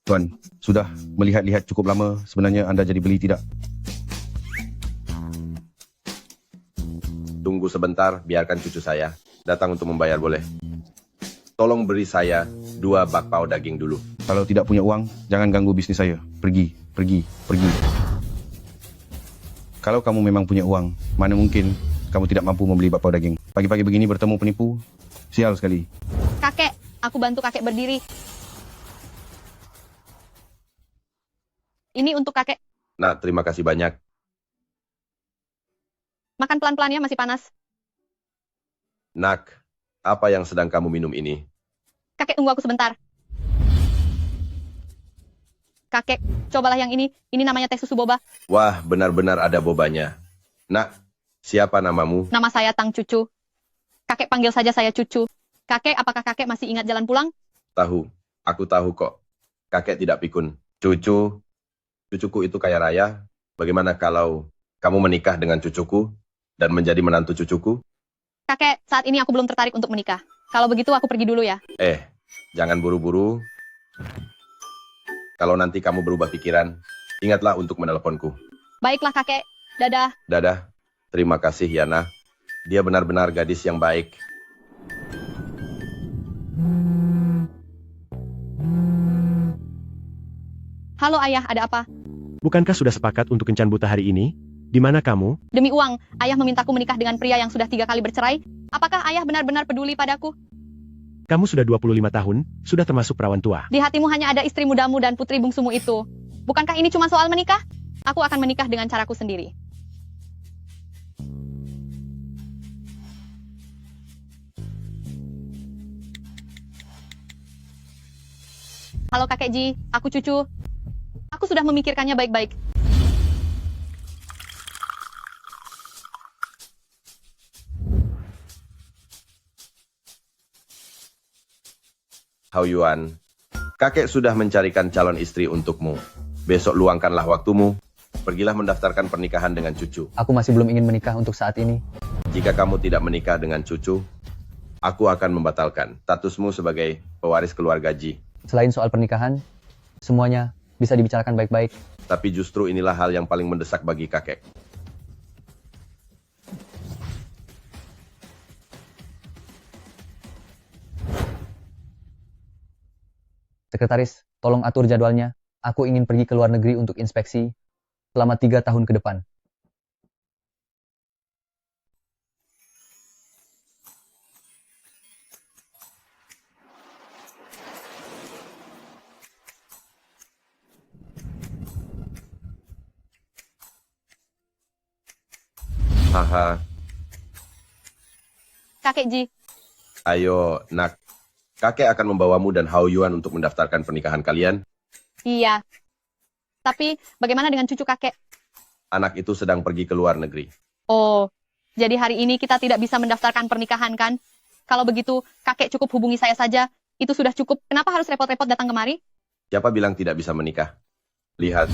Tuan, sudah melihat-lihat cukup lama, sebenarnya anda jadi beli tidak? Tunggu sebentar, biarkan cucu saya datang untuk membayar boleh. Tolong beri saya 2 bakpao daging dulu. Kalau tidak punya uang, jangan ganggu bisnis saya. Pergi, pergi, pergi. Kalau kamu memang punya uang, mana mungkin kamu tidak mampu membeli bakpao daging. Pagi-pagi begini bertemu penipu, sial sekali. Kakek, aku bantu kakek berdiri. Ini untuk kakek. Nah, terima kasih banyak. Makan pelan-pelan ya, masih panas. Nak, apa yang sedang kamu minum ini? Kakek, tunggu aku sebentar. Kakek, cobalah yang ini. Ini namanya teh susu boba. Wah, benar-benar ada bobanya. Nak, siapa namamu? Nama saya Tang Cucu. Kakek panggil saja saya Cucu. Kakek, apakah kakek masih ingat jalan pulang? Tahu, aku tahu kok. Kakek tidak pikun. Cucuku itu kaya raya. Bagaimana kalau kamu menikah dengan cucuku dan menjadi menantu cucuku? Kakek, saat ini aku belum tertarik untuk menikah. Kalau begitu aku pergi dulu ya. Jangan buru-buru. Kalau nanti kamu berubah pikiran, ingatlah untuk meneleponku. Baiklah kakek, dadah. Dadah. Terima kasih, Yana. Dia benar-benar gadis yang baik. Halo ayah, ada apa? Bukankah sudah sepakat untuk kencan buta hari ini? Di mana kamu? Demi uang, ayah memintaku menikah dengan pria yang sudah 3 kali bercerai. Apakah ayah benar-benar peduli padaku? Kamu sudah 25 tahun, sudah termasuk perawan tua. Di hatimu hanya ada istri mudamu dan putri bungsumu itu. Bukankah ini cuma soal menikah? Aku akan menikah dengan caraku sendiri. Halo kakek Ji, aku Cucu. Aku sudah memikirkannya baik-baik. Hao Yuan, kakek sudah mencarikan calon istri untukmu. Besok luangkanlah waktumu. Pergilah mendaftarkan pernikahan dengan cucu. Aku masih belum ingin menikah untuk saat ini. Jika kamu tidak menikah dengan cucu, aku akan membatalkan statusmu sebagai pewaris keluarga Ji. Selain soal pernikahan, semuanya bisa dibicarakan baik-baik. Tapi justru inilah hal yang paling mendesak bagi kakek. Sekretaris, tolong atur jadwalnya. Aku ingin pergi ke luar negeri untuk inspeksi selama 3 tahun ke depan. Haha, Kakek Ji, ayo nak. Kakek akan membawamu dan Hao Yuan untuk mendaftarkan pernikahan kalian. iya. Tapi bagaimana dengan cucu kakek? Anak itu sedang pergi ke luar negeri. Oh, jadi hari ini kita tidak bisa mendaftarkan pernikahan kan? Kalau begitu, kakek cukup hubungi saya saja. Itu sudah cukup. Kenapa harus repot-repot datang kemari? Siapa bilang tidak bisa menikah? Lihat.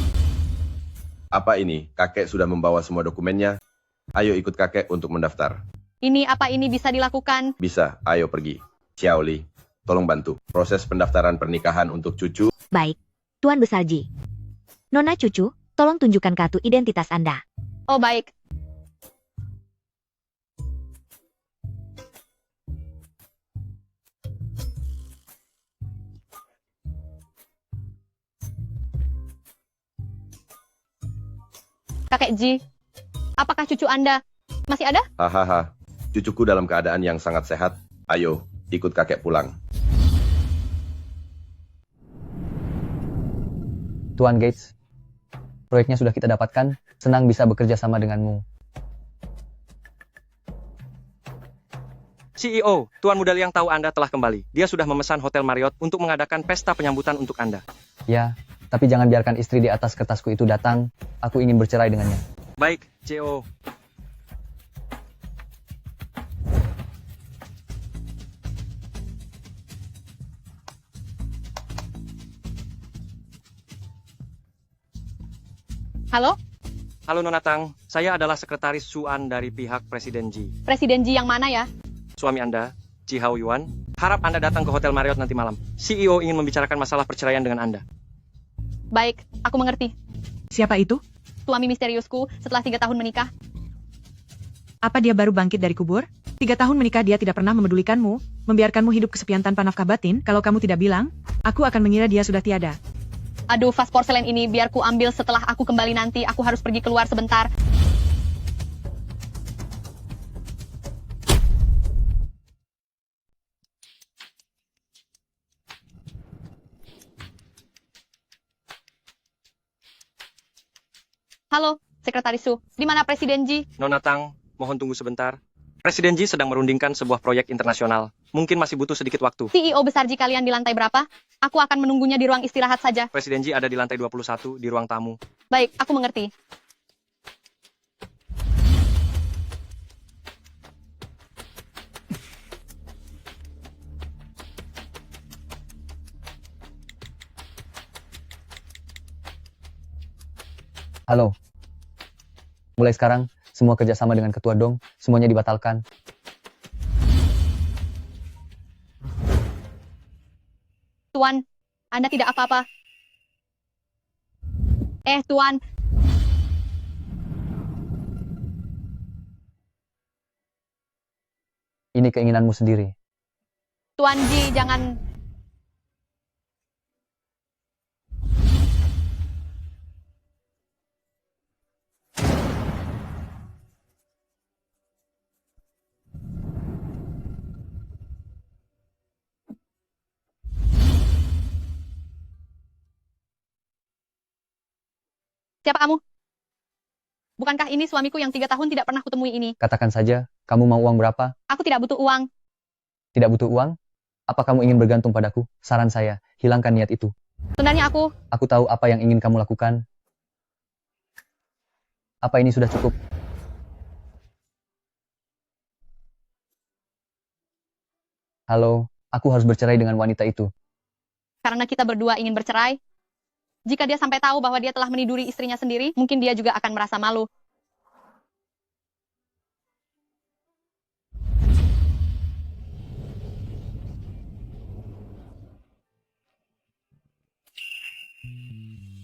Apa ini? Kakek sudah membawa semua dokumennya. Ayo ikut kakek untuk mendaftar. Ini apa ini bisa dilakukan? Bisa, ayo pergi. Xiaoli, tolong bantu. Proses pendaftaran pernikahan untuk cucu. Baik, Tuan Besar Ji. Nona Cucu, tolong tunjukkan kartu identitas Anda. Oh baik. Kakek Ji, apakah cucu Anda masih ada? Hahaha, cucuku dalam keadaan yang sangat sehat. Ayo, ikut kakek pulang. Tuan Gates, proyeknya sudah kita dapatkan. Senang bisa bekerja sama denganmu. CEO, Tuan Muda Liang tahu Anda telah kembali. Dia sudah memesan Hotel Marriott untuk mengadakan pesta penyambutan untuk Anda. Ya, tapi jangan biarkan istri di atas kertasku itu datang. Aku ingin bercerai dengannya. Baik, CEO. Halo? Halo Nona Tang, saya adalah sekretaris Suan dari pihak Presiden Ji. Presiden Ji yang mana ya? Suami Anda, Ji Hao Yuan, harap Anda datang ke Hotel Marriott nanti malam. CEO ingin membicarakan masalah perceraian dengan Anda. Baik, aku mengerti. Siapa itu? Suami misteriusku setelah 3 tahun menikah. Apa dia baru bangkit dari kubur? 3 tahun menikah dia tidak pernah memedulikanmu, membiarkanmu hidup kesepian tanpa nafkah batin. Kalau kamu tidak bilang, aku akan mengira dia sudah tiada. Aduh, vas porselen ini biar ku ambil setelah aku kembali nanti. Aku harus pergi keluar sebentar. Halo, Sekretaris Su. Di mana Presiden Ji? Nona Tang, mohon tunggu sebentar. Presiden Ji sedang merundingkan sebuah proyek internasional. Mungkin masih butuh sedikit waktu. CEO besar Ji kalian di lantai berapa? Aku akan menunggunya di ruang istirahat saja. Presiden Ji ada di lantai 21 di ruang tamu. Baik, aku mengerti. Halo. Mulai sekarang, semua kerjasama dengan Ketua Dong, semuanya dibatalkan. Tuan, Anda tidak apa-apa. Tuan. Ini keinginanmu sendiri. Tuan Ji, jangan... Siapa kamu? Bukankah ini suamiku yang 3 tahun tidak pernah kutemui ini? Katakan saja, kamu mau uang berapa? Aku tidak butuh uang. Tidak butuh uang? Apa kamu ingin bergantung padaku? Saran saya, hilangkan niat itu. Sebenarnya aku... Aku tahu apa yang ingin kamu lakukan. Apa ini sudah cukup? Halo, aku harus bercerai dengan wanita itu. Karena kita berdua ingin bercerai. Jika dia sampai tahu bahwa dia telah meniduri istrinya sendiri, mungkin dia juga akan merasa malu.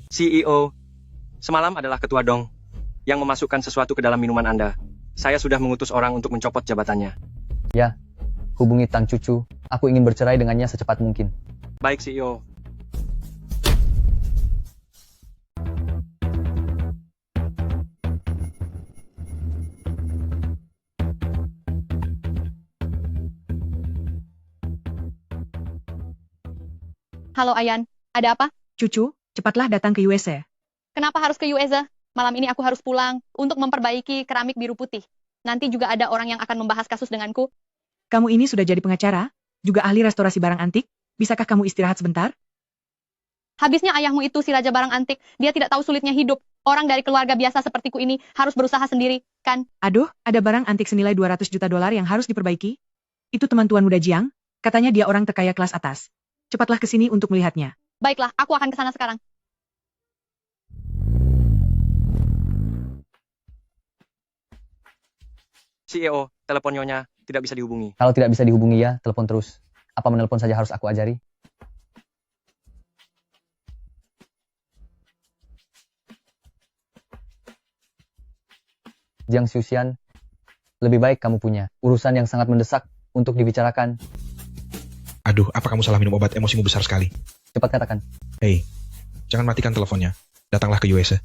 CEO, semalam adalah Ketua Dong yang memasukkan sesuatu ke dalam minuman Anda. Saya sudah mengutus orang untuk mencopot jabatannya. Ya, hubungi Tang Cucu. Aku ingin bercerai dengannya secepat mungkin. Baik, CEO. Halo Ayan, ada apa? Cucu, cepatlah datang ke USA. Kenapa harus ke USA? Malam ini aku harus pulang untuk memperbaiki keramik biru putih. Nanti juga ada orang yang akan membahas kasus denganku. Kamu ini sudah jadi pengacara, juga ahli restorasi barang antik. Bisakah kamu istirahat sebentar? Habisnya ayahmu itu si raja barang antik. Dia tidak tahu sulitnya hidup. Orang dari keluarga biasa sepertiku ini harus berusaha sendiri, kan? Aduh, ada barang antik senilai 200 juta dolar yang harus diperbaiki. Itu teman Tuan Muda Jiang, katanya dia orang terkaya kelas atas. Cepatlah ke sini untuk melihatnya. Baiklah, aku akan ke sana sekarang. CEO, telepon Nyonya tidak bisa dihubungi. Kalau tidak bisa dihubungi ya, telepon terus. Apa menelpon saja harus aku ajari? Jiang Xiuxian, lebih baik kamu punya urusan yang sangat mendesak untuk dibicarakan. Aduh, apa kamu salah minum obat? Emosimu besar sekali. Cepat katakan. Hei, jangan matikan teleponnya. Datanglah ke USA.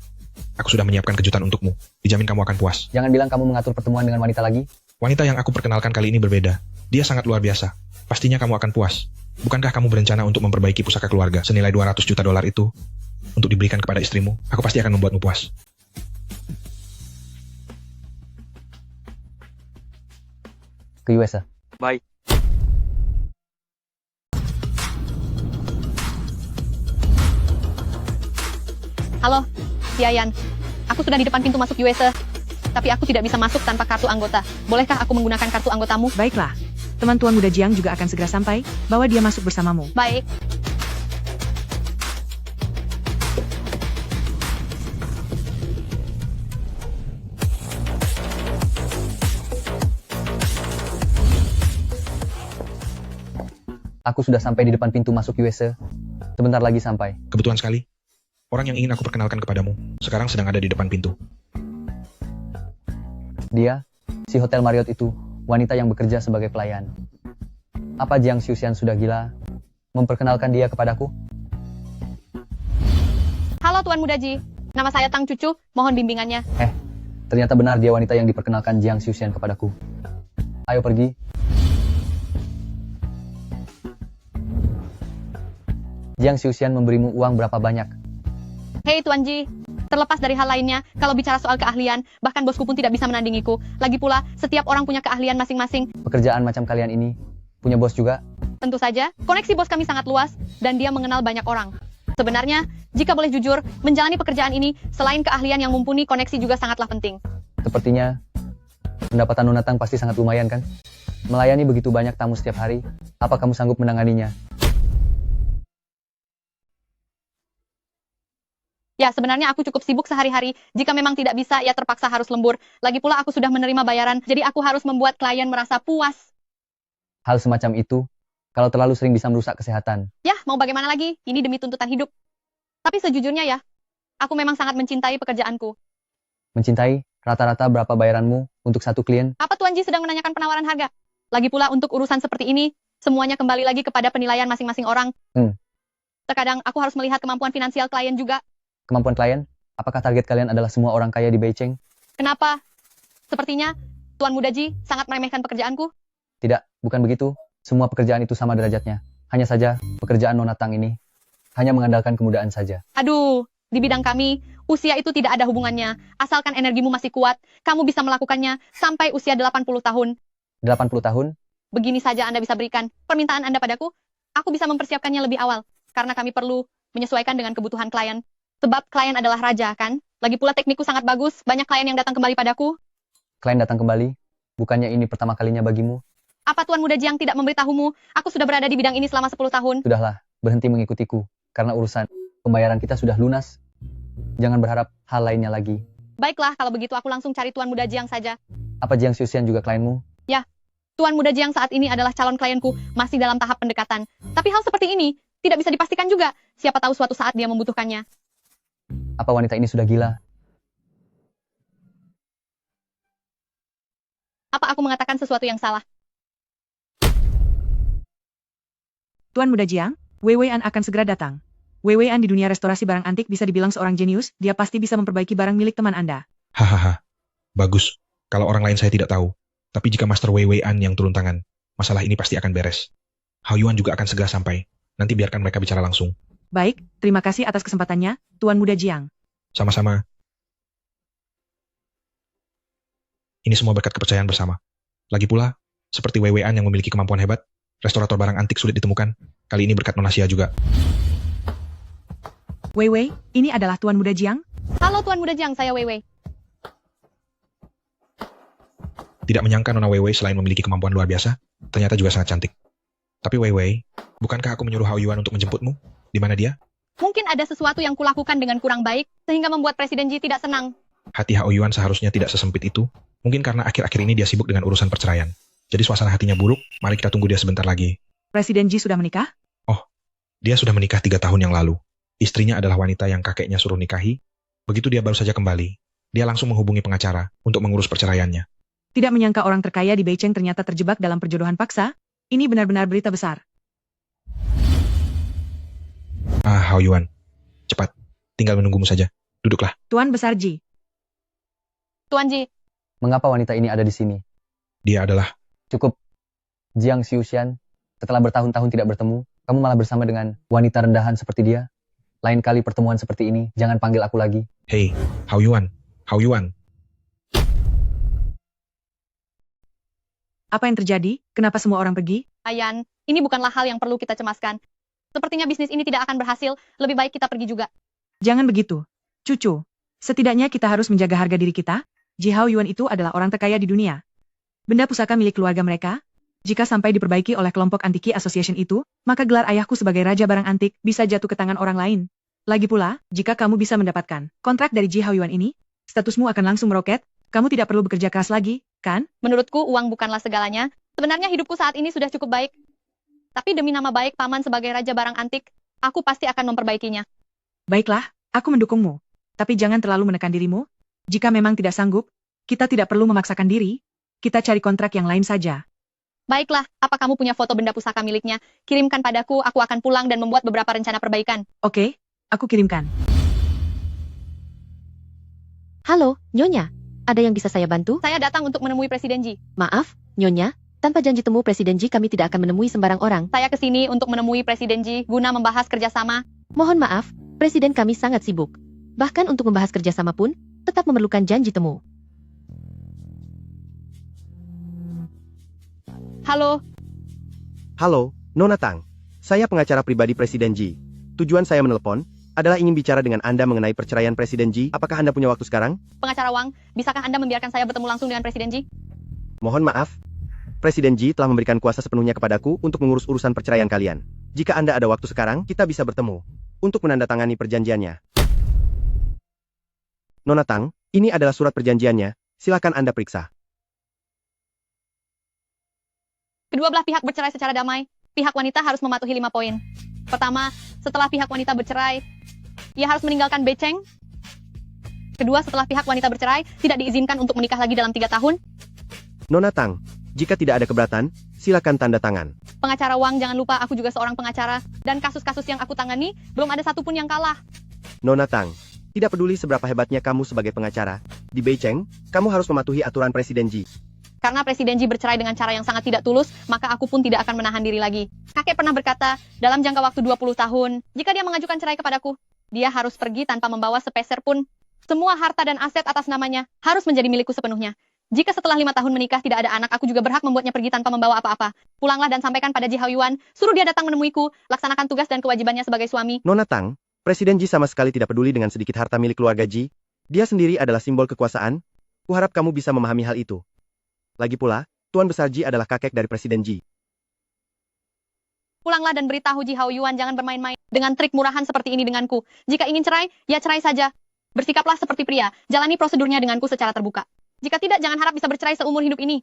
Aku sudah menyiapkan kejutan untukmu. Dijamin kamu akan puas. Jangan bilang kamu mengatur pertemuan dengan wanita lagi. Wanita yang aku perkenalkan kali ini berbeda. Dia sangat luar biasa. Pastinya kamu akan puas. Bukankah kamu berencana untuk memperbaiki pusaka keluarga senilai 200 juta dolar itu untuk diberikan kepada istrimu? Aku pasti akan membuatmu puas. Ke USA. Baik. Halo, Yayan. Aku sudah di depan pintu masuk USA. Tapi aku tidak bisa masuk tanpa kartu anggota. Bolehkah aku menggunakan kartu anggotamu? Baiklah. Teman Tuan Muda Jiang juga akan segera sampai, bawa dia masuk bersamamu. Baik. Aku sudah sampai di depan pintu masuk USA. Sebentar lagi sampai. Kebetulan sekali. Orang yang ingin aku perkenalkan kepadamu, sekarang sedang ada di depan pintu. Dia, si Hotel Marriott itu, wanita yang bekerja sebagai pelayan. Apa Jiang Xiuxian sudah gila? Memperkenalkan dia kepadaku? Halo Tuan Muda Ji, nama saya Tang Cucu, mohon bimbingannya. Ternyata benar dia wanita yang diperkenalkan Jiang Xiuxian kepadaku. Ayo pergi. Jiang Xiuxian memberimu uang berapa banyak? Hei Tuan Ji, terlepas dari hal lainnya, kalau bicara soal keahlian, bahkan bosku pun tidak bisa menandingiku. Lagi pula, setiap orang punya keahlian masing-masing. Pekerjaan macam kalian ini, punya bos juga? Tentu saja, koneksi bos kami sangat luas, dan dia mengenal banyak orang. Sebenarnya, jika boleh jujur, menjalani pekerjaan ini, selain keahlian yang mumpuni, koneksi juga sangatlah penting. Sepertinya, pendapatan Nona Tang pasti sangat lumayan kan? Melayani begitu banyak tamu setiap hari, apa kamu sanggup menanganinya? Ya, sebenarnya aku cukup sibuk sehari-hari. Jika memang tidak bisa, ya terpaksa harus lembur. Lagi pula aku sudah menerima bayaran, jadi aku harus membuat klien merasa puas. Hal semacam itu, kalau terlalu sering bisa merusak kesehatan. Ya, mau bagaimana lagi? Ini demi tuntutan hidup. Tapi sejujurnya ya, aku memang sangat mencintai pekerjaanku. Mencintai, rata-rata berapa bayaranmu untuk satu klien? Apa Tuan Ji sedang menanyakan penawaran harga? Lagi pula untuk urusan seperti ini, semuanya kembali lagi kepada penilaian masing-masing orang. Terkadang aku harus melihat kemampuan finansial klien juga. Kemampuan klien? Apakah target kalian adalah semua orang kaya di Beijing? Kenapa? Sepertinya, Tuan Muda Ji sangat meremehkan pekerjaanku. Tidak, bukan begitu. Semua pekerjaan itu sama derajatnya. Hanya saja, pekerjaan Nona Tang ini hanya mengandalkan kemudahan saja. Aduh, di bidang kami, usia itu tidak ada hubungannya. Asalkan energimu masih kuat, kamu bisa melakukannya sampai usia 80 tahun. 80 tahun? Begini saja Anda bisa berikan permintaan Anda padaku, aku bisa mempersiapkannya lebih awal. Karena kami perlu menyesuaikan dengan kebutuhan klien. Sebab klien adalah raja, kan? Lagi pula teknikku sangat bagus, banyak klien yang datang kembali padaku. Klien datang kembali? Bukannya ini pertama kalinya bagimu? Apa Tuan Muda Jiang tidak memberitahumu? Aku sudah berada di bidang ini selama 10 tahun. Sudahlah, berhenti mengikutiku. Karena urusan pembayaran kita sudah lunas. Jangan berharap hal lainnya lagi. Baiklah, kalau begitu aku langsung cari Tuan Muda Jiang saja. Apa Jiang Xiuxian juga klienmu? Ya, Tuan Muda Jiang saat ini adalah calon klienku, masih dalam tahap pendekatan. Tapi hal seperti ini tidak bisa dipastikan juga. Siapa tahu suatu saat dia membutuhkannya. Apa wanita ini sudah gila? Apa aku mengatakan sesuatu yang salah? Tuan Muda Jiang, Wei An akan segera datang. Wei An di dunia restorasi barang antik bisa dibilang seorang jenius, dia pasti bisa memperbaiki barang milik teman Anda. Hahaha, bagus. Kalau orang lain saya tidak tahu. Tapi jika Master Wei An yang turun tangan, masalah ini pasti akan beres. Hao Yuan juga akan segera sampai. Nanti biarkan mereka bicara langsung. Baik, terima kasih atas kesempatannya, Tuan Muda Jiang. Sama-sama. Ini semua berkat kepercayaan bersama. Lagi pula, seperti Wei An yang memiliki kemampuan hebat, restorator barang antik sulit ditemukan. Kali ini berkat Nona Xia juga. Wei, ini adalah Tuan Muda Jiang? Halo Tuan Muda Jiang, saya Wei. Tidak menyangka Nona Wei selain memiliki kemampuan luar biasa, ternyata juga sangat cantik. Tapi Wei, bukankah aku menyuruh Hao Yuan untuk menjemputmu? Di mana dia? Mungkin ada sesuatu yang kulakukan dengan kurang baik, sehingga membuat Presiden Ji tidak senang. Hati Hao Yuan seharusnya tidak sesempit itu. Mungkin karena akhir-akhir ini dia sibuk dengan urusan perceraian. Jadi suasana hatinya buruk, mari kita tunggu dia sebentar lagi. Presiden Ji sudah menikah? Dia sudah menikah 3 tahun yang lalu. Istrinya adalah wanita yang kakeknya suruh nikahi. Begitu dia baru saja kembali, dia langsung menghubungi pengacara untuk mengurus perceraiannya. Tidak menyangka orang terkaya di Beijing ternyata terjebak dalam perjodohan paksa? Ini benar-benar berita besar. Hao Yuan, cepat, tinggal menunggumu saja. Duduklah. Tuan Besar Ji. Tuan Ji, Mengapa wanita ini ada di sini? Dia adalah... Cukup. Jiang Xiuxian, setelah bertahun-tahun tidak bertemu, kamu malah bersama dengan wanita rendahan seperti dia? Lain kali pertemuan seperti ini, jangan panggil aku lagi. Hei, Hao Yuan, Hao Yuan. Apa yang terjadi? Kenapa semua orang pergi? Ayan, ini bukanlah hal yang perlu kita cemaskan. Sepertinya bisnis ini tidak akan berhasil, lebih baik kita pergi juga. Jangan begitu. Cucu, setidaknya kita harus menjaga harga diri kita. Ji Hao Yuan itu adalah orang terkaya di dunia. Benda pusaka milik keluarga mereka. Jika sampai diperbaiki oleh kelompok Antiki Association itu, maka gelar ayahku sebagai raja barang antik bisa jatuh ke tangan orang lain. Lagi pula, jika kamu bisa mendapatkan kontrak dari Ji Hao Yuan ini, statusmu akan langsung meroket. Kamu tidak perlu bekerja keras lagi, kan? Menurutku, uang bukanlah segalanya. Sebenarnya hidupku saat ini sudah cukup baik. Tapi demi nama baik paman sebagai raja barang antik, aku pasti akan memperbaikinya. Baiklah, Aku mendukungmu. Tapi jangan terlalu menekan dirimu. Jika memang tidak sanggup, kita tidak perlu memaksakan diri. Kita cari kontrak yang lain saja. Baiklah, apa kamu punya foto benda pusaka miliknya? Kirimkan padaku, aku akan pulang dan membuat beberapa rencana perbaikan. Oke, aku kirimkan. Halo, Nyonya. Ada yang bisa saya bantu? Saya datang untuk menemui Presiden Ji. Maaf, Nyonya. Tanpa janji temu Presiden Ji kami tidak akan menemui sembarang orang. Saya kesini untuk menemui Presiden Ji guna membahas kerjasama. Mohon maaf, Presiden kami sangat sibuk. Bahkan untuk membahas kerjasama pun, tetap memerlukan janji temu. Halo, Halo, Nona Tang. Saya pengacara pribadi Presiden Ji. Tujuan saya menelpon adalah ingin bicara dengan Anda mengenai perceraian Presiden Ji. Apakah Anda punya waktu sekarang? pengacara Wang, bisakah Anda membiarkan saya bertemu langsung dengan Presiden Ji? Mohon maaf. Presiden Ji telah memberikan kuasa sepenuhnya kepadaku untuk mengurus urusan perceraian kalian. Jika Anda ada waktu sekarang, kita bisa bertemu untuk menandatangani perjanjiannya. Nona Tang, ini adalah surat perjanjiannya. Silakan Anda periksa. Kedua belah pihak bercerai secara damai. Pihak wanita harus mematuhi 5 poin. Pertama, setelah pihak wanita bercerai, ia harus meninggalkan beceng. Kedua, setelah pihak wanita bercerai, tidak diizinkan untuk menikah lagi dalam 3 tahun. Nona Tang, jika tidak ada keberatan, silakan tanda tangan. Pengacara Wang, jangan lupa aku juga seorang pengacara. Dan kasus-kasus yang aku tangani, belum ada satupun yang kalah. Nona Tang, tidak peduli seberapa hebatnya kamu sebagai pengacara, di Beijing, kamu harus mematuhi aturan Presiden Ji. Karena Presiden Ji bercerai dengan cara yang sangat tidak tulus, maka aku pun tidak akan menahan diri lagi. Kakek pernah berkata, dalam jangka waktu 20 tahun, jika dia mengajukan cerai kepadaku, dia harus pergi tanpa membawa sepeser pun. Semua harta dan aset atas namanya harus menjadi milikku sepenuhnya. Jika setelah 5 tahun menikah tidak ada anak, aku juga berhak membuatnya pergi tanpa membawa apa-apa. Pulanglah dan sampaikan pada Ji Haoyuan, suruh dia datang menemuiku, laksanakan tugas dan kewajibannya sebagai suami. Nona Tang, Presiden Ji sama sekali tidak peduli dengan sedikit harta milik keluarga Ji. Dia sendiri adalah simbol kekuasaan. Kuharap kamu bisa memahami hal itu. Lagi pula, Tuan Besar Ji adalah kakek dari Presiden Ji. Pulanglah dan beritahu Ji Haoyuan jangan bermain-main dengan trik murahan seperti ini denganku. Jika ingin cerai, ya cerai saja. Bersikaplah seperti pria, jalani prosedurnya denganku secara terbuka. Jika tidak, jangan harap bisa bercerai seumur hidup ini.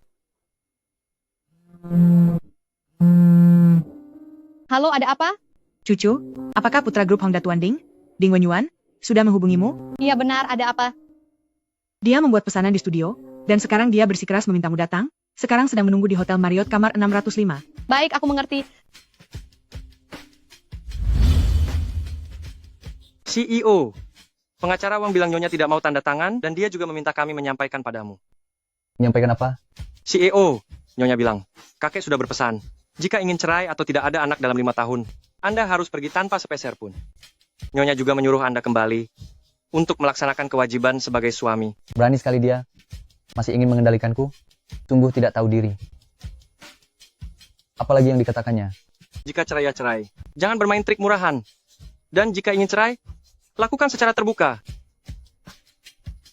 Halo, ada apa? Cucu, apakah putra grup Hongda Tuan Ding Wenyuan, sudah menghubungimu? Iya benar, ada apa? Dia membuat pesanan di studio, dan sekarang dia bersikeras memintamu datang. Sekarang sedang menunggu di Hotel Marriott kamar 605. Baik, aku mengerti. CEO, pengacara Wang bilang Nyonya tidak mau tanda tangan, dan dia juga meminta kami menyampaikan padamu. Menyampaikan apa? CEO, Nyonya bilang, kakek sudah berpesan, jika ingin cerai atau tidak ada anak dalam 5 tahun, Anda harus pergi tanpa sepeser pun. Nyonya juga menyuruh Anda kembali untuk melaksanakan kewajiban sebagai suami. Berani sekali dia. Masih ingin mengendalikanku? Sungguh tidak tahu diri. Apalagi yang dikatakannya? Jika cerai ya cerai, jangan bermain trik murahan. Dan jika ingin cerai, lakukan secara terbuka.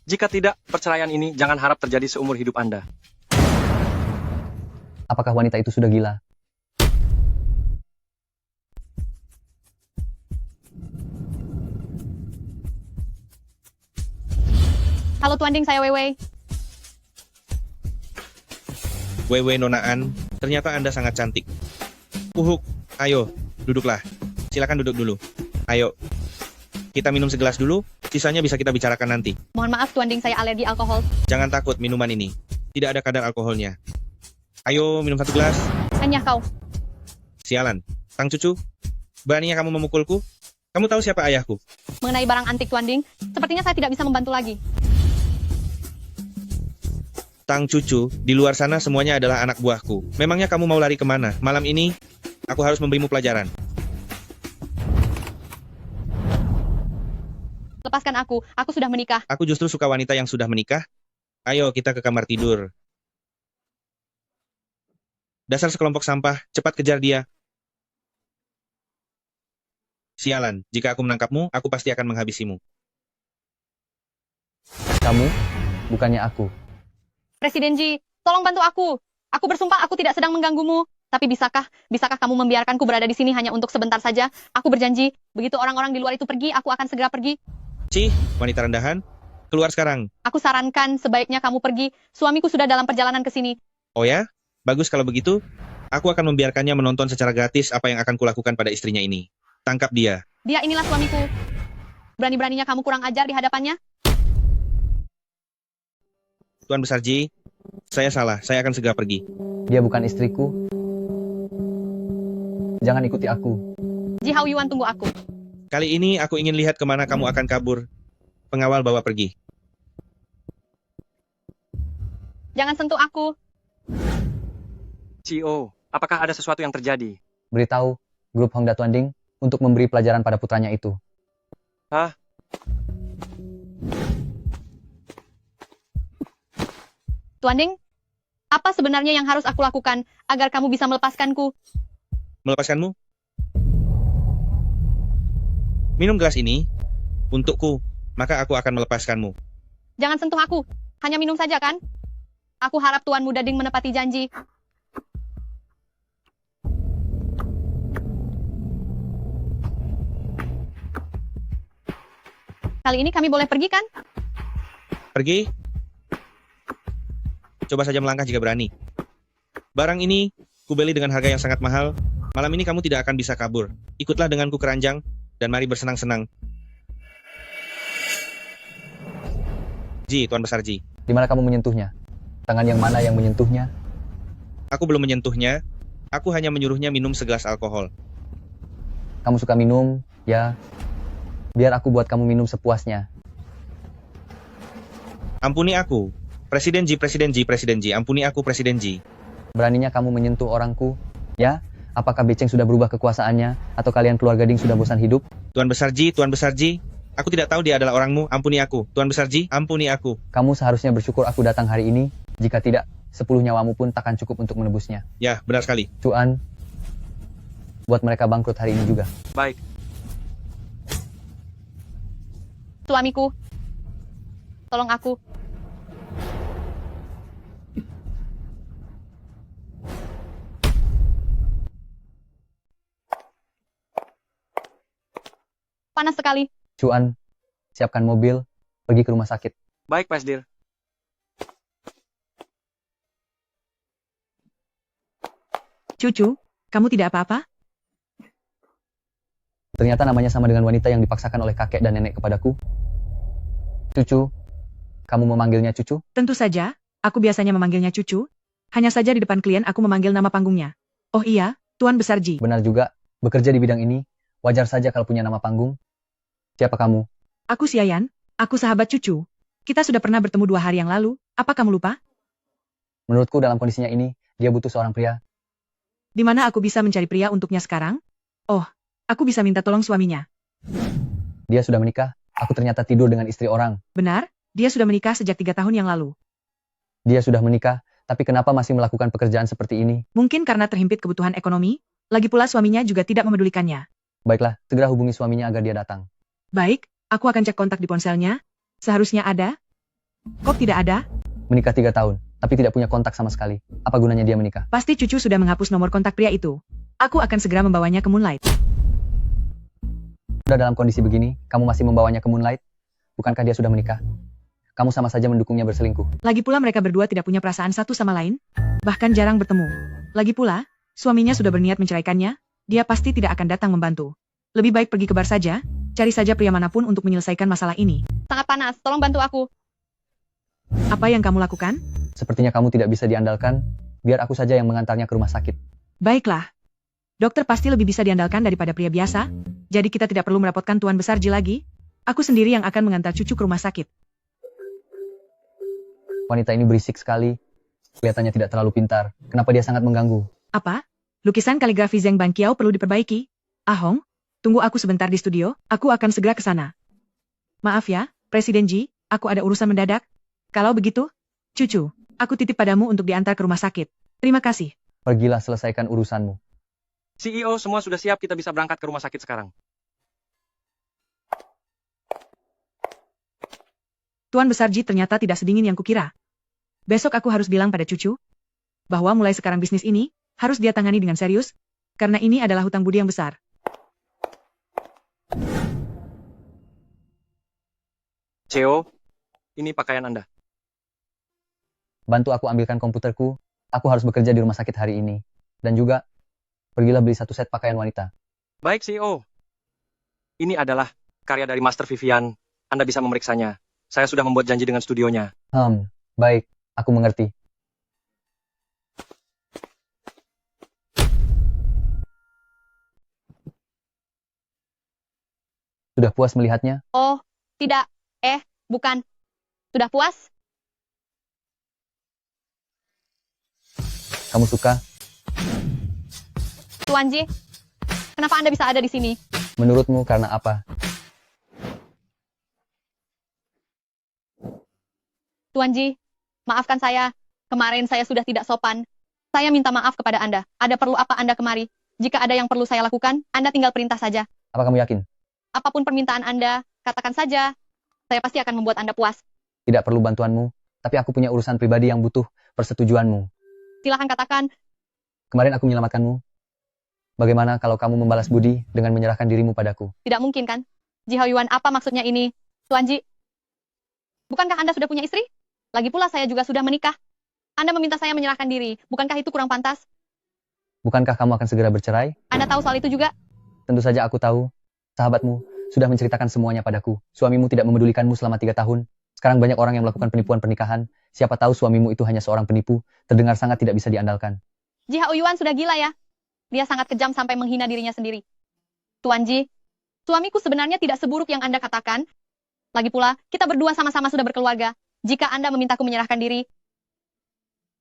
Jika tidak, perceraian ini jangan harap terjadi seumur hidup Anda. Apakah wanita itu sudah gila? Halo Tuan Ding, saya Weiwei. Wewe Nonaan, ternyata Anda sangat cantik. Uhuk, ayo, duduklah. Silakan duduk dulu. Ayo, kita minum segelas dulu, sisanya bisa kita bicarakan nanti. Mohon maaf Tuan Ding, saya alergi alkohol. Jangan takut minuman ini. Tidak ada kadar alkoholnya. Ayo, minum 1 gelas. Hanya kau. Sialan. Tang Cucu, beraninya kamu memukulku? Kamu tahu siapa ayahku? Mengenai barang antik Tuan Ding, sepertinya saya tidak bisa membantu lagi. Tang Cucu, di luar sana semuanya adalah anak buahku. Memangnya kamu mau lari kemana? Malam ini, aku harus memberimu pelajaran. Lepaskan aku sudah menikah. Aku justru suka wanita yang sudah menikah. Ayo, kita ke kamar tidur. Dasar sekelompok sampah, cepat kejar dia. Sialan, jika aku menangkapmu, aku pasti akan menghabisimu. Kamu? Bukannya aku. Presiden Ji, tolong bantu aku. Aku bersumpah aku tidak sedang mengganggumu. Tapi bisakah kamu membiarkanku berada di sini hanya untuk sebentar saja? Aku berjanji, begitu orang-orang di luar itu pergi, aku akan segera pergi. Cih, wanita rendahan, keluar sekarang. Aku sarankan sebaiknya kamu pergi. Suamiku sudah dalam perjalanan ke sini. Oh ya? Bagus kalau begitu. Aku akan membiarkannya menonton secara gratis apa yang akan kulakukan pada istrinya ini. Tangkap dia. Dia inilah suamiku. Berani-beraninya kamu kurang ajar di hadapannya? Tuan Besar Ji, saya salah. Saya akan segera pergi. Dia bukan istriku. Jangan ikuti aku. Ji Hao Yuan, tunggu aku. Kali ini aku ingin lihat kemana kamu akan kabur. Pengawal bawa pergi. Jangan sentuh aku. CEO, apakah ada sesuatu yang terjadi? Beritahu grup Hongda Tuanding untuk memberi pelajaran pada putranya itu. Hah? Tuan Ding, apa sebenarnya yang harus aku lakukan agar kamu bisa melepaskanku? Melepaskanmu? Minum gelas ini untukku, maka aku akan melepaskanmu. Jangan sentuh aku. Hanya minum saja kan? Aku harap Tuan Muda Ding menepati janji. Kali ini kami boleh pergi kan? Pergi? Coba saja melangkah jika berani. Barang ini kubeli dengan harga yang sangat mahal. Malam ini kamu tidak akan bisa kabur. Ikutlah denganku ke ranjang, dan mari bersenang-senang. Ji, Tuan Besar Ji. Di mana kamu menyentuhnya? Tangan yang mana yang menyentuhnya? Aku belum menyentuhnya. Aku hanya menyuruhnya minum segelas alkohol. Kamu suka minum, ya? Biar aku buat kamu minum sepuasnya. Ampuni aku. Presiden Ji, Presiden Ji, Presiden Ji. Ampuni aku, Presiden Ji. Beraninya kamu menyentuh orangku, ya? Apakah Beceng sudah berubah kekuasaannya? Atau kalian keluarga Ding sudah bosan hidup? Tuan Besar Ji, Tuan Besar Ji. Aku tidak tahu dia adalah orangmu. Ampuni aku. Tuan Besar Ji, ampuni aku. Kamu seharusnya bersyukur aku datang hari ini. Jika tidak, 10 nyawamu pun takkan cukup untuk menebusnya. Ya, benar sekali. Cuan, buat mereka bangkrut hari ini juga. Baik. Suamiku, tolong aku. Panas sekali. Cuan, siapkan mobil, pergi ke rumah sakit. Baik, Pasdir. Cucu, kamu tidak apa-apa? Ternyata namanya sama dengan wanita yang dipaksakan oleh kakek dan nenek kepadaku. Cucu, kamu memanggilnya cucu? Tentu saja, aku biasanya memanggilnya cucu. Hanya saja di depan klien aku memanggil nama panggungnya. Oh iya, Tuan Besar Ji. Benar juga, bekerja di bidang ini, wajar saja kalau punya nama panggung. Siapa kamu? Aku Siayan, aku sahabat cucu. Kita sudah pernah bertemu 2 hari yang lalu, apa kamu lupa? Menurutku dalam kondisinya ini, dia butuh seorang pria. Di mana aku bisa mencari pria untuknya sekarang? Oh, aku bisa minta tolong suaminya. Dia sudah menikah, aku ternyata tidur dengan istri orang. Benar, dia sudah menikah sejak 3 tahun yang lalu. Dia sudah menikah, tapi kenapa masih melakukan pekerjaan seperti ini? Mungkin karena terhimpit kebutuhan ekonomi, lagi pula suaminya juga tidak memedulikannya. Baiklah, segera hubungi suaminya agar dia datang. Baik, aku akan cek kontak di ponselnya. Seharusnya ada. Kok tidak ada? Menikah 3 tahun, tapi tidak punya kontak sama sekali. Apa gunanya dia menikah? Pasti cucu sudah menghapus nomor kontak pria itu. Aku akan segera membawanya ke Moonlight. Sudah dalam kondisi begini, kamu masih membawanya ke Moonlight? Bukankah dia sudah menikah? Kamu sama saja mendukungnya berselingkuh. Lagi pula mereka berdua tidak punya perasaan satu sama lain, bahkan jarang bertemu. Lagi pula, suaminya sudah berniat menceraikannya, dia pasti tidak akan datang membantu. Lebih baik pergi ke bar saja, cari saja pria manapun untuk menyelesaikan masalah ini. Sangat panas, tolong bantu aku. Apa yang kamu lakukan? Sepertinya kamu tidak bisa diandalkan, biar aku saja yang mengantarnya ke rumah sakit. Baiklah. Dokter pasti lebih bisa diandalkan daripada pria biasa, jadi kita tidak perlu merepotkan Tuan Besar Ji lagi. Aku sendiri yang akan mengantar cucu ke rumah sakit. Wanita ini berisik sekali. Kelihatannya tidak terlalu pintar. Kenapa dia sangat mengganggu? Apa? Lukisan kaligrafi Zheng Banqiao perlu diperbaiki? Ahong, tunggu aku sebentar di studio, aku akan segera ke sana. Maaf ya, Presiden Ji, aku ada urusan mendadak. Kalau begitu, cucu, aku titip padamu untuk diantar ke rumah sakit. Terima kasih. Pergilah selesaikan urusanmu. CEO, semua sudah siap, kita bisa berangkat ke rumah sakit sekarang. Tuan Besar Ji ternyata tidak sedingin yang kukira. Besok aku harus bilang pada cucu, bahwa mulai sekarang bisnis ini, harus dia tangani dengan serius, karena ini adalah hutang budi yang besar. CEO, ini pakaian Anda. Bantu aku ambilkan komputerku, aku harus bekerja di rumah sakit hari ini. Dan juga, pergilah beli 1 set pakaian wanita. Baik, CEO. Ini adalah karya dari Master Vivian. Anda bisa memeriksanya. Saya sudah membuat janji dengan studionya. Baik, aku mengerti. Sudah puas melihatnya? Oh, tidak. Bukan. Sudah puas? Kamu suka? Tuan Ji, kenapa Anda bisa ada di sini? Menurutmu karena apa? Tuan Ji, maafkan saya. Kemarin saya sudah tidak sopan. Saya minta maaf kepada Anda. Ada perlu apa Anda kemari? Jika ada yang perlu saya lakukan, Anda tinggal perintah saja. Apa kamu yakin? Apapun permintaan Anda, katakan saja. Saya pasti akan membuat Anda puas. Tidak perlu bantuanmu, tapi aku punya urusan pribadi yang butuh persetujuanmu. Silahkan katakan. Kemarin aku menyelamatkanmu. Bagaimana kalau kamu membalas budi dengan menyerahkan dirimu padaku? Tidak mungkin kan? Ji Hao Yuan, apa maksudnya ini? Tuan Ji, bukankah Anda sudah punya istri? Lagi pula saya juga sudah menikah. Anda meminta saya menyerahkan diri. Bukankah itu kurang pantas? Bukankah kamu akan segera bercerai? Anda tahu soal itu juga? Tentu saja aku tahu. Sahabatmu sudah menceritakan semuanya padaku. Suamimu tidak memedulikanmu selama 3 tahun. Sekarang banyak orang yang melakukan penipuan pernikahan. Siapa tahu suamimu itu hanya seorang penipu. Terdengar sangat tidak bisa diandalkan. Ji Hao Yuan sudah gila ya. Dia sangat kejam sampai menghina dirinya sendiri. Tuan Ji, suamiku sebenarnya tidak seburuk yang Anda katakan. Lagi pula, kita berdua sama-sama sudah berkeluarga. Jika Anda memintaku menyerahkan diri,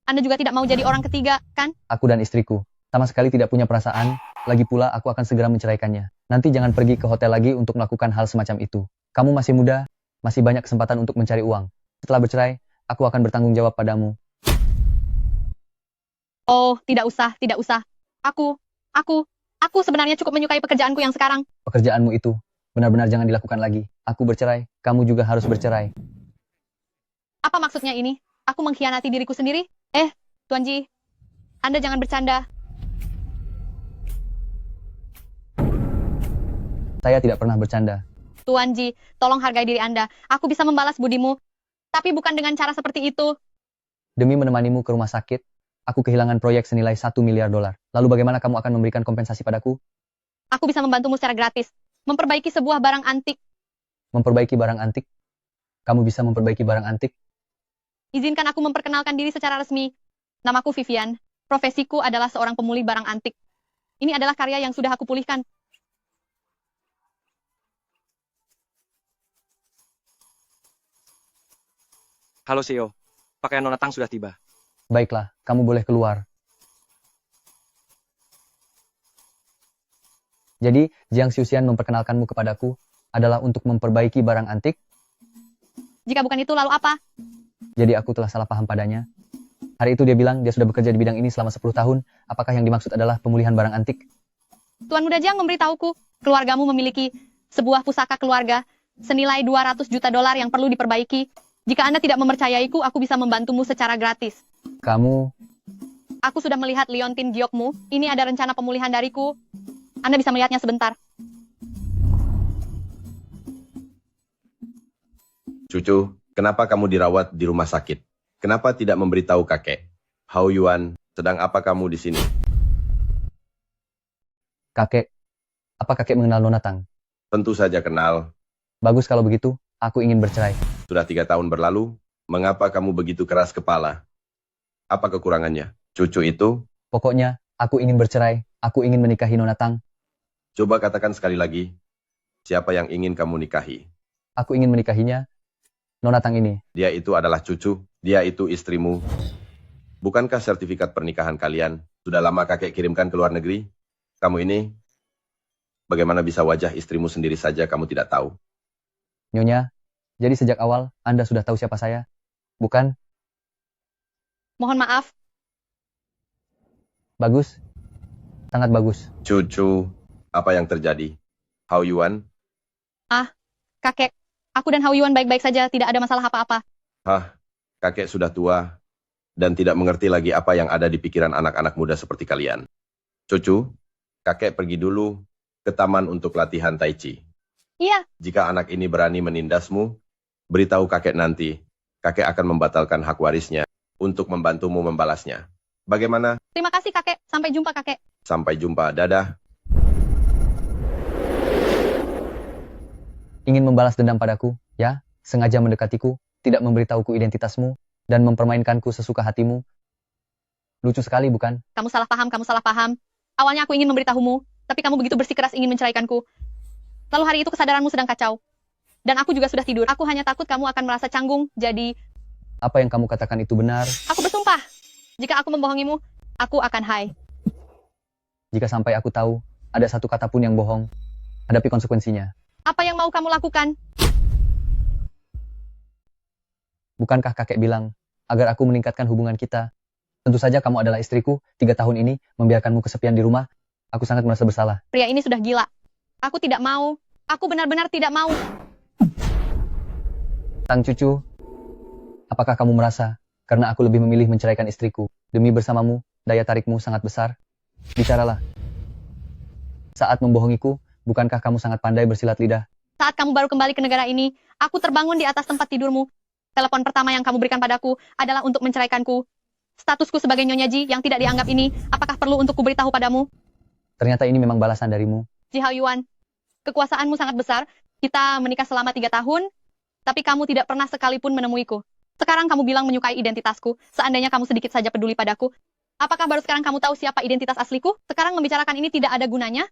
Anda juga tidak mau jadi orang ketiga, kan? Aku dan istriku sama sekali tidak punya perasaan. Lagi pula aku akan segera menceraikannya. Nanti jangan pergi ke hotel lagi untuk melakukan hal semacam itu. Kamu masih muda, masih banyak kesempatan untuk mencari uang. Setelah bercerai, aku akan bertanggung jawab padamu. Oh, tidak usah, tidak usah. Aku sebenarnya cukup menyukai pekerjaanku yang sekarang. Pekerjaanmu itu benar-benar jangan dilakukan lagi. Aku bercerai, kamu juga harus bercerai. Apa maksudnya ini? Aku mengkhianati diriku sendiri? Tuan Ji, Anda jangan bercanda. Saya tidak pernah bercanda. Tuan Ji, tolong hargai diri Anda. Aku bisa membalas budimu, tapi bukan dengan cara seperti itu. Demi menemanimu ke rumah sakit, aku kehilangan proyek senilai $1 miliar. Lalu bagaimana kamu akan memberikan kompensasi padaku? Aku bisa membantumu secara gratis. Memperbaiki sebuah barang antik. Memperbaiki barang antik? Kamu bisa memperbaiki barang antik? Izinkan aku memperkenalkan diri secara resmi. Namaku Vivian. Profesiku adalah seorang pemulih barang antik. Ini adalah karya yang sudah aku pulihkan. Halo CEO, pakaian Nona Tang sudah tiba. Baiklah, kamu boleh keluar. Jadi, Jiang Xiuxian memperkenalkanmu kepadaku adalah untuk memperbaiki barang antik? Jika bukan itu, lalu apa? Jadi aku telah salah paham padanya. Hari itu dia bilang dia sudah bekerja di bidang ini selama 10 tahun. Apakah yang dimaksud adalah pemulihan barang antik? Tuan Muda Jiang memberitahuku, keluargamu memiliki sebuah pusaka keluarga senilai $200 juta yang perlu diperbaiki. Jika Anda tidak mempercayaiku, aku bisa membantumu secara gratis. Kamu... Aku sudah melihat liontin giokmu. Ini ada rencana pemulihan dariku. Anda bisa melihatnya sebentar. Cucu, kenapa kamu dirawat di rumah sakit? Kenapa tidak memberitahu kakek? Hao Yuan, sedang apa kamu di sini? Kakek, apa kakek mengenal Nona Tang? Tentu saja kenal. Bagus kalau begitu, aku ingin bercerai. Sudah 3 tahun berlalu, mengapa kamu begitu keras kepala? Apa kekurangannya? Cucu itu? Pokoknya, aku ingin bercerai. Aku ingin menikahi Nona Tang. Coba katakan sekali lagi, siapa yang ingin kamu nikahi? Aku ingin menikahinya. Nona Tang ini. Dia itu adalah cucu, dia itu istrimu. Bukankah sertifikat pernikahan kalian sudah lama kakek kirimkan ke luar negeri? Kamu ini, bagaimana bisa wajah istrimu sendiri saja kamu tidak tahu? Nyonya, jadi sejak awal Anda sudah tahu siapa saya? Bukan? Mohon maaf. Bagus. Sangat bagus. Cucu, apa yang terjadi? Hao Yuan? Kakek, aku dan Hao Yuan baik-baik saja, tidak ada masalah apa-apa. Kakek sudah tua dan tidak mengerti lagi apa yang ada di pikiran anak-anak muda seperti kalian. Cucu, kakek pergi dulu ke taman untuk latihan Tai Chi. Iya, Jika anak ini berani menindasmu, beritahu kakek nanti. Kakek akan membatalkan hak warisnya untuk membantumu membalasnya. Bagaimana? terima kasih kakek. Sampai jumpa kakek. Sampai jumpa. Dadah. Ingin membalas dendam padaku, ya? Sengaja mendekatiku, tidak memberitahuku identitasmu, dan mempermainkanku sesuka hatimu. Lucu sekali, bukan? Kamu salah paham, kamu salah paham. Awalnya aku ingin memberitahumu, tapi kamu begitu bersikeras ingin menceraikanku. Lalu hari itu kesadaranmu sedang kacau. Dan aku juga sudah tidur. Aku hanya takut kamu akan merasa canggung, jadi... Apa yang kamu katakan itu benar? Aku bersumpah, jika aku membohongimu, aku akan high. Jika sampai aku tahu, ada satu kata pun yang bohong, hadapi konsekuensinya. Apa yang mau kamu lakukan? Bukankah kakek bilang, agar aku meningkatkan hubungan kita? Tentu saja kamu adalah istriku, 3 tahun ini, membiarkanmu kesepian di rumah. Aku sangat merasa bersalah. Pria ini sudah gila. Aku tidak mau. Aku benar-benar tidak mau. Tang cucu, apakah kamu merasa, karena aku lebih memilih menceraikan istriku, demi bersamamu, daya tarikmu sangat besar? Bicaralah. Saat membohongiku, bukankah kamu sangat pandai bersilat lidah? Saat kamu baru kembali ke negara ini, aku terbangun di atas tempat tidurmu. Telepon pertama yang kamu berikan padaku adalah untuk menceraikanku. Statusku sebagai Nyonya Ji yang tidak dianggap ini, apakah perlu untuk kuberitahu padamu? Ternyata ini memang balasan darimu. Ji Hao Yuan, kekuasaanmu sangat besar. Kita menikah selama 3 tahun, tapi kamu tidak pernah sekalipun menemuiku. Sekarang kamu bilang menyukai identitasku, seandainya kamu sedikit saja peduli padaku. Apakah baru sekarang kamu tahu siapa identitas asliku? Sekarang membicarakan ini tidak ada gunanya.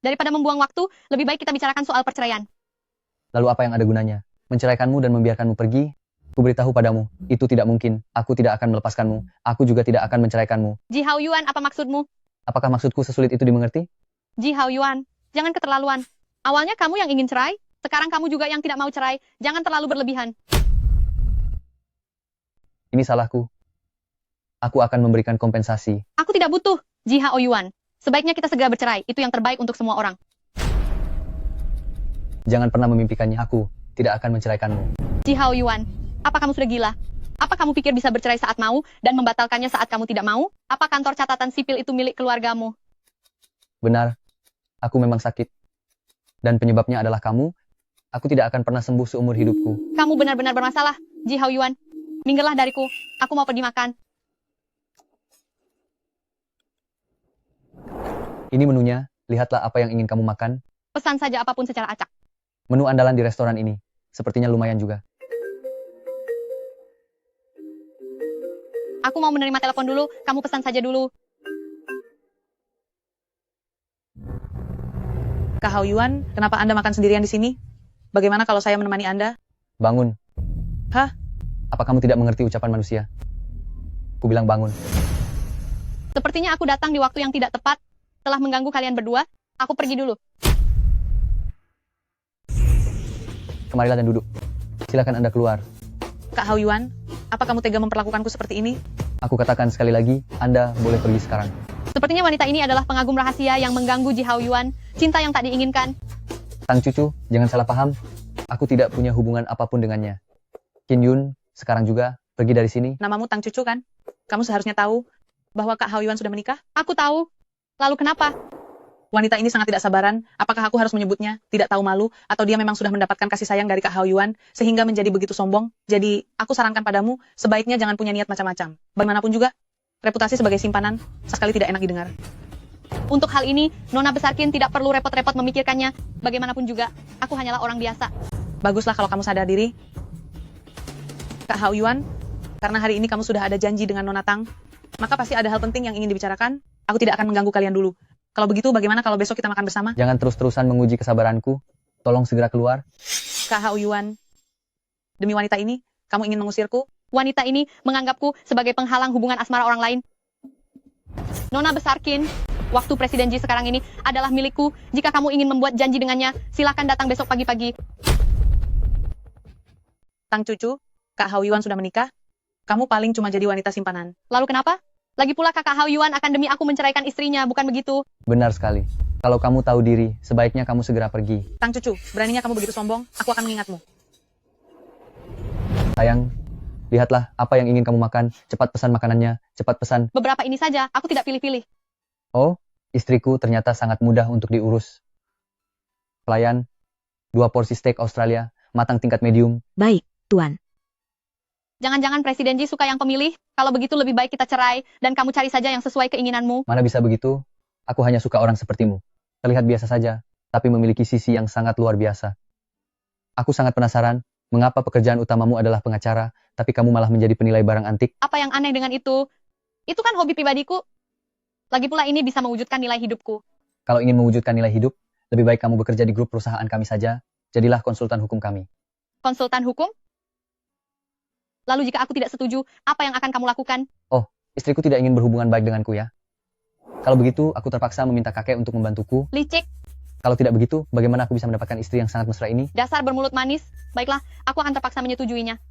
Daripada membuang waktu, lebih baik kita bicarakan soal perceraian. Lalu apa yang ada gunanya? Menceraikanmu dan membiarkanmu pergi? Kuberitahu padamu, itu tidak mungkin. Aku tidak akan melepaskanmu. Aku juga tidak akan menceraikanmu. Ji Hao Yuan, apa maksudmu? Apakah maksudku sesulit itu dimengerti? Ji Hao Yuan, jangan keterlaluan. Awalnya kamu yang ingin cerai, sekarang kamu juga yang tidak mau cerai. Jangan terlalu berlebihan. Ini salahku. Aku akan memberikan kompensasi. Aku tidak butuh, Ji Hao Yuan. Sebaiknya kita segera bercerai. Itu yang terbaik untuk semua orang. Jangan pernah memimpikannya. Aku tidak akan menceraikanmu. Ji Hao Yuan, apa kamu sudah gila? Apa kamu pikir bisa bercerai saat mau dan membatalkannya saat kamu tidak mau? Apa kantor catatan sipil itu milik keluargamu? Benar. Aku memang sakit. Dan penyebabnya adalah kamu. Aku tidak akan pernah sembuh seumur hidupku. Kamu benar-benar bermasalah, Ji Hao Yuan. Minggirlah dariku. Aku mau pergi makan. Ini menunya. Lihatlah apa yang ingin kamu makan. Pesan saja apapun secara acak. Menu andalan di restoran ini. Sepertinya lumayan juga. Aku mau menerima telepon dulu. Kamu pesan saja dulu. Kak Hao Yuan, kenapa Anda makan sendirian di sini? Bagaimana kalau saya menemani Anda? Bangun. Hah? Apa kamu tidak mengerti ucapan manusia? Ku bilang bangun. Sepertinya aku datang di waktu yang tidak tepat. Telah mengganggu kalian berdua. Aku pergi dulu. Kemarilah dan duduk. Silakan Anda keluar. Kak Hao Yuan, apa kamu tega memperlakukanku seperti ini? Aku katakan sekali lagi, Anda boleh pergi sekarang. Sepertinya wanita ini adalah pengagum rahasia yang mengganggu Ji Hao Yuan. Cinta yang tak diinginkan. Tang cucu, jangan salah paham. Aku tidak punya hubungan apapun dengannya. Qin Yun, sekarang juga, pergi dari sini. Namamu Tang Cucu kan? Kamu seharusnya tahu bahwa Kak Hao Yuan sudah menikah? Aku tahu. Lalu kenapa? Wanita ini sangat tidak sabaran. Apakah aku harus menyebutnya? Tidak tahu malu? Atau dia memang sudah mendapatkan kasih sayang dari Kak Hao Yuan, sehingga menjadi begitu sombong? Jadi, aku sarankan padamu, sebaiknya jangan punya niat macam-macam. Bagaimanapun juga, reputasi sebagai simpanan, sekali tidak enak didengar. Untuk hal ini, Nona Besar Qin tidak perlu repot-repot memikirkannya. Bagaimanapun juga, aku hanyalah orang biasa. Baguslah kalau kamu sadar diri. Kak Hao Yuan, karena hari ini kamu sudah ada janji dengan Nona Tang, maka pasti ada hal penting yang ingin dibicarakan. Aku tidak akan mengganggu kalian dulu. Kalau begitu, bagaimana kalau besok kita makan bersama? Jangan terus-terusan menguji kesabaranku. Tolong segera keluar. Kak Hao Yuan, demi wanita ini, kamu ingin mengusirku? Wanita ini menganggapku sebagai penghalang hubungan asmara orang lain. Nona Besar Qin, waktu Presiden Ji sekarang ini adalah milikku. Jika kamu ingin membuat janji dengannya, silakan datang besok pagi-pagi. Tang Cucu, Kak Hao Yuan sudah menikah. Kamu paling cuma jadi wanita simpanan. Lalu kenapa? Lagi pula Kakak Hao Yuan akan demi aku menceraikan istrinya, bukan begitu? Benar sekali. Kalau kamu tahu diri, sebaiknya kamu segera pergi. Tang Cucu, beraninya kamu begitu sombong, aku akan mengingatmu. Sayang, lihatlah apa yang ingin kamu makan. Cepat pesan makanannya, cepat pesan. Beberapa ini saja, aku tidak pilih-pilih. Oh, istriku ternyata sangat mudah untuk diurus. Pelayan, 2 porsi steak Australia, matang tingkat medium. Baik, Tuan. Jangan-jangan Presiden Ji suka yang pemilih? Kalau begitu lebih baik kita cerai, dan kamu cari saja yang sesuai keinginanmu. Mana bisa begitu? Aku hanya suka orang sepertimu. Terlihat biasa saja, tapi memiliki sisi yang sangat luar biasa. Aku sangat penasaran, mengapa pekerjaan utamamu adalah pengacara, tapi kamu malah menjadi penilai barang antik? Apa yang aneh dengan itu? Itu kan hobi pribadiku. Lagi pula ini bisa mewujudkan nilai hidupku. Kalau ingin mewujudkan nilai hidup, lebih baik kamu bekerja di grup perusahaan kami saja, jadilah konsultan hukum kami. Konsultan hukum? Lalu jika aku tidak setuju, apa yang akan kamu lakukan? Istriku tidak ingin berhubungan baik denganku ya. Kalau begitu, aku terpaksa meminta kakek untuk membantuku. Licik, Kalau tidak begitu, bagaimana aku bisa mendapatkan istri yang sangat mesra ini? dasar bermulut manis. Baiklah, aku akan terpaksa menyetujuinya.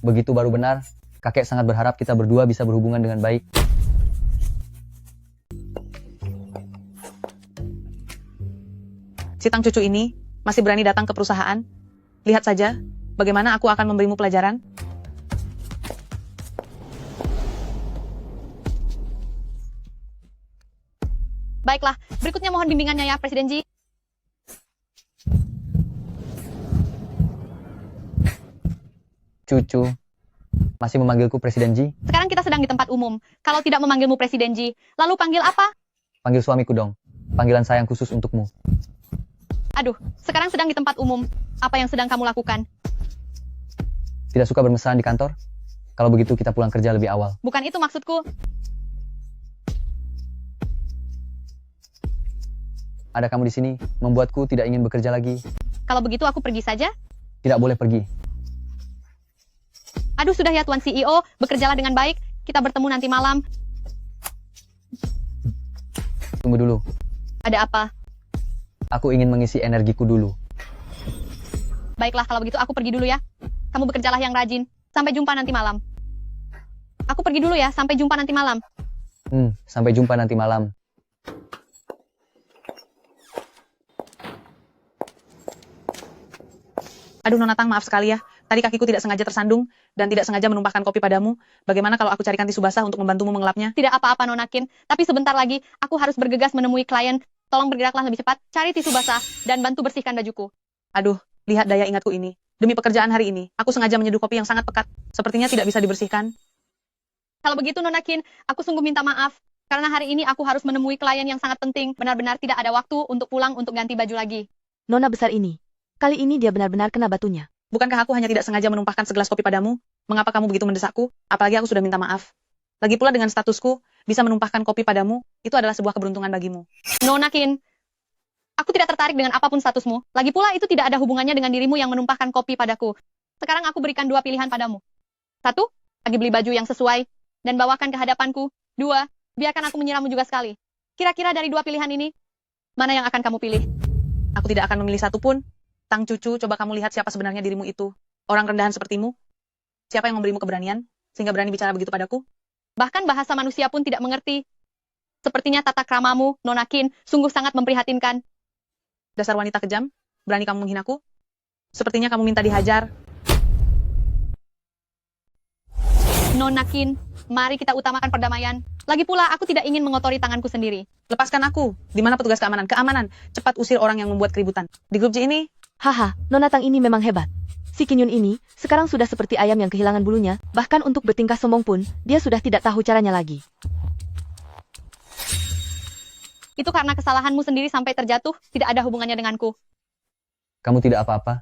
Begitu baru benar, kakek sangat berharap kita berdua bisa berhubungan dengan baik. Si Tang cucu ini masih berani datang ke perusahaan. Lihat saja, bagaimana aku akan memberimu pelajaran. Baiklah, berikutnya mohon bimbingannya ya, Presiden Ji. Cucu, masih memanggilku Presiden Ji? Sekarang kita sedang di tempat umum. Kalau tidak memanggilmu Presiden Ji, lalu panggil apa? Panggil suamiku dong. Panggilan sayang khusus untukmu. Aduh, sekarang sedang di tempat umum. Apa yang sedang kamu lakukan? Tidak suka bermesraan di kantor? Kalau begitu kita pulang kerja lebih awal. Bukan itu maksudku. Ada kamu di sini, membuatku tidak ingin bekerja lagi. Kalau begitu aku pergi saja. Tidak boleh pergi. Aduh, sudah ya Tuan CEO, bekerjalah dengan baik. Kita bertemu nanti malam. Tunggu dulu. Ada apa? Aku ingin mengisi energiku dulu. Baiklah, kalau begitu aku pergi dulu ya. Kamu bekerjalah yang rajin. Sampai jumpa nanti malam. Aku pergi dulu ya, sampai jumpa nanti malam. Sampai jumpa nanti malam. Aduh Nona Tang, maaf sekali ya. Tadi kakiku tidak sengaja tersandung dan tidak sengaja menumpahkan kopi padamu. Bagaimana kalau aku carikan tisu basah untuk membantumu mengelapnya? Tidak apa-apa Nonakin, tapi sebentar lagi aku harus bergegas menemui klien. Tolong bergeraklah lebih cepat, cari tisu basah, dan bantu bersihkan bajuku. Aduh, lihat daya ingatku ini. Demi pekerjaan hari ini, aku sengaja menyeduh kopi yang sangat pekat. Sepertinya tidak bisa dibersihkan. Kalau begitu Nonakin, aku sungguh minta maaf. Karena hari ini aku harus menemui klien yang sangat penting. Benar-benar tidak ada waktu untuk pulang untuk ganti baju lagi. Nona besar ini. Kali ini dia benar-benar kena batunya. Bukankah aku hanya tidak sengaja menumpahkan segelas kopi padamu? Mengapa kamu begitu mendesakku? Apalagi aku sudah minta maaf. Lagi pula dengan statusku, bisa menumpahkan kopi padamu, itu adalah sebuah keberuntungan bagimu. Nonakin, aku tidak tertarik dengan apapun statusmu. Lagi pula itu tidak ada hubungannya dengan dirimu yang menumpahkan kopi padaku. Sekarang aku berikan dua pilihan padamu. Satu, lagi beli baju yang sesuai, dan bawakan ke hadapanku. Dua, biarkan aku menyirammu juga sekali. Kira-kira dari dua pilihan ini, mana yang akan kamu pilih? Aku tidak akan memilih satu pun. Tang cucu, coba kamu lihat siapa sebenarnya dirimu itu. Orang rendahan sepertimu. Siapa yang memberimu keberanian, sehingga berani bicara begitu padaku? Bahkan bahasa manusia pun tidak mengerti. Sepertinya tata kramamu, Nonakin, sungguh sangat memprihatinkan. Dasar wanita kejam, berani kamu menghinaku? Sepertinya kamu minta dihajar. Nonakin, mari kita utamakan perdamaian. Lagi pula, aku tidak ingin mengotori tanganku sendiri. Lepaskan aku. Di mana petugas keamanan? Keamanan. Cepat usir orang yang membuat keributan. Di grup J ini, Haha, Nona Tang ini memang hebat. Si Kinyun ini, sekarang sudah seperti ayam yang kehilangan bulunya, bahkan untuk bertingkah sombong pun, dia sudah tidak tahu caranya lagi. Itu karena kesalahanmu sendiri sampai terjatuh, tidak ada hubungannya denganku. Kamu tidak apa-apa?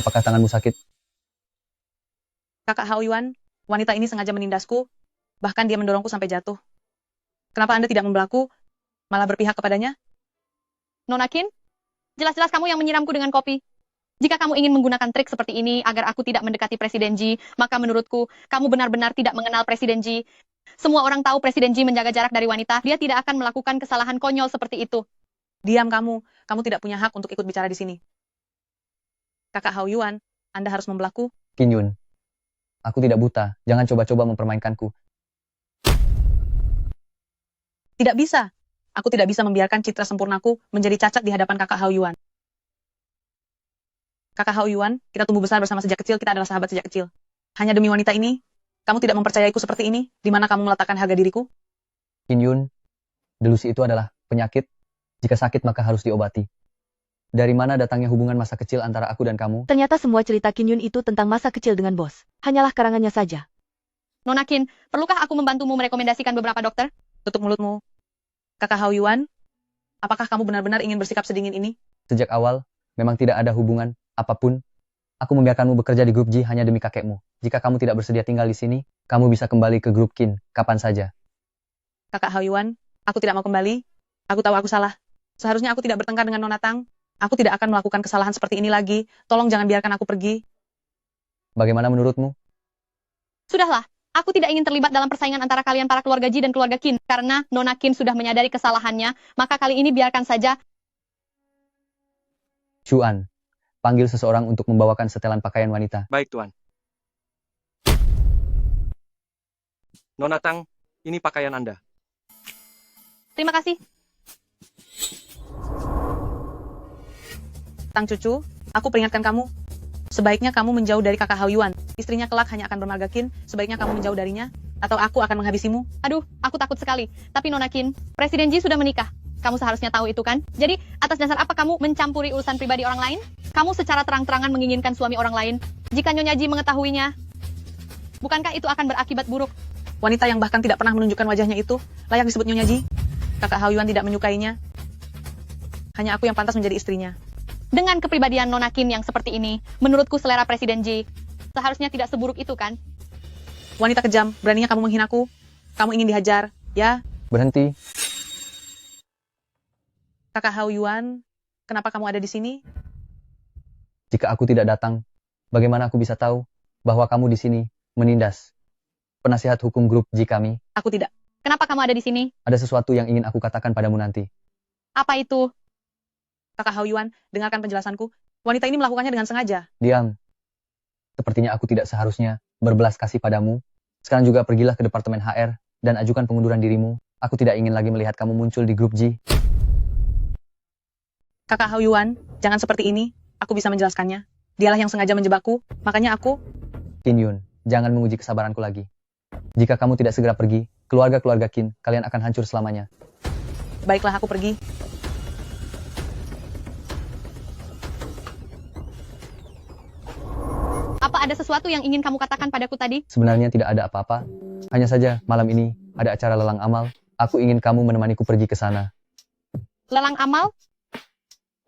Apakah tanganmu sakit? Kakak Hao Yuan, wanita ini sengaja menindasku, bahkan dia mendorongku sampai jatuh. Kenapa Anda tidak membelaku, malah berpihak kepadanya? Nonakin, jelas-jelas kamu yang menyiramku dengan kopi. Jika kamu ingin menggunakan trik seperti ini agar aku tidak mendekati Presiden Ji, maka menurutku, kamu benar-benar tidak mengenal Presiden Ji. Semua orang tahu Presiden Ji menjaga jarak dari wanita, dia tidak akan melakukan kesalahan konyol seperti itu. Diam kamu tidak punya hak untuk ikut bicara di sini. Kakak Hao Yuan, Anda harus membelaku. Kinyun, aku tidak buta, jangan coba-coba mempermainkanku. Tidak bisa. Aku tidak bisa membiarkan citra sempurnaku menjadi cacat di hadapan kakak Hao Yuan. Kakak Hao Yuan, kita tumbuh besar bersama sejak kecil, kita adalah sahabat sejak kecil. Hanya demi wanita ini, kamu tidak mempercayaiku seperti ini, di mana kamu meletakkan harga diriku? Kinyun, delusi itu adalah penyakit. Jika sakit maka harus diobati. Dari mana datangnya hubungan masa kecil antara aku dan kamu? Ternyata semua cerita Kinyun itu tentang masa kecil dengan bos. Hanyalah karangannya saja. Nonakin, perlukah aku membantumu merekomendasikan beberapa dokter? Tutup mulutmu. Kakak Hao Yuan, apakah kamu benar-benar ingin bersikap sedingin ini? Sejak awal, memang tidak ada hubungan apapun. Aku membiarkanmu bekerja di grup G hanya demi kakekmu. Jika kamu tidak bersedia tinggal di sini, kamu bisa kembali ke grup Kin kapan saja. Kakak Hao Yuan, aku tidak mau kembali. Aku tahu aku salah. Seharusnya aku tidak bertengkar dengan Nona Tang. Aku tidak akan melakukan kesalahan seperti ini lagi. Tolong jangan biarkan aku pergi. Bagaimana menurutmu? Sudahlah, aku tidak ingin terlibat dalam persaingan antara kalian para keluarga Ji dan keluarga Qin. Karena Nona Qin sudah menyadari kesalahannya, maka kali ini biarkan saja. Chuan, panggil seseorang untuk membawakan setelan pakaian wanita. Baik, Tuan. Nona Tang, ini pakaian Anda. Terima kasih. Tang cucu, aku peringatkan kamu. Sebaiknya kamu menjauh dari kakak Hao Yuan. Istrinya kelak hanya akan bermarga Qin. Sebaiknya kamu menjauh darinya. Atau aku akan menghabisimu. Aduh, aku takut sekali. Tapi Nona Qin, Presiden Ji sudah menikah. Kamu seharusnya tahu itu kan? Jadi, atas dasar apa kamu mencampuri urusan pribadi orang lain? Kamu secara terang-terangan menginginkan suami orang lain. Jika Nyonya Ji mengetahuinya, bukankah itu akan berakibat buruk? Wanita yang bahkan tidak pernah menunjukkan wajahnya itu, layak disebut Nyonya Ji. Kakak Hao Yuan tidak menyukainya. Hanya aku yang pantas menjadi istrinya. Dengan kepribadian Nona Qin yang seperti ini, menurutku selera Presiden Ji seharusnya tidak seburuk itu kan? Wanita kejam, beraninya kamu menghinaku. Kamu ingin dihajar, ya? Berhenti. Kakak Hao Yuan, kenapa kamu ada di sini? Jika aku tidak datang, bagaimana aku bisa tahu bahwa kamu di sini menindas penasihat hukum grup G kami? Aku tidak. Kenapa kamu ada di sini? Ada sesuatu yang ingin aku katakan padamu nanti. Apa itu? Kakak Hao Yuan, dengarkan penjelasanku. Wanita ini melakukannya dengan sengaja. Diam. Sepertinya aku tidak seharusnya berbelas kasih padamu. Sekarang juga pergilah ke Departemen HR dan ajukan pengunduran dirimu. Aku tidak ingin lagi melihat kamu muncul di grup G. Kakak Hao Yuan, jangan seperti ini. Aku bisa menjelaskannya. Dialah yang sengaja menjebakku, makanya aku... Qin Yun, jangan menguji kesabaranku lagi. Jika kamu tidak segera pergi, keluarga-keluarga Qin, kalian akan hancur selamanya. Baiklah, aku pergi. Apa ada sesuatu yang ingin kamu katakan padaku tadi? Sebenarnya tidak ada apa-apa. Hanya saja, malam ini, ada acara lelang amal. Aku ingin kamu menemaniku pergi ke sana. Lelang amal?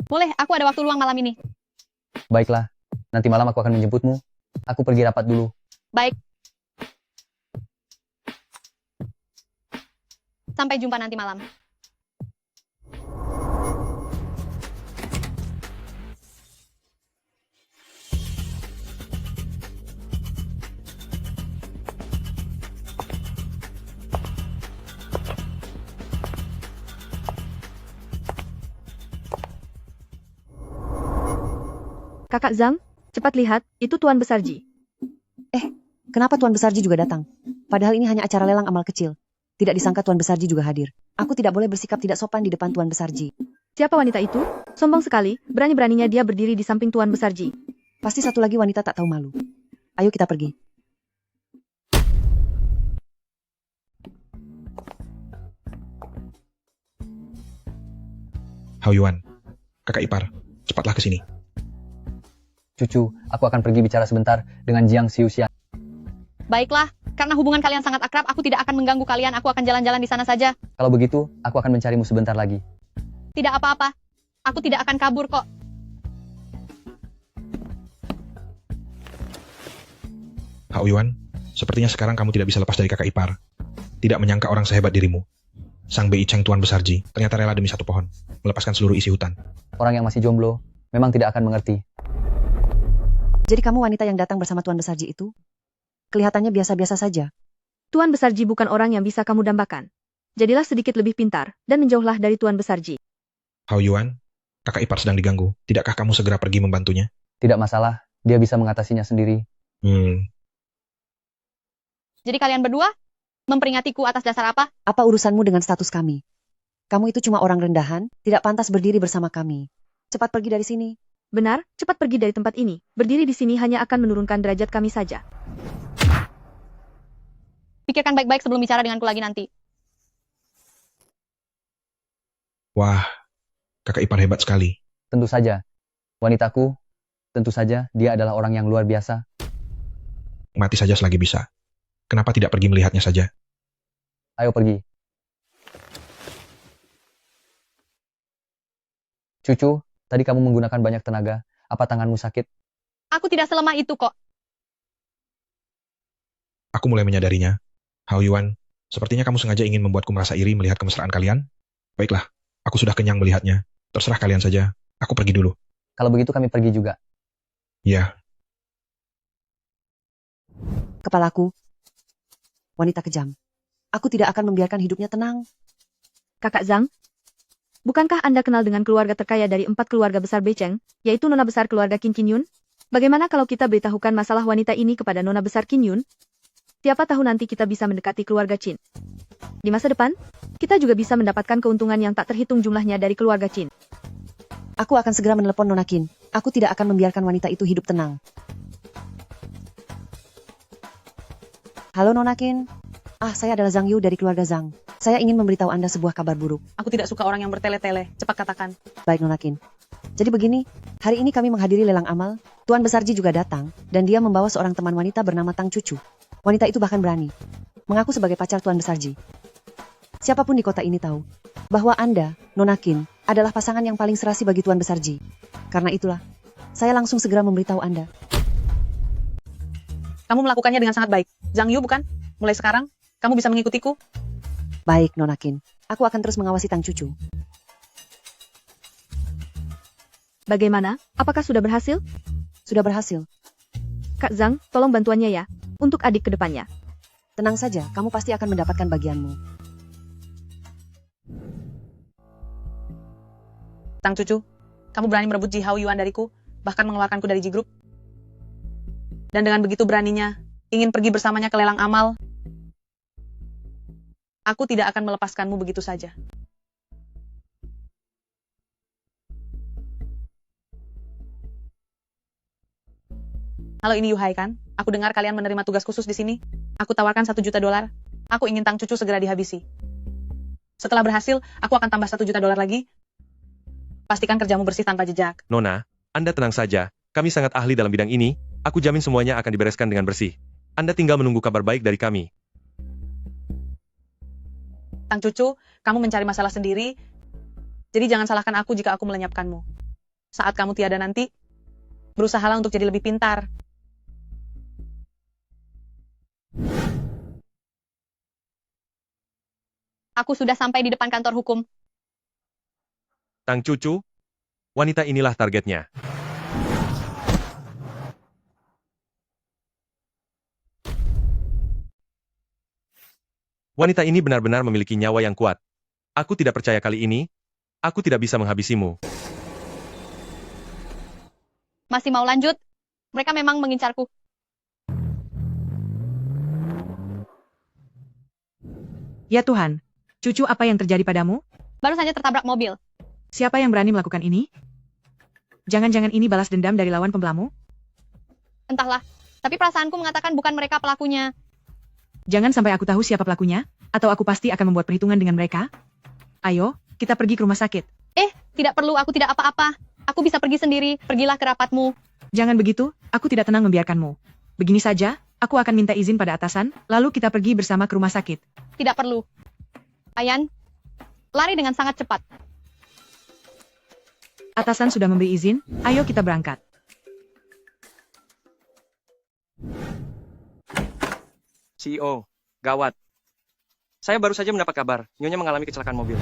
Boleh, aku ada waktu luang malam ini. Baiklah, nanti malam aku akan menjemputmu. Aku pergi rapat dulu. Baik. Sampai jumpa nanti malam. Kakak Zhang, cepat lihat, itu Tuan Besar Ji. Kenapa Tuan Besar Ji juga datang? Padahal ini hanya acara lelang amal kecil. Tidak disangka Tuan Besar Ji juga hadir. Aku tidak boleh bersikap tidak sopan di depan Tuan Besar Ji. Siapa wanita itu? Sombong sekali, berani-beraninya dia berdiri di samping Tuan Besar Ji. Pasti satu lagi wanita tak tahu malu. Ayo kita pergi. Hao Yuan, kakak ipar, cepatlah ke sini. Cucu, aku akan pergi bicara sebentar dengan Jiang Xiuxian. Baiklah, karena hubungan kalian sangat akrab, aku tidak akan mengganggu kalian, aku akan jalan-jalan di sana saja. Kalau begitu, aku akan mencarimu sebentar lagi. Tidak apa-apa, aku tidak akan kabur kok. Hao Yuan, sepertinya sekarang kamu tidak bisa lepas dari kakak ipar. Tidak menyangka orang sehebat dirimu. Sang Bei Cheng Tuan Besar Ji ternyata rela demi satu pohon, melepaskan seluruh isi hutan. Orang yang masih jomblo, memang tidak akan mengerti. Jadi kamu wanita yang datang bersama Tuan Besar Ji itu? Kelihatannya biasa-biasa saja. Tuan Besar Ji bukan orang yang bisa kamu dambakan. Jadilah sedikit lebih pintar, dan menjauhlah dari Tuan Besar Ji. Hao Yuan, kakak ipar sedang diganggu. Tidakkah kamu segera pergi membantunya? Tidak masalah, dia bisa mengatasinya sendiri. Jadi kalian berdua memperingatiku atas dasar apa? Apa urusanmu dengan status kami? Kamu itu cuma orang rendahan, tidak pantas berdiri bersama kami. Cepat pergi dari sini. Benar, cepat pergi dari tempat ini. Berdiri di sini hanya akan menurunkan derajat kami saja. Pikirkan baik-baik sebelum bicara denganku lagi nanti. Wah, kakak ipar hebat sekali. Tentu saja. Wanitaku, tentu saja dia adalah orang yang luar biasa. Mati saja selagi bisa. Kenapa tidak pergi melihatnya saja? Ayo pergi. Cucu, tadi kamu menggunakan banyak tenaga. Apa tanganmu sakit? Aku tidak selemah itu kok. Aku mulai menyadarinya. Hao Yuan, sepertinya kamu sengaja ingin membuatku merasa iri melihat kemesraan kalian. Baiklah, aku sudah kenyang melihatnya. Terserah kalian saja. Aku pergi dulu. Kalau begitu kami pergi juga. Ya, Kepalaku. Wanita kejam. Aku tidak akan membiarkan hidupnya tenang. Kakak Zhang, bukankah Anda kenal dengan keluarga terkaya dari 4 keluarga besar Beceng, yaitu Nona Besar keluarga Qin Qin Yun? Bagaimana kalau kita beritahukan masalah wanita ini kepada Nona Besar Qin Yun? Siapa tahu nanti kita bisa mendekati keluarga Qin. Di masa depan, kita juga bisa mendapatkan keuntungan yang tak terhitung jumlahnya dari keluarga Qin. Aku akan segera menelepon Nona Qin. Aku tidak akan membiarkan wanita itu hidup tenang. Halo Nona Qin. Saya adalah Zhang Yu dari keluarga Zhang. Saya ingin memberitahu Anda sebuah kabar buruk. Aku tidak suka orang yang bertele-tele. Cepat katakan. Baik Nona Qin. Jadi begini, hari ini kami menghadiri lelang amal. Tuan Besar Ji juga datang, dan dia membawa seorang teman wanita bernama Tang Cucu. Wanita itu bahkan berani mengaku sebagai pacar Tuan Besar Ji. Siapapun di kota ini tahu bahwa Anda, Nona Qin, adalah pasangan yang paling serasi bagi Tuan Besar Ji. Karena itulah, saya langsung segera memberitahu Anda. Kamu melakukannya dengan sangat baik. Zhang Yu bukan? Mulai sekarang, kamu bisa mengikutiku? Baik Nona Qin, aku akan terus mengawasi Tang Cucu. Bagaimana? Apakah sudah berhasil? Sudah berhasil. Kak Zhang, tolong bantuannya ya, untuk adik ke depannya. Tenang saja, kamu pasti akan mendapatkan bagianmu. Tang Cucu, kamu berani merebut Ji Hao Yuan dariku, bahkan mengeluarkanku dari Ji Group. Dan dengan begitu beraninya, ingin pergi bersamanya ke lelang amal. Aku tidak akan melepaskanmu begitu saja. Halo, ini Yuhai kan? Aku dengar kalian menerima tugas khusus di sini. Aku tawarkan $1 juta. Aku ingin Tang Cucu segera dihabisi. Setelah berhasil, aku akan tambah $1 juta lagi. Pastikan kerjamu bersih tanpa jejak. Nona, Anda tenang saja. Kami sangat ahli dalam bidang ini. Aku jamin semuanya akan dibereskan dengan bersih. Anda tinggal menunggu kabar baik dari kami. Tang Cucu, kamu mencari masalah sendiri. Jadi jangan salahkan aku jika aku melenyapkanmu. Saat kamu tiada nanti, berusahalah untuk jadi lebih pintar. Aku sudah sampai di depan kantor hukum. Tang Cucu, wanita inilah targetnya. Wanita ini benar-benar memiliki nyawa yang kuat. Aku tidak percaya kali ini, aku tidak bisa menghabisimu. Masih mau lanjut? Mereka memang mengincarku. Ya Tuhan, Cucu, apa yang terjadi padamu? Baru saja tertabrak mobil. Siapa yang berani melakukan ini? Jangan-jangan ini balas dendam dari lawan pembelamu? Entahlah, tapi perasaanku mengatakan bukan mereka pelakunya. Jangan sampai aku tahu siapa pelakunya, atau aku pasti akan membuat perhitungan dengan mereka. Ayo, kita pergi ke rumah sakit. Tidak perlu, aku tidak apa-apa. Aku bisa pergi sendiri, pergilah ke rapatmu. Jangan begitu, aku tidak tenang membiarkanmu. Begini saja, aku akan minta izin pada atasan, lalu kita pergi bersama ke rumah sakit. Tidak perlu. Ayan, lari dengan sangat cepat. Atasan sudah memberi izin, ayo kita berangkat. CEO, gawat. Saya baru saja mendapat kabar, Nyonya mengalami kecelakaan mobil.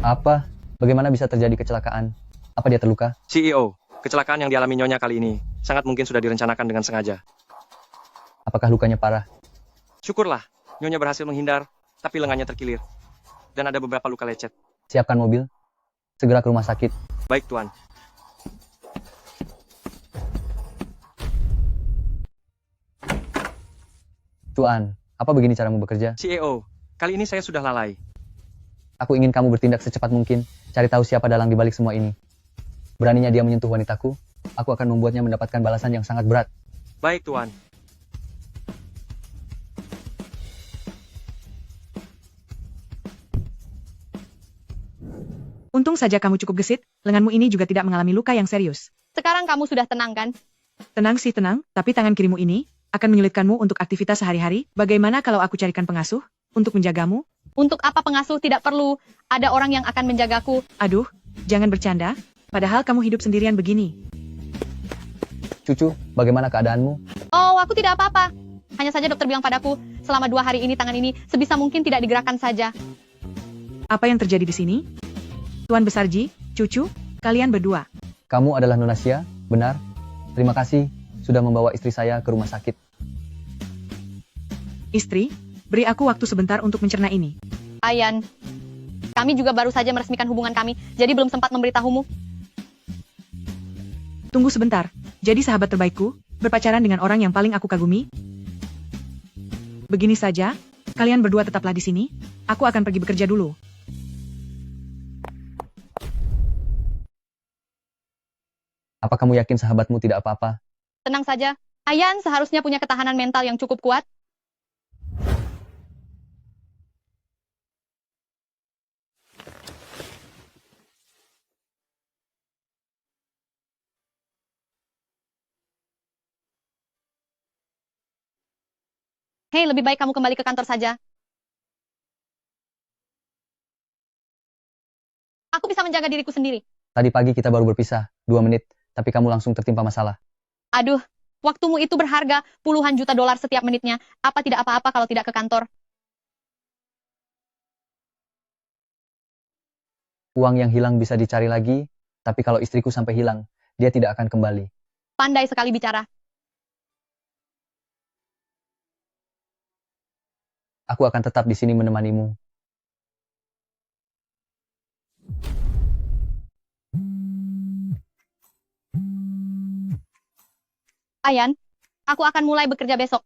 Apa? Bagaimana bisa terjadi kecelakaan? Apa dia terluka? CEO, kecelakaan yang dialami Nyonya kali ini sangat mungkin sudah direncanakan dengan sengaja. Apakah lukanya parah? Syukurlah, Nyonya berhasil menghindar, tapi lengannya terkilir. Dan ada beberapa luka lecet. Siapkan mobil. Segera ke rumah sakit. Baik, Tuan. Tuan, apa begini caramu bekerja? CEO, kali ini saya sudah lalai. Aku ingin kamu bertindak secepat mungkin, cari tahu siapa dalang di balik semua ini. Beraninya dia menyentuh wanitaku, aku akan membuatnya mendapatkan balasan yang sangat berat. Baik, Tuan. Untung saja kamu cukup gesit, lenganmu ini juga tidak mengalami luka yang serius. Sekarang kamu sudah tenang kan? Tenang sih tenang, tapi tangan kirimu ini akan menyulitkanmu untuk aktivitas sehari-hari. Bagaimana kalau aku carikan pengasuh untuk menjagamu? Untuk apa pengasuh? Tidak perlu. Ada orang yang akan menjagaku. Aduh, jangan bercanda. Padahal kamu hidup sendirian begini. Cucu, bagaimana keadaanmu? Oh, aku tidak apa-apa. Hanya saja dokter bilang padaku, selama 2 hari ini tangan ini sebisa mungkin tidak digerakkan saja. Apa yang terjadi di sini? Tuan Besar Ji, Cucu, kalian berdua. Kamu adalah Nona Xia, benar? Terima kasih sudah membawa istri saya ke rumah sakit. Istri, beri aku waktu sebentar untuk mencerna ini. Ayan, kami juga baru saja meresmikan hubungan kami, jadi belum sempat memberitahumu. Tunggu sebentar. Jadi sahabat terbaikku, berpacaran dengan orang yang paling aku kagumi? Begini saja, kalian berdua tetaplah di sini. Aku akan pergi bekerja dulu. Apa kamu yakin sahabatmu tidak apa-apa? Tenang saja, Ayan seharusnya punya ketahanan mental yang cukup kuat. Hei, lebih baik kamu kembali ke kantor saja. Aku bisa menjaga diriku sendiri. Tadi pagi kita baru berpisah, 2 menit, tapi kamu langsung tertimpa masalah. Aduh, waktumu itu berharga puluhan juta dolar setiap menitnya. Apa tidak apa-apa kalau tidak ke kantor? Uang yang hilang bisa dicari lagi, tapi kalau istriku sampai hilang, dia tidak akan kembali. Pandai sekali bicara. Aku akan tetap di sini menemanimu. Ayan, aku akan mulai bekerja besok.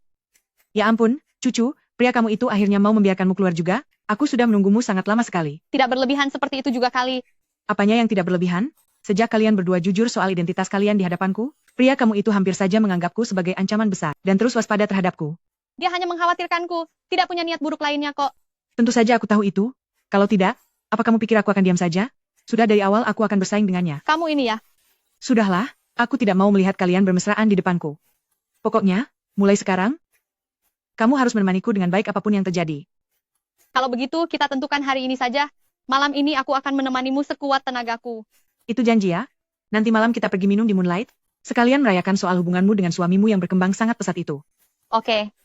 Ya ampun, Cucu, pria kamu itu akhirnya mau membiarkanmu keluar juga? Aku sudah menunggumu sangat lama sekali. Tidak berlebihan seperti itu juga kali. Apanya yang tidak berlebihan? Sejak kalian berdua jujur soal identitas kalian di hadapanku, pria kamu itu hampir saja menganggapku sebagai ancaman besar, dan terus waspada terhadapku. Dia hanya mengkhawatirkanku, tidak punya niat buruk lainnya kok. Tentu saja aku tahu itu. Kalau tidak, apa kamu pikir aku akan diam saja? Sudah dari awal aku akan bersaing dengannya. Kamu ini ya. Sudahlah, aku tidak mau melihat kalian bermesraan di depanku. Pokoknya, mulai sekarang, kamu harus menemaniku dengan baik apapun yang terjadi. Kalau begitu, kita tentukan hari ini saja. Malam ini aku akan menemanimu sekuat tenagaku. Itu janji ya? Nanti malam kita pergi minum di Moonlight, sekalian merayakan soal hubunganmu dengan suamimu yang berkembang sangat pesat itu. Oke.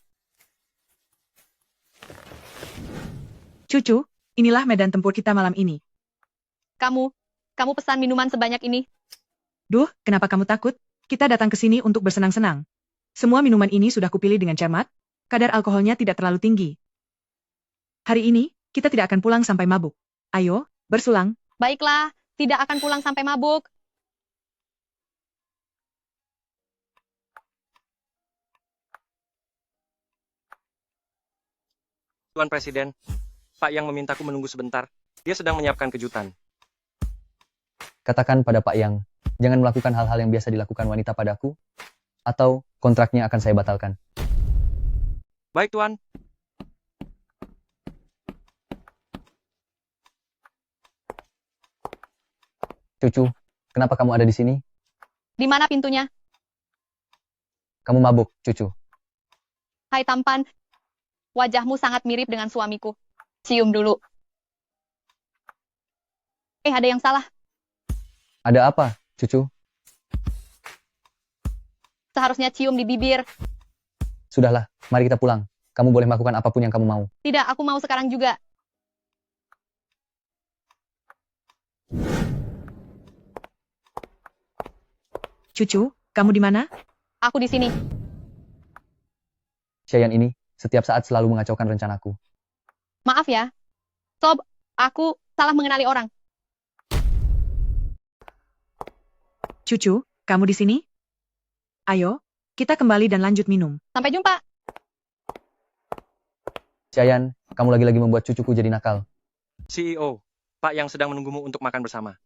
Cucu, inilah medan tempur kita malam ini. Kamu pesan minuman sebanyak ini. Duh, kenapa kamu takut? Kita datang ke sini untuk bersenang-senang. Semua minuman ini sudah kupilih dengan cermat, kadar alkoholnya tidak terlalu tinggi. Hari ini, kita tidak akan pulang sampai mabuk. Ayo, bersulang. Baiklah, tidak akan pulang sampai mabuk. Tuan Presiden, Pak Yang memintaku menunggu sebentar. Dia sedang menyiapkan kejutan. Katakan pada Pak Yang, jangan melakukan hal-hal yang biasa dilakukan wanita padaku, atau kontraknya akan saya batalkan. Baik, Tuan. Cucu, kenapa kamu ada di sini? Di mana pintunya? Kamu mabuk, Cucu. Hai tampan, wajahmu sangat mirip dengan suamiku. Cium dulu. Ada yang salah. Ada apa, Cucu? Seharusnya cium di bibir. Sudahlah, mari kita pulang. Kamu boleh melakukan apapun yang kamu mau. Tidak, aku mau sekarang juga. Cucu, kamu di mana? Aku di sini. Xiayan ini, setiap saat selalu mengacaukan rencanaku. Maaf ya. Sob, aku salah mengenali orang. Cucu, kamu di sini? Ayo, kita kembali dan lanjut minum. Sampai jumpa. Xiayan, kamu lagi-lagi membuat cucuku jadi nakal. CEO, Pak Yang sedang menunggumu untuk makan bersama.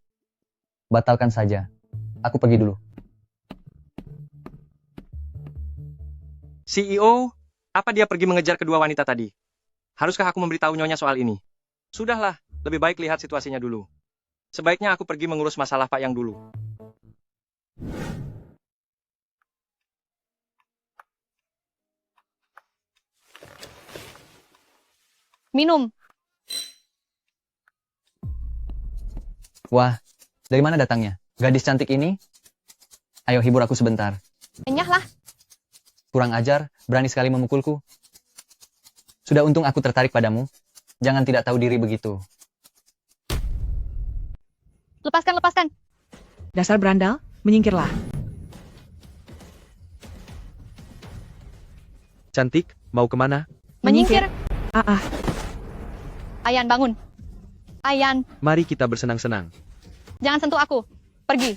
Batalkan saja. Aku pergi dulu. CEO, apa dia pergi mengejar kedua wanita tadi? Haruskah aku memberitahu Nyonya soal ini? Sudahlah, lebih baik lihat situasinya dulu. Sebaiknya aku pergi mengurus masalah Pak Yang dulu. Minum. Wah, dari mana datangnya? Gadis cantik ini? Ayo hibur aku sebentar. Enyahlah. Kurang ajar, berani sekali memukulku. Sudah untung aku tertarik padamu. Jangan tidak tahu diri begitu. Lepaskan, lepaskan. Dasar berandal, menyingkirlah. Cantik, mau kemana? Menyingkir. Ayan, bangun. Ayan, Mari kita bersenang-senang. jangan sentuh aku. Pergi.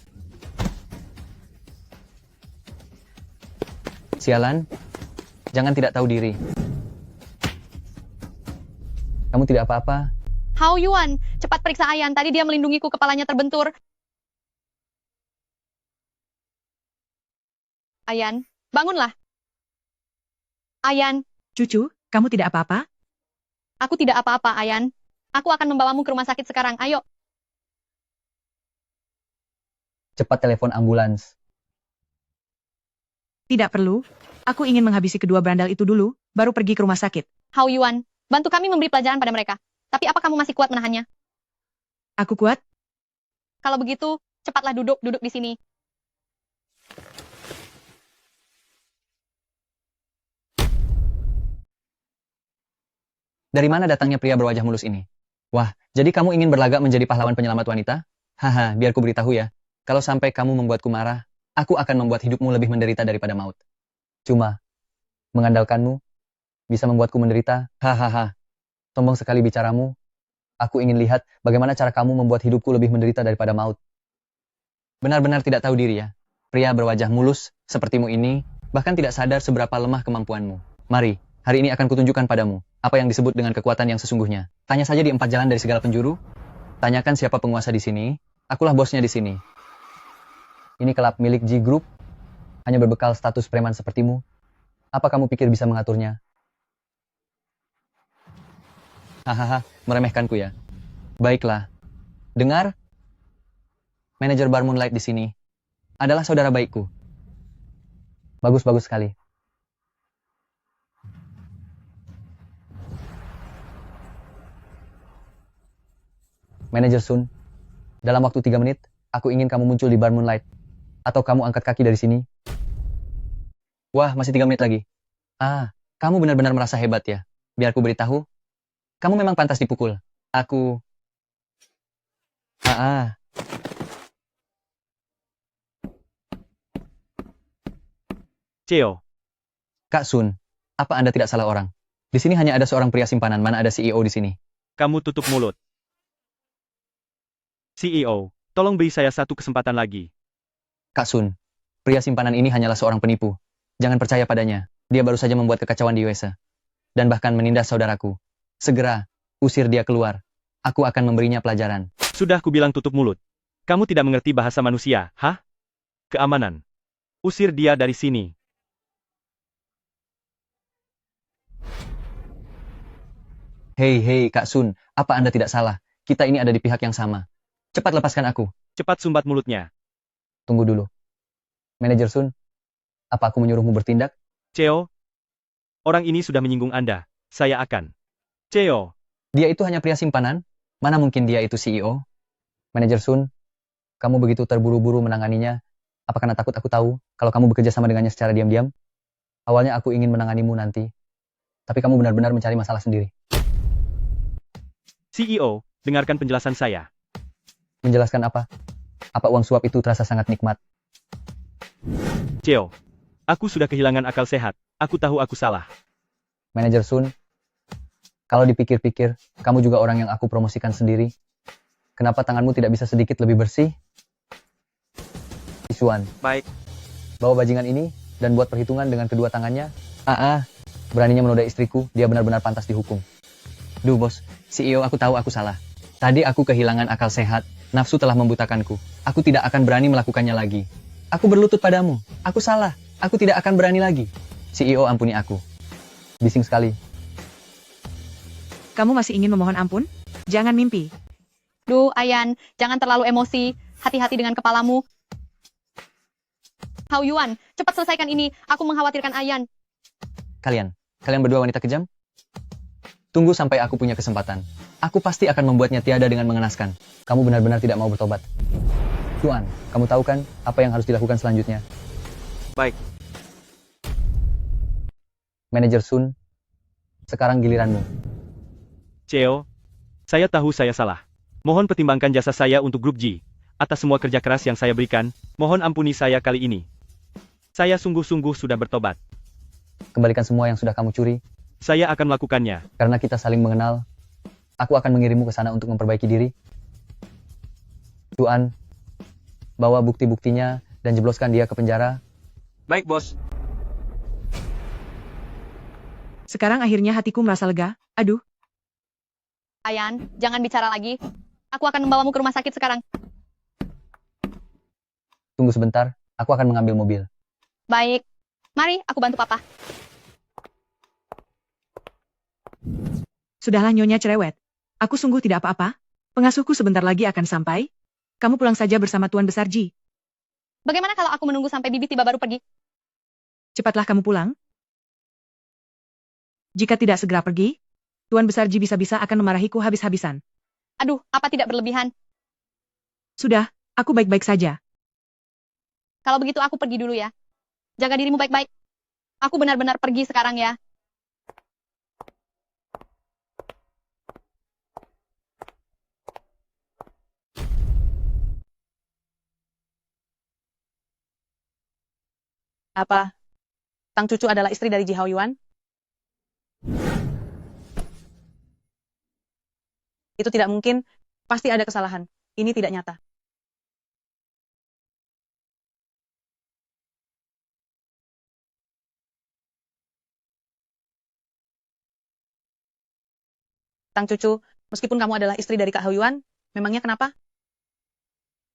Sialan, jangan tidak tahu diri. Kamu tidak apa-apa. Hao Yuan, cepat periksa Ayan. Tadi dia melindungiku, kepalanya terbentur. Ayan, bangunlah. Ayan, Cucu, kamu tidak apa-apa? aku tidak apa-apa, Ayan. Aku akan membawamu ke rumah sakit sekarang. Ayo. Cepat telepon ambulans. Tidak perlu. Aku ingin menghabisi kedua berandal itu dulu, baru pergi ke rumah sakit. Hao Yuan, bantu kami memberi pelajaran pada mereka. Tapi apa kamu masih kuat menahannya? Aku kuat. Kalau begitu, cepatlah duduk di sini. Dari mana datangnya pria berwajah mulus ini? Wah, jadi kamu ingin berlagak menjadi pahlawan penyelamat wanita? Haha, biar ku beritahu ya. Kalau sampai kamu membuatku marah, aku akan membuat hidupmu lebih menderita daripada maut. Cuma, mengandalkanmu, bisa membuatku menderita. Hahaha, sombong sekali bicaramu. Aku ingin lihat bagaimana cara kamu membuat hidupku lebih menderita daripada maut. Benar-benar tidak tahu diri ya. Pria berwajah mulus, sepertimu ini, bahkan tidak sadar seberapa lemah kemampuanmu. Mari, hari ini akan kutunjukkan padamu, apa yang disebut dengan kekuatan yang sesungguhnya. Tanya saja di 4 jalan dari segala penjuru. Tanyakan siapa penguasa di sini. Akulah bosnya di sini. Ini klub milik G Group. Hanya berbekal status preman sepertimu. Apa kamu pikir bisa mengaturnya? Hahaha, meremehkanku ya. Baiklah. Dengar? Manajer bar Moonlight di sini adalah saudara baikku. Bagus-bagus sekali. Manajer Sun, dalam waktu 3 menit, aku ingin kamu muncul di bar Moonlight. Atau kamu angkat kaki dari sini. Wah, masih 3 menit lagi. Ah, kamu benar-benar merasa hebat ya. Biar ku beritahu, kamu memang pantas dipukul. Aku... Ceo, Kak Sun, apa Anda tidak salah orang? Di sini hanya ada seorang pria simpanan, mana ada CEO di sini. kamu tutup mulut. CEO, tolong beri saya satu kesempatan lagi. Kak Sun, pria simpanan ini hanyalah seorang penipu. Jangan percaya padanya. Dia baru saja membuat kekacauan di USA. Dan bahkan menindas saudaraku. Segera, usir dia keluar. Aku akan memberinya pelajaran. Sudah kubilang tutup mulut. Kamu tidak mengerti bahasa manusia, hah? Keamanan. Usir dia dari sini. Hei, Kak Sun, apa Anda tidak salah? Kita ini ada di pihak yang sama. Cepat lepaskan aku. Cepat sumbat mulutnya. Tunggu dulu. Manajer Sun, apa aku menyuruhmu bertindak? Ceo, orang ini sudah menyinggung Anda. Saya akan. Ceo. Dia itu hanya pria simpanan? Mana mungkin dia itu CEO? Manajer Sun, kamu begitu terburu-buru menanganinya. Apa karena takut aku tahu kalau kamu bekerja sama dengannya secara diam-diam? Awalnya aku ingin menanganimu nanti. Tapi kamu benar-benar mencari masalah sendiri. CEO, dengarkan penjelasan saya. Menjelaskan apa? Apa uang suap itu terasa sangat nikmat? Ceo, aku sudah kehilangan akal sehat. Aku tahu aku salah. Manajer Sun, kalau dipikir-pikir, kamu juga orang yang aku promosikan sendiri. Kenapa tanganmu tidak bisa sedikit lebih bersih? Isuan. Baik. Bawa bajingan ini, dan buat perhitungan dengan kedua tangannya. Beraninya menodai istriku, dia benar-benar pantas dihukum. Duh bos, CEO aku tahu aku salah. Tadi aku kehilangan akal sehat, nafsu telah membutakanku. Aku tidak akan berani melakukannya lagi. Aku berlutut padamu, aku salah, aku tidak akan berani lagi. CEO ampuni aku. Bising sekali. Kamu masih ingin memohon ampun? Jangan mimpi. Duh, Ayan, jangan terlalu emosi. Hati-hati dengan kepalamu. Hao Yuan, cepat selesaikan ini. Aku mengkhawatirkan Ayan. Kalian berdua wanita kejam? Tunggu sampai aku punya kesempatan. Aku pasti akan membuatnya tiada dengan mengenaskan. Kamu benar-benar tidak mau bertobat. Tuan, kamu tahu kan apa yang harus dilakukan selanjutnya? Baik. Manajer Sun, sekarang giliranmu. Cheo, saya tahu saya salah. Mohon pertimbangkan jasa saya untuk grup G. Atas semua kerja keras yang saya berikan, mohon ampuni saya kali ini. Saya sungguh-sungguh sudah bertobat. Kembalikan semua yang sudah kamu curi. Saya akan melakukannya. Karena kita saling mengenal, aku akan mengirimmu ke sana untuk memperbaiki diri. Tuan, bawa bukti-buktinya dan jebloskan dia ke penjara. Baik, bos. Sekarang akhirnya hatiku merasa lega. Aduh, Ayan, jangan bicara lagi. Aku akan membawamu ke rumah sakit sekarang. Tunggu sebentar, aku akan mengambil mobil. Baik. Mari, aku bantu papa. sudahlah Nyonya cerewet. Aku sungguh tidak apa-apa. Pengasuhku sebentar lagi akan sampai. Kamu pulang saja bersama Tuan Besar Ji. Bagaimana kalau aku menunggu sampai Bibi tiba baru pergi? Cepatlah kamu pulang. Jika tidak segera pergi, Tuan Besar Ji bisa-bisa akan memarahiku habis-habisan. Aduh, apa tidak berlebihan? Sudah, aku baik-baik saja. Kalau begitu aku pergi dulu ya. Jaga dirimu baik-baik. Aku benar-benar pergi sekarang ya. Apa? Tang Cucu adalah istri dari Ji Hao Yuan? Itu tidak mungkin. Pasti ada kesalahan. Ini tidak nyata. Tang Cucu, meskipun kamu adalah istri dari Kak Hao Yuan, memangnya kenapa?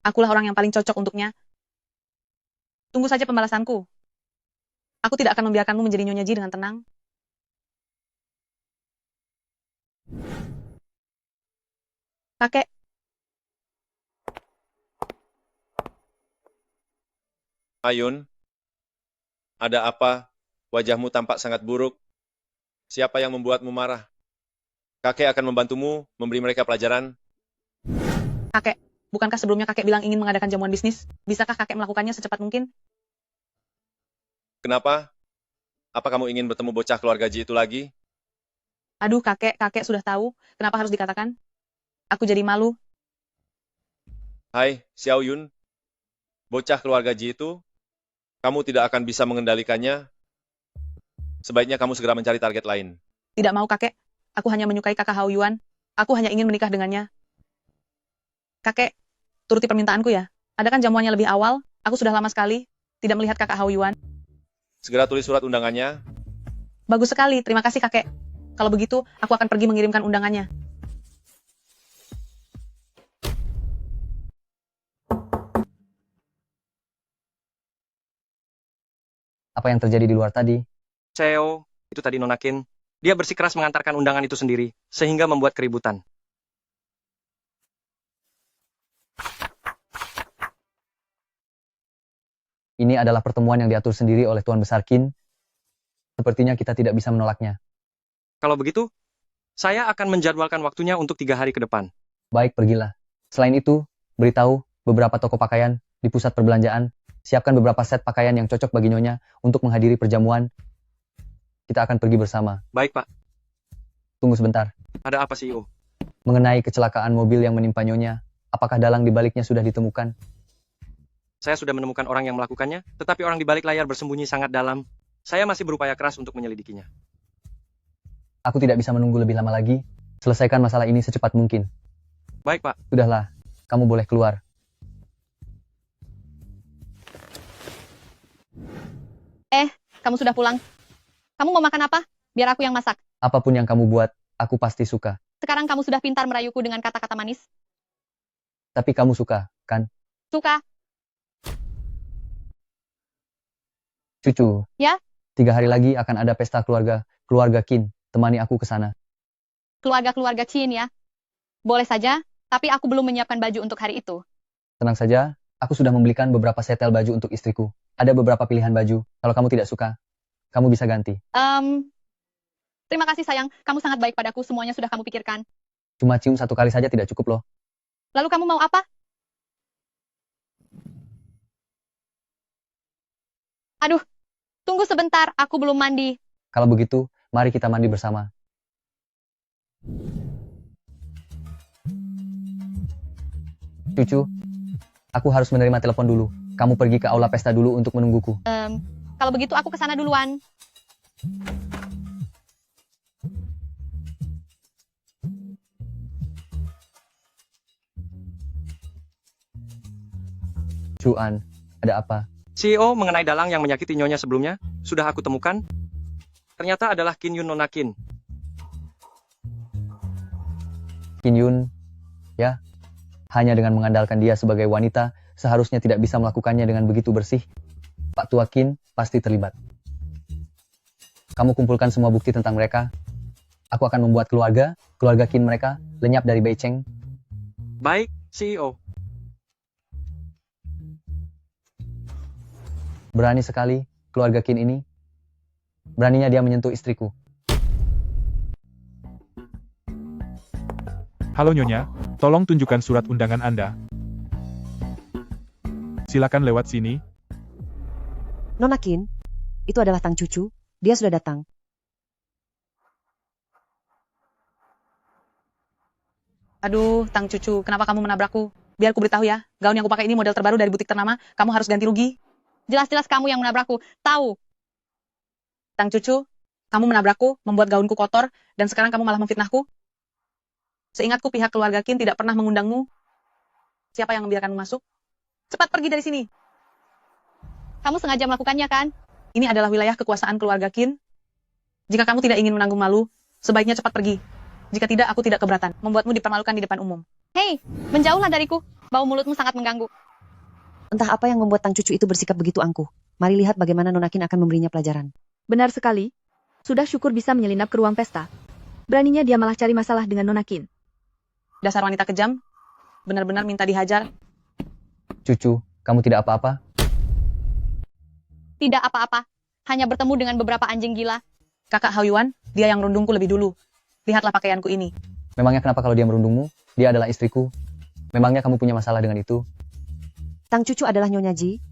Akulah orang yang paling cocok untuknya. Tunggu saja pembalasanku. Aku tidak akan membiarkanmu menjadi Nyonya Ji dengan tenang. Kakek. Ayun, ada apa? Wajahmu tampak sangat buruk. Siapa yang membuatmu marah? Kakek akan membantumu memberi mereka pelajaran. Kakek, bukankah sebelumnya kakek bilang ingin mengadakan jamuan bisnis? Bisakah kakek melakukannya secepat mungkin? Kenapa? Apa kamu ingin bertemu bocah keluarga Ji itu lagi? Aduh kakek, kakek sudah tahu. Kenapa harus dikatakan? Aku jadi malu. Hai, Xiao Yun. Bocah keluarga Ji itu, kamu tidak akan bisa mengendalikannya. Sebaiknya kamu segera mencari target lain. Tidak mau kakek. Aku hanya menyukai kakak Hao Yuan. Aku hanya ingin menikah dengannya. Kakek, turuti permintaanku ya. Adakan jamuannya lebih awal. Aku sudah lama sekali tidak melihat kakak Hao Yuan. Segera tulis surat undangannya. Bagus sekali, terima kasih kakek. Kalau begitu, aku akan pergi mengirimkan undangannya. Apa yang terjadi di luar tadi? Cheo, itu tadi Nona Qin. Dia bersikeras mengantarkan undangan itu sendiri, sehingga membuat keributan. Ini adalah pertemuan yang diatur sendiri oleh Tuan Besar Qin. Sepertinya kita tidak bisa menolaknya. Kalau begitu, saya akan menjadwalkan waktunya untuk 3 hari ke depan. Baik, pergilah. Selain itu, beritahu beberapa toko pakaian di pusat perbelanjaan. Siapkan beberapa set pakaian yang cocok bagi Nyonya untuk menghadiri perjamuan. Kita akan pergi bersama. Baik, Pak. Tunggu sebentar. Ada apa, CEO? Mengenai kecelakaan mobil yang menimpa Nyonya, apakah dalang di baliknya sudah ditemukan? Saya sudah menemukan orang yang melakukannya, tetapi orang di balik layar bersembunyi sangat dalam. Saya masih berupaya keras untuk menyelidikinya. Aku tidak bisa menunggu lebih lama lagi. Selesaikan masalah ini secepat mungkin. Baik, Pak. Sudahlah, kamu boleh keluar. Kamu sudah pulang. Kamu mau makan apa? Biar aku yang masak. Apapun yang kamu buat, aku pasti suka. Sekarang kamu sudah pintar merayuku dengan kata-kata manis. Tapi kamu suka, kan? Suka. Cucu. Ya? 3 hari lagi akan ada pesta keluarga Qin. Temani aku ke sana. Keluarga-keluarga Qin ya. Boleh saja, tapi aku belum menyiapkan baju untuk hari itu. Tenang saja, aku sudah membelikan beberapa setel baju untuk istriku. Ada beberapa pilihan baju. Kalau kamu tidak suka, kamu bisa ganti. Terima kasih sayang, kamu sangat baik padaku, semuanya sudah kamu pikirkan. Cuma cium 1 kali saja tidak cukup loh. Lalu kamu mau apa? Aduh, tunggu sebentar, aku belum mandi. Kalau begitu, mari kita mandi bersama. Cucu, aku harus menerima telepon dulu. Kamu pergi ke aula pesta dulu untuk menungguku. Kalau begitu aku ke sana duluan. Cuan, ada apa? CEO mengenai dalang yang menyakiti nyonya sebelumnya, sudah aku temukan. Ternyata adalah Qin Yun Nona Qin. Qin Yun, ya, hanya dengan mengandalkan dia sebagai wanita, seharusnya tidak bisa melakukannya dengan begitu bersih. Pak Tua Qin pasti terlibat. Kamu kumpulkan semua bukti tentang mereka. Aku akan membuat keluarga Qin mereka, lenyap dari Beijing. Baik, CEO. Berani sekali, keluarga Qin ini. Beraninya dia menyentuh istriku. Halo Nyonya, tolong tunjukkan surat undangan Anda. Silakan lewat sini. Nona Qin, itu adalah Tang Cucu. Dia sudah datang. Aduh, Tang Cucu, kenapa kamu menabrakku? Biar ku beritahu ya, gaun yang kupakai ini model terbaru dari butik ternama, kamu harus ganti rugi. Jelas-jelas kamu yang menabrakku. Tahu. Tang Cucu, kamu menabrakku, membuat gaunku kotor, dan sekarang kamu malah memfitnahku. Seingatku pihak keluarga Qin tidak pernah mengundangmu. Siapa yang membiarkanmu masuk? Cepat pergi dari sini. Kamu sengaja melakukannya kan? Ini adalah wilayah kekuasaan keluarga Qin. Jika kamu tidak ingin menanggung malu, sebaiknya cepat pergi. Jika tidak, aku tidak keberatan. Membuatmu dipermalukan di depan umum. Hei, menjauhlah dariku. Bau mulutmu sangat mengganggu. Entah apa yang membuat Tang Cucu itu bersikap begitu angkuh. Mari lihat bagaimana Nona Qin akan memberinya pelajaran. Benar sekali. Sudah syukur bisa menyelinap ke ruang pesta. Beraninya dia malah cari masalah dengan Nona Qin. Dasar wanita kejam. Benar-benar minta dihajar. Cucu, kamu tidak apa-apa? Tidak apa-apa. Hanya bertemu dengan beberapa anjing gila. Kakak Hao Yuan, dia yang merundungku lebih dulu. Lihatlah pakaianku ini. Memangnya kenapa kalau dia merundungmu? Dia adalah istriku. Memangnya kamu punya masalah dengan itu? Tang Cucu adalah Nyonya Ji.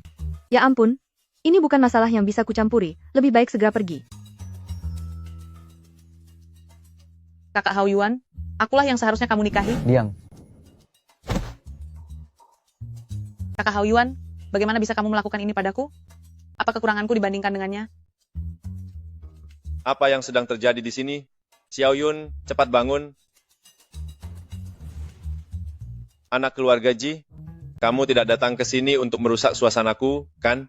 Ya ampun, ini bukan masalah yang bisa kucampuri. Lebih baik segera pergi. Kakak Hao Yuan, akulah yang seharusnya kamu nikahi. Diam. Kakak Hao Yuan, bagaimana bisa kamu melakukan ini padaku? Apa kekuranganku dibandingkan dengannya? Apa yang sedang terjadi di sini? Xiao Yun, cepat bangun. Anak keluarga Ji, kamu tidak datang ke sini untuk merusak suasanaku, kan?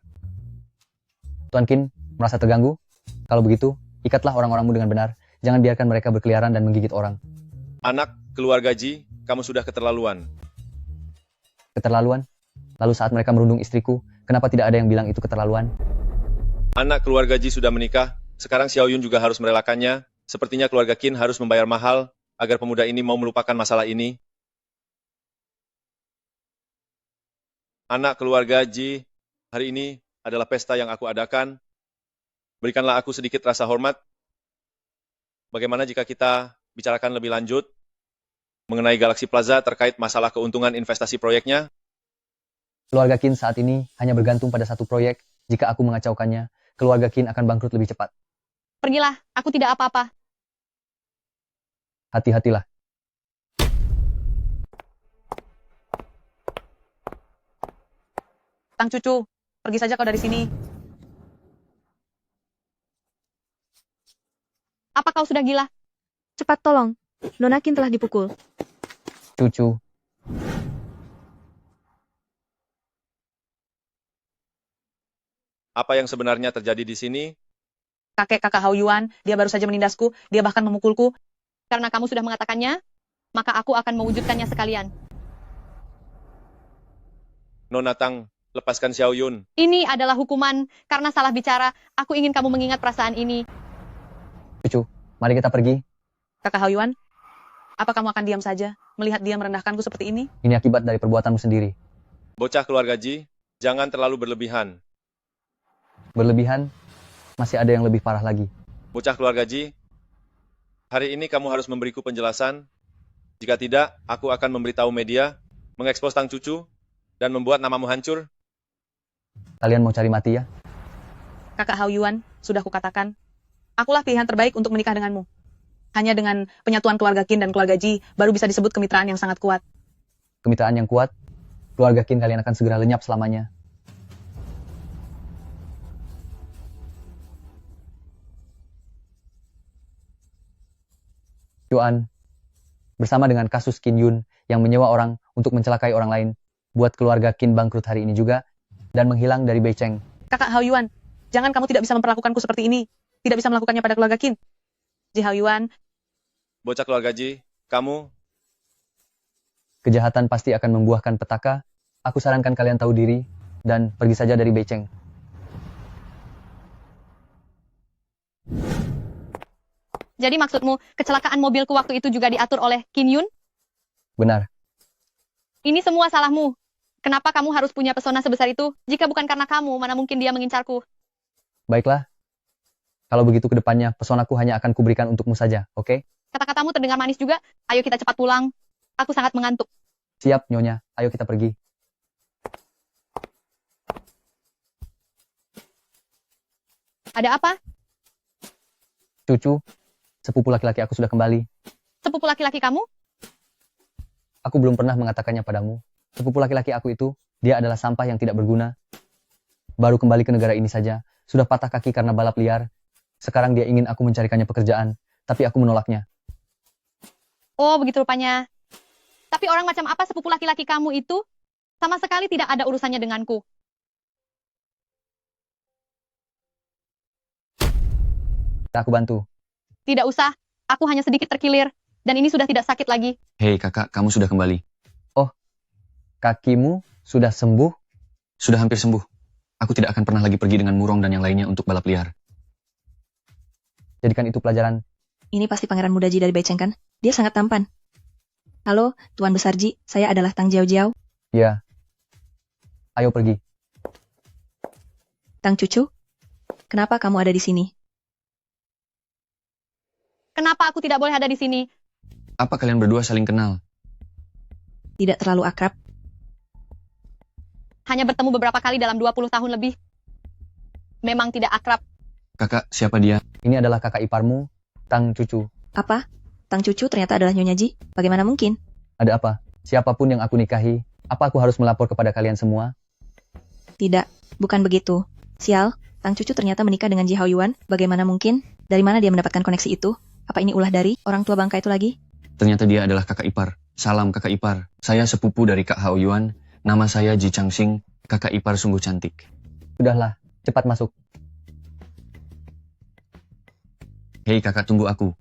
Tuan Qin, merasa terganggu? Kalau begitu, ikatlah orang-orangmu dengan benar. Jangan biarkan mereka berkeliaran dan menggigit orang. Anak keluarga Ji, kamu sudah keterlaluan. Keterlaluan? Lalu saat mereka merundung istriku, kenapa tidak ada yang bilang itu keterlaluan? Anak keluarga Ji sudah menikah, sekarang Xiao Yun juga harus merelakannya. Sepertinya keluarga Qin harus membayar mahal agar pemuda ini mau melupakan masalah ini. Anak keluarga Ji, hari ini adalah pesta yang aku adakan. Berikanlah aku sedikit rasa hormat. Bagaimana jika kita bicarakan lebih lanjut mengenai Galaxy Plaza terkait masalah keuntungan investasi proyeknya? Keluarga Qin saat ini hanya bergantung pada satu proyek. Jika aku mengacaukannya, keluarga Qin akan bangkrut lebih cepat. Pergilah, aku tidak apa-apa. Hati-hatilah. Tang Cucu, pergi saja kau dari sini. Apa kau sudah gila? Cepat tolong. Nona Qin telah dipukul. Cucu. Apa yang sebenarnya terjadi di sini? Kakak Hao Yuan, dia baru saja menindasku, dia bahkan memukulku. Karena kamu sudah mengatakannya, maka aku akan mewujudkannya sekalian. Nona Tang, lepaskan Xiao Yun. Ini adalah hukuman, karena salah bicara. Aku ingin kamu mengingat perasaan ini. Cucu, mari kita pergi. Kakak Hao Yuan, apa kamu akan diam saja, melihat dia merendahkanku seperti ini? Ini akibat dari perbuatanmu sendiri. Bocah keluarga Ji, jangan terlalu berlebihan. Berlebihan? Masih ada yang lebih parah lagi. Bocah keluarga Ji, hari ini kamu harus memberiku penjelasan. Jika tidak, aku akan memberitahu media, mengekspos Tang Cucu, dan membuat namamu hancur. Kalian mau cari mati ya? Kakak Hao Yuan, sudah kukatakan, akulah pilihan terbaik untuk menikah denganmu. Hanya dengan penyatuan keluarga Qin dan keluarga Ji, baru bisa disebut kemitraan yang sangat kuat. Kemitraan yang kuat, keluarga Qin kalian akan segera lenyap selamanya. Yuan, bersama dengan kasus Qin Yun yang menyewa orang untuk mencelakai orang lain, buat keluarga Qin bangkrut hari ini juga, dan menghilang dari Beicheng. Kakak Hao Yuan, jangan kamu tidak bisa memperlakukanku seperti ini. Tidak bisa melakukannya pada keluarga Qin. Ji Hao Yuan, Bocah keluarga Ji, kamu Kejahatan pasti akan membuahkan petaka. Aku sarankan kalian tahu diri, dan pergi saja dari Beicheng. Jadi maksudmu, kecelakaan mobilku waktu itu juga diatur oleh Qin Yun? Benar. Ini semua salahmu. Kenapa kamu harus punya pesona sebesar itu? Jika bukan karena kamu, mana mungkin dia mengincarku? Baiklah. Kalau begitu ke depannya, pesonaku hanya akan kuberikan untukmu saja, oke? Kata-katamu terdengar manis juga. Ayo kita cepat pulang. Aku sangat mengantuk. Siap, Nyonya. Ayo kita pergi. Ada apa? Cucu, sepupu laki-laki aku sudah kembali. Sepupu laki-laki kamu? Aku belum pernah mengatakannya padamu. Sepupu laki-laki aku itu, dia adalah sampah yang tidak berguna. Baru kembali ke negara ini saja, sudah patah kaki karena balap liar. Sekarang dia ingin aku mencarikannya pekerjaan, tapi aku menolaknya. Oh, begitu rupanya. Tapi orang macam apa sepupu laki-laki kamu itu? Sama sekali tidak ada urusannya denganku. Aku bantu. Tidak usah, aku hanya sedikit terkilir. Dan ini sudah tidak sakit lagi. Hei kakak, kamu sudah kembali. Oh, kakimu sudah sembuh? Sudah hampir sembuh. Aku tidak akan pernah lagi pergi dengan Murong dan yang lainnya untuk balap liar. Jadikan itu pelajaran. Ini pasti pangeran muda Ji dari Beicheng kan? Dia sangat tampan. Halo, Tuan Besar Ji, saya adalah Tang Jiao Jiao. Ya. Ayo pergi. Tang Cucu, kenapa kamu ada di sini? Kenapa aku tidak boleh ada di sini? Apa kalian berdua saling kenal? Tidak terlalu akrab. Hanya bertemu beberapa kali dalam 20 tahun lebih. Memang tidak akrab. Kakak, siapa dia? Ini adalah kakak iparmu, Tang Cucu. Apa? Tang Cucu ternyata adalah Nyonya Ji? Bagaimana mungkin? Ada apa? Siapapun yang aku nikahi, apa aku harus melapor kepada kalian semua? Tidak, bukan begitu. Sial, Tang Cucu ternyata menikah dengan Ji Hao Yuan. Bagaimana mungkin? Dari mana dia mendapatkan koneksi itu? Apa ini ulah dari orang tua bangka itu lagi? Ternyata dia adalah kakak ipar. Salam kakak ipar. Saya sepupu dari Kak Hao Yuan. Nama saya Ji Changxing. Kakak ipar sungguh cantik. Sudahlah, cepat masuk. Hei kakak, tunggu aku.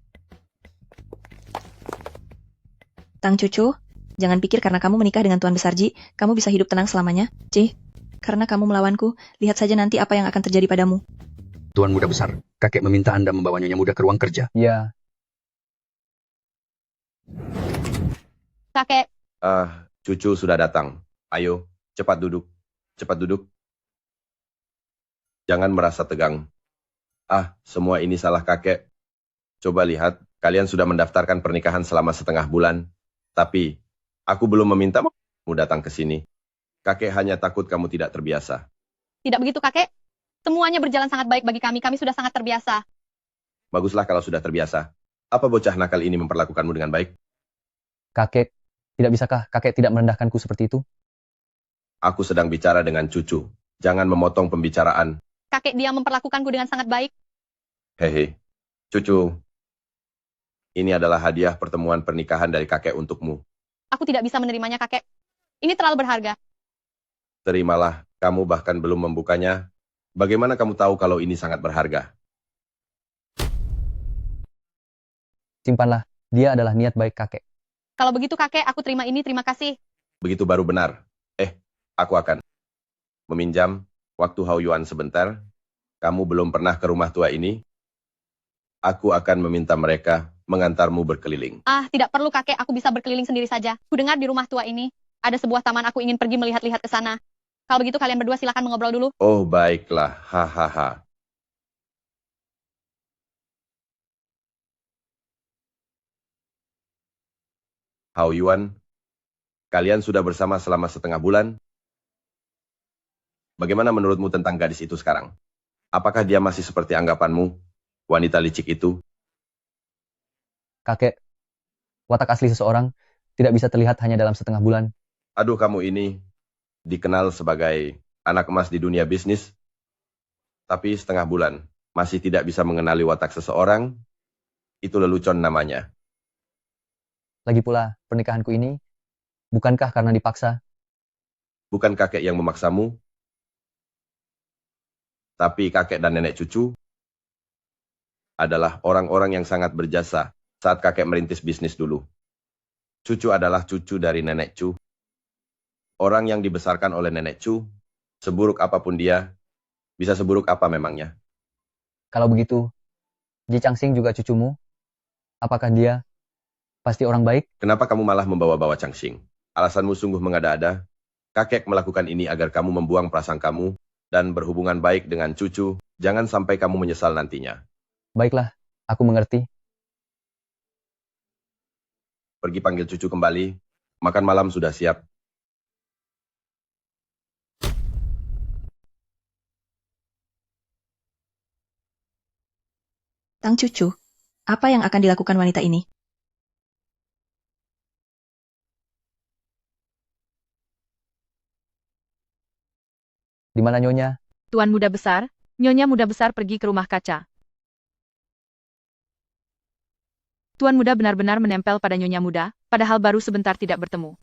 Tang Cucu, jangan pikir karena kamu menikah dengan Tuan Besar Ji, kamu bisa hidup tenang selamanya. Ji, karena kamu melawanku, lihat saja nanti apa yang akan terjadi padamu. Tuan muda besar, kakek meminta Anda membawa Nyonya muda ke ruang kerja. Ya. Kakek, Cucu sudah datang. Ayo, cepat duduk. Cepat duduk. Jangan merasa tegang. Semua ini salah kakek. Coba lihat, kalian sudah mendaftarkan pernikahan selama setengah bulan. Tapi, aku belum meminta kamu datang ke sini. Kakek hanya takut kamu tidak terbiasa. tidak begitu kakek. Semuanya berjalan sangat baik bagi kami. Kami sudah sangat terbiasa. Baguslah kalau sudah terbiasa. Apa bocah nakal ini memperlakukanmu dengan baik? Kakek, tidak bisakah kakek tidak merendahkanku seperti itu? Aku sedang bicara dengan cucu. Jangan memotong pembicaraan. Kakek dia memperlakukanku dengan sangat baik. Hehe. Cucu. Ini adalah hadiah pertemuan pernikahan dari kakek untukmu. Aku tidak bisa menerimanya kakek. Ini terlalu berharga. Terimalah, kamu bahkan belum membukanya. Bagaimana kamu tahu kalau ini sangat berharga? Simpanlah, dia adalah niat baik kakek. Kalau begitu kakek, aku terima ini, terima kasih. Begitu baru benar. Aku akan meminjam waktu Hao Yuan sebentar. Kamu belum pernah ke rumah tua ini. Aku akan meminta mereka mengantarmu berkeliling. Tidak perlu kakek, aku bisa berkeliling sendiri saja. Ku dengar di rumah tua ini, ada sebuah taman, aku ingin pergi melihat-lihat ke sana. Kalau begitu kalian berdua silakan mengobrol dulu. Oh baiklah, hahaha. Hao Yuan, kalian sudah bersama selama setengah bulan. Bagaimana menurutmu tentang gadis itu sekarang? Apakah dia masih seperti anggapanmu, wanita licik itu? Kakek, watak asli seseorang tidak bisa terlihat hanya dalam setengah bulan. Aduh, kamu ini dikenal sebagai anak emas di dunia bisnis, tapi setengah bulan masih tidak bisa mengenali watak seseorang, itu lelucon namanya. Lagi pula, pernikahanku ini, bukankah karena dipaksa? Bukan kakek yang memaksamu, tapi kakek dan nenek cucu adalah orang-orang yang sangat berjasa saat kakek merintis bisnis dulu. Cucu adalah cucu dari nenek Cu. Orang yang dibesarkan oleh nenek Cu, seburuk apapun dia, bisa seburuk apa memangnya? Kalau begitu, Ji Changsing juga cucumu? Apakah dia pasti orang baik? Kenapa kamu malah membawa-bawa Changsing? Alasanmu sungguh mengada-ada. Kakek melakukan ini agar kamu membuang prasangkamu dan berhubungan baik dengan cucu. Jangan sampai kamu menyesal nantinya. Baiklah, aku mengerti. Pergi panggil cucu kembali. Makan malam sudah siap. Tang Cucu, apa yang akan dilakukan wanita ini? Di mana Nyonya? Tuan muda besar, Nyonya muda besar pergi ke rumah kaca. Tuan muda benar-benar menempel pada Nyonya muda, padahal baru sebentar tidak bertemu.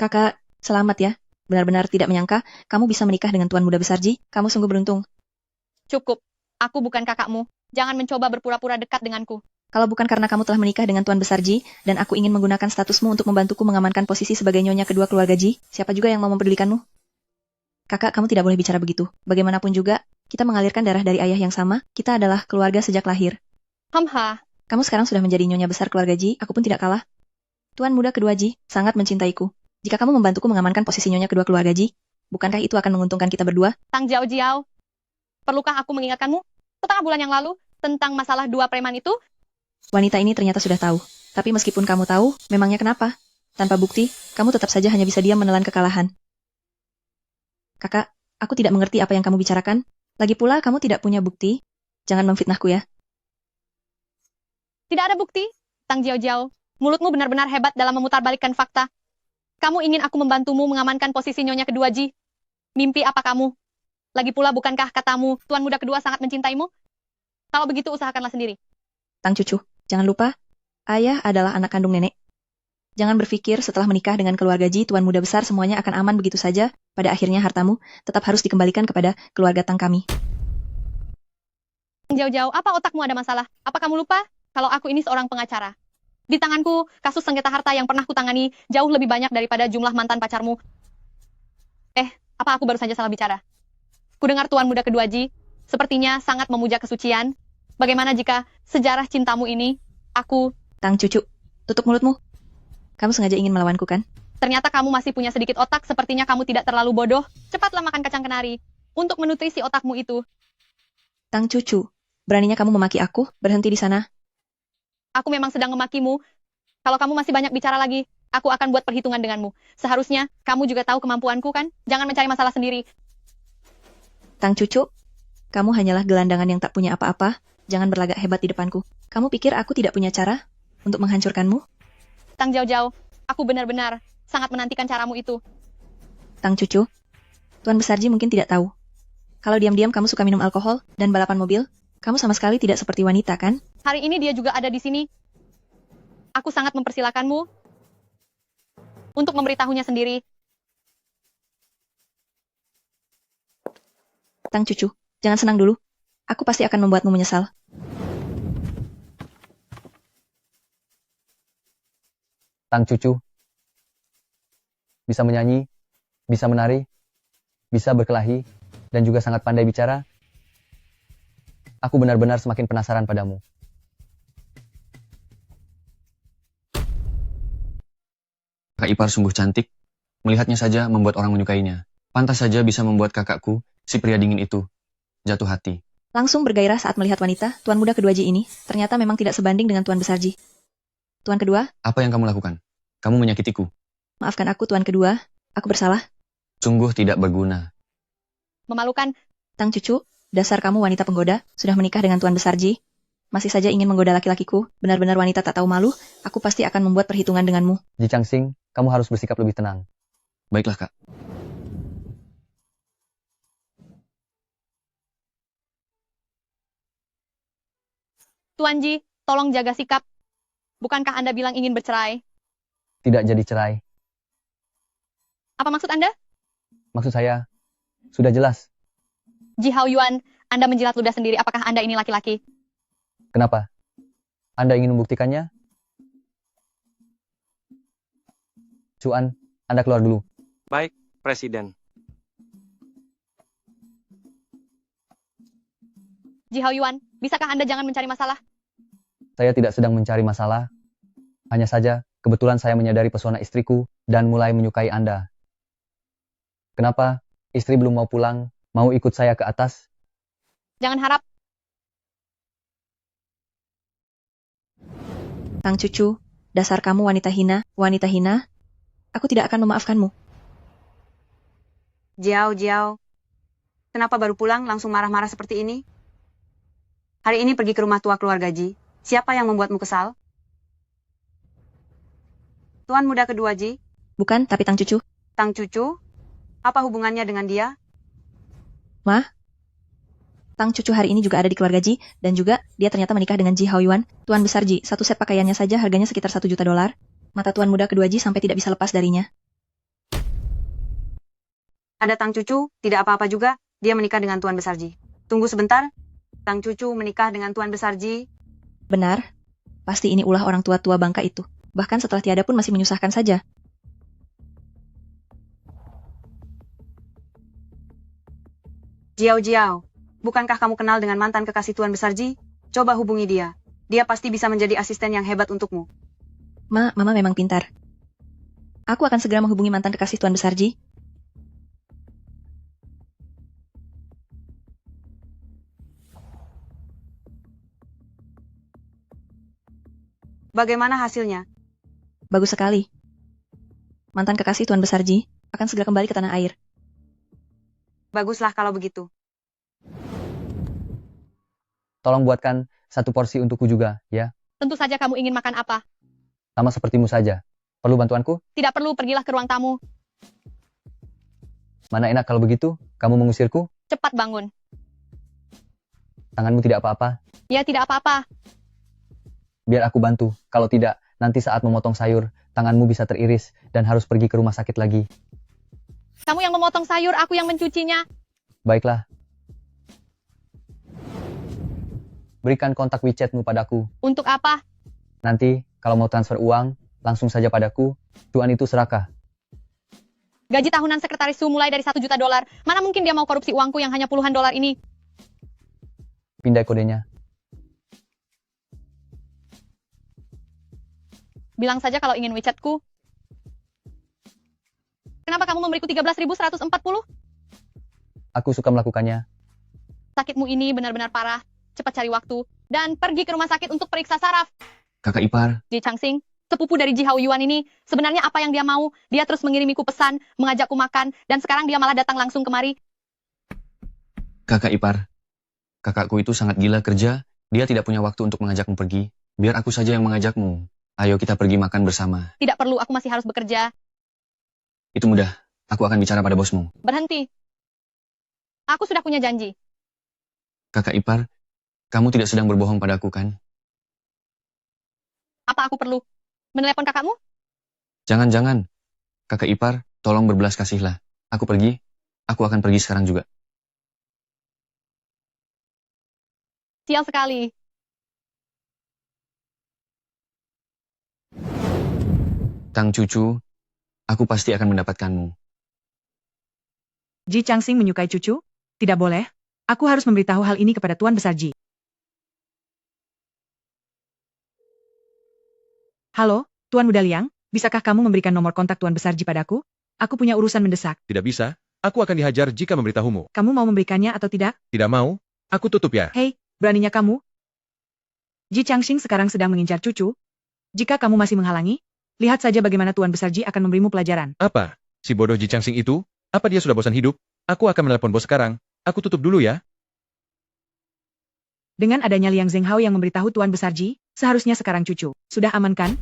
Kakak, selamat ya. Benar-benar tidak menyangka kamu bisa menikah dengan Tuan muda besar Ji. Kamu sungguh beruntung. Cukup. Aku bukan kakakmu. Jangan mencoba berpura-pura dekat denganku. Kalau bukan karena kamu telah menikah dengan Tuan besar Ji, dan aku ingin menggunakan statusmu untuk membantuku mengamankan posisi sebagai nyonya kedua keluarga Ji, siapa juga yang mau mempedulikanmu? Kakak, kamu tidak boleh bicara begitu. Bagaimanapun juga, kita mengalirkan darah dari ayah yang sama, kita adalah keluarga sejak lahir. Hamha. Kamu sekarang sudah menjadi nyonya besar keluarga Ji, aku pun tidak kalah. Tuan muda kedua Ji, sangat mencintaiku. Jika kamu membantuku mengamankan posisi nyonya kedua keluarga Ji, bukankah itu akan menguntungkan kita berdua? Tang Jiao Jiao. Perlukah aku mengingatkanmu? Setengah bulan yang lalu, tentang masalah dua preman itu? Wanita ini ternyata sudah tahu. Tapi meskipun kamu tahu, memangnya kenapa? Tanpa bukti, kamu tetap saja hanya bisa diam menelan kekalahan. Kakak, aku tidak mengerti apa yang kamu bicarakan. Lagi pula kamu tidak punya bukti. Jangan memfitnahku ya. Tidak ada bukti. Tang Jiao Jiao, mulutmu benar-benar hebat dalam memutarbalikkan fakta. Kamu ingin aku membantumu mengamankan posisi nyonya kedua Ji? Mimpi apa kamu? Lagi pula bukankah katamu, Tuan muda kedua sangat mencintaimu? Kalau begitu usahakanlah sendiri. Tang Cucu, jangan lupa, ayah adalah anak kandung nenek. Jangan berpikir setelah menikah dengan keluarga Ji, Tuan muda besar semuanya akan aman begitu saja. Pada akhirnya hartamu tetap harus dikembalikan kepada keluarga Tang kami. Jauh-jauh, apa otakmu ada masalah? Apa kamu lupa kalau aku ini seorang pengacara? Di tanganku, kasus sengketa harta yang pernah kutangani jauh lebih banyak daripada jumlah mantan pacarmu. Apa aku baru saja salah bicara? Kudengar Tuan muda kedua Ji, sepertinya sangat memuja kesucian. Bagaimana jika sejarah cintamu ini, aku... Tang Cucu, tutup mulutmu. Kamu sengaja ingin melawanku kan? Ternyata kamu masih punya sedikit otak, sepertinya kamu tidak terlalu bodoh. Cepatlah makan kacang kenari, untuk menutrisi otakmu itu. Tang Cucu, beraninya kamu memaki aku? Berhenti di sana. Aku memang sedang memakimu. Kalau kamu masih banyak bicara lagi, aku akan buat perhitungan denganmu. Seharusnya, kamu juga tahu kemampuanku kan? Jangan mencari masalah sendiri. Tang Cucu, kamu hanyalah gelandangan yang tak punya apa-apa. Jangan berlagak hebat di depanku. Kamu pikir aku tidak punya cara untuk menghancurkanmu? Tang Jiao-Jiao, aku benar-benar sangat menantikan caramu itu. Tang Cucu, Tuan Besar Ji mungkin tidak tahu. Kalau diam-diam kamu suka minum alkohol dan balapan mobil, kamu sama sekali tidak seperti wanita kan? Hari ini dia juga ada di sini. Aku sangat mempersilakanmu untuk memberitahunya sendiri. Tang Cucu, jangan senang dulu. Aku pasti akan membuatmu menyesal. Tang Cucu bisa menyanyi, bisa menari, bisa berkelahi, dan juga sangat pandai bicara. Aku benar-benar semakin penasaran padamu. Kak ipar sungguh cantik. Melihatnya saja membuat orang menyukainya. Pantas saja bisa membuat kakakku, si pria dingin itu, jatuh hati. Langsung bergairah saat melihat wanita, Tuan muda kedua Ji ini, ternyata memang tidak sebanding dengan Tuan Besar Ji. Tuan kedua, Apa yang kamu lakukan? Kamu menyakitiku. maafkan aku Tuan kedua, Aku bersalah? Sungguh tidak berguna. Memalukan. Tang Cucu, dasar kamu wanita penggoda, sudah menikah dengan Tuan Besar Ji. Masih saja ingin menggoda laki-lakiku, benar-benar wanita tak tahu malu, aku pasti akan membuat perhitungan denganmu. Ji Changsing, kamu harus bersikap lebih tenang. Baiklah, Kak. Tuan Ji, tolong jaga sikap. Bukankah Anda bilang ingin bercerai? Tidak jadi cerai. Apa maksud Anda? Maksud saya, sudah jelas. Ji Hao Yuan, Anda menjilat ludah sendiri. Apakah Anda ini laki-laki? Kenapa? Anda ingin membuktikannya? Cuan, Anda keluar dulu. Baik, Presiden. Ji Hao Yuan, bisakah Anda jangan mencari masalah? Saya tidak sedang mencari masalah. Hanya saja, kebetulan saya menyadari pesona istriku dan mulai menyukai Anda. Kenapa? Istri belum mau pulang, mau ikut saya ke atas? Jangan harap. Tang Cucu, dasar kamu wanita hina, wanita hina. Aku tidak akan memaafkanmu. Jiao. Kenapa baru pulang langsung marah-marah seperti ini? Hari ini pergi ke rumah tua keluarga Ji. Siapa yang membuatmu kesal? Tuan muda kedua Ji? Bukan, tapi Tang Cucu. Tang Cucu? Apa hubungannya dengan dia? Ma, Tang Cucu hari ini juga ada di keluarga Ji, dan juga dia ternyata menikah dengan Ji Hao Yuan, Tuan Besar Ji. Satu set pakaiannya saja harganya sekitar $1 juta. Mata Tuan muda kedua Ji sampai tidak bisa lepas darinya. Ada Tang Cucu, tidak apa-apa juga, dia menikah dengan Tuan Besar Ji. Tunggu sebentar, Tang Cucu menikah dengan Tuan Besar Ji. Benar, pasti ini ulah orang tua-tua bangka itu. Bahkan setelah tiada pun masih menyusahkan saja. Jiao, bukankah kamu kenal dengan mantan kekasih Tuan Besar Ji? Coba hubungi dia. Dia pasti bisa menjadi asisten yang hebat untukmu. Mama memang pintar. Aku akan segera menghubungi mantan kekasih Tuan Besar Ji. Bagaimana hasilnya? Bagus sekali. Mantan kekasih Tuan Besar Ji akan segera kembali ke tanah air. Baguslah kalau begitu. Tolong buatkan satu porsi untukku juga, ya. Tentu saja kamu ingin makan apa? Sama sepertimu saja. Perlu bantuanku? Tidak perlu, pergilah ke ruang tamu. Mana enak kalau begitu, kamu mengusirku? Cepat bangun. Tanganmu tidak apa-apa? Ya, tidak apa-apa. Biar aku bantu. Kalau tidak, nanti saat memotong sayur, tanganmu bisa teriris dan harus pergi ke rumah sakit lagi. Kamu yang memotong sayur, aku yang mencucinya. Baiklah. Berikan kontak WeChat-mu padaku. Untuk apa? Nanti, kalau mau transfer uang, langsung saja padaku. Cuan itu serakah. Gaji tahunan sekretaris Su mulai dari $1 juta. Mana mungkin dia mau korupsi uangku yang hanya puluhan dolar ini? Pindai kodenya. Bilang saja kalau ingin WeChat-ku. Kenapa kamu memberiku 13.140? Aku suka melakukannya. Sakitmu ini benar-benar parah. Cepat cari waktu. Dan pergi ke rumah sakit untuk periksa saraf. Kakak ipar. Ji Changsing, sepupu dari Ji Hao Yuan ini, sebenarnya apa yang dia mau? Dia terus mengirimiku pesan, mengajakku makan, dan sekarang dia malah datang langsung kemari. Kakak ipar. Kakakku itu sangat gila kerja. Dia tidak punya waktu untuk mengajakmu pergi. Biar aku saja yang mengajakmu. Ayo kita pergi makan bersama. Tidak perlu, aku masih harus bekerja. Itu mudah. Aku akan bicara pada bosmu. Berhenti. Aku sudah punya janji. Kakak ipar, kamu tidak sedang berbohong padaku kan? Apa aku perlu menelepon kakakmu? Jangan. Kakak ipar, tolong berbelas kasihlah. Aku pergi. Aku akan pergi sekarang juga. Sial sekali. Tang Cucu, aku pasti akan mendapatkanmu. Ji Changsing menyukai cucu? Tidak boleh. Aku harus memberitahu hal ini kepada Tuan Besar Ji. Halo, Tuan Muda Liang, bisakah kamu memberikan nomor kontak Tuan Besar Ji padaku? Aku punya urusan mendesak. Tidak bisa. Aku akan dihajar jika memberitahumu. Kamu mau memberikannya atau tidak? Tidak mau. Aku tutup ya. Hei, beraninya kamu? Ji Changsing sekarang sedang mengincar cucu. Jika kamu masih menghalangi, lihat saja bagaimana Tuan Besar Ji akan memberimu pelajaran. Apa? Si bodoh Ji Changsing itu, apa dia sudah bosan hidup? Aku akan menelepon bos sekarang. Aku tutup dulu ya. Dengan adanya Liang Zhenghao yang memberitahu Tuan Besar Ji, seharusnya sekarang cucu. Sudah aman kan?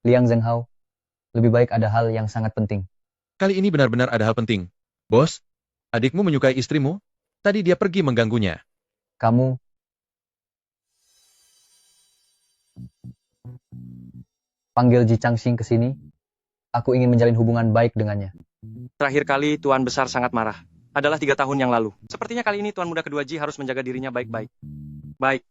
Liang Zhenghao, lebih baik ada hal yang sangat penting. Kali ini benar-benar ada hal penting. Bos, adikmu menyukai istrimu? Tadi dia pergi mengganggunya. Kamu panggil Ji Changsing ke sini. Aku ingin menjalin hubungan baik dengannya. Terakhir kali Tuan Besar sangat marah. Adalah 3 tahun yang lalu. Sepertinya kali ini Tuan Muda kedua Ji harus menjaga dirinya baik-baik. Baik.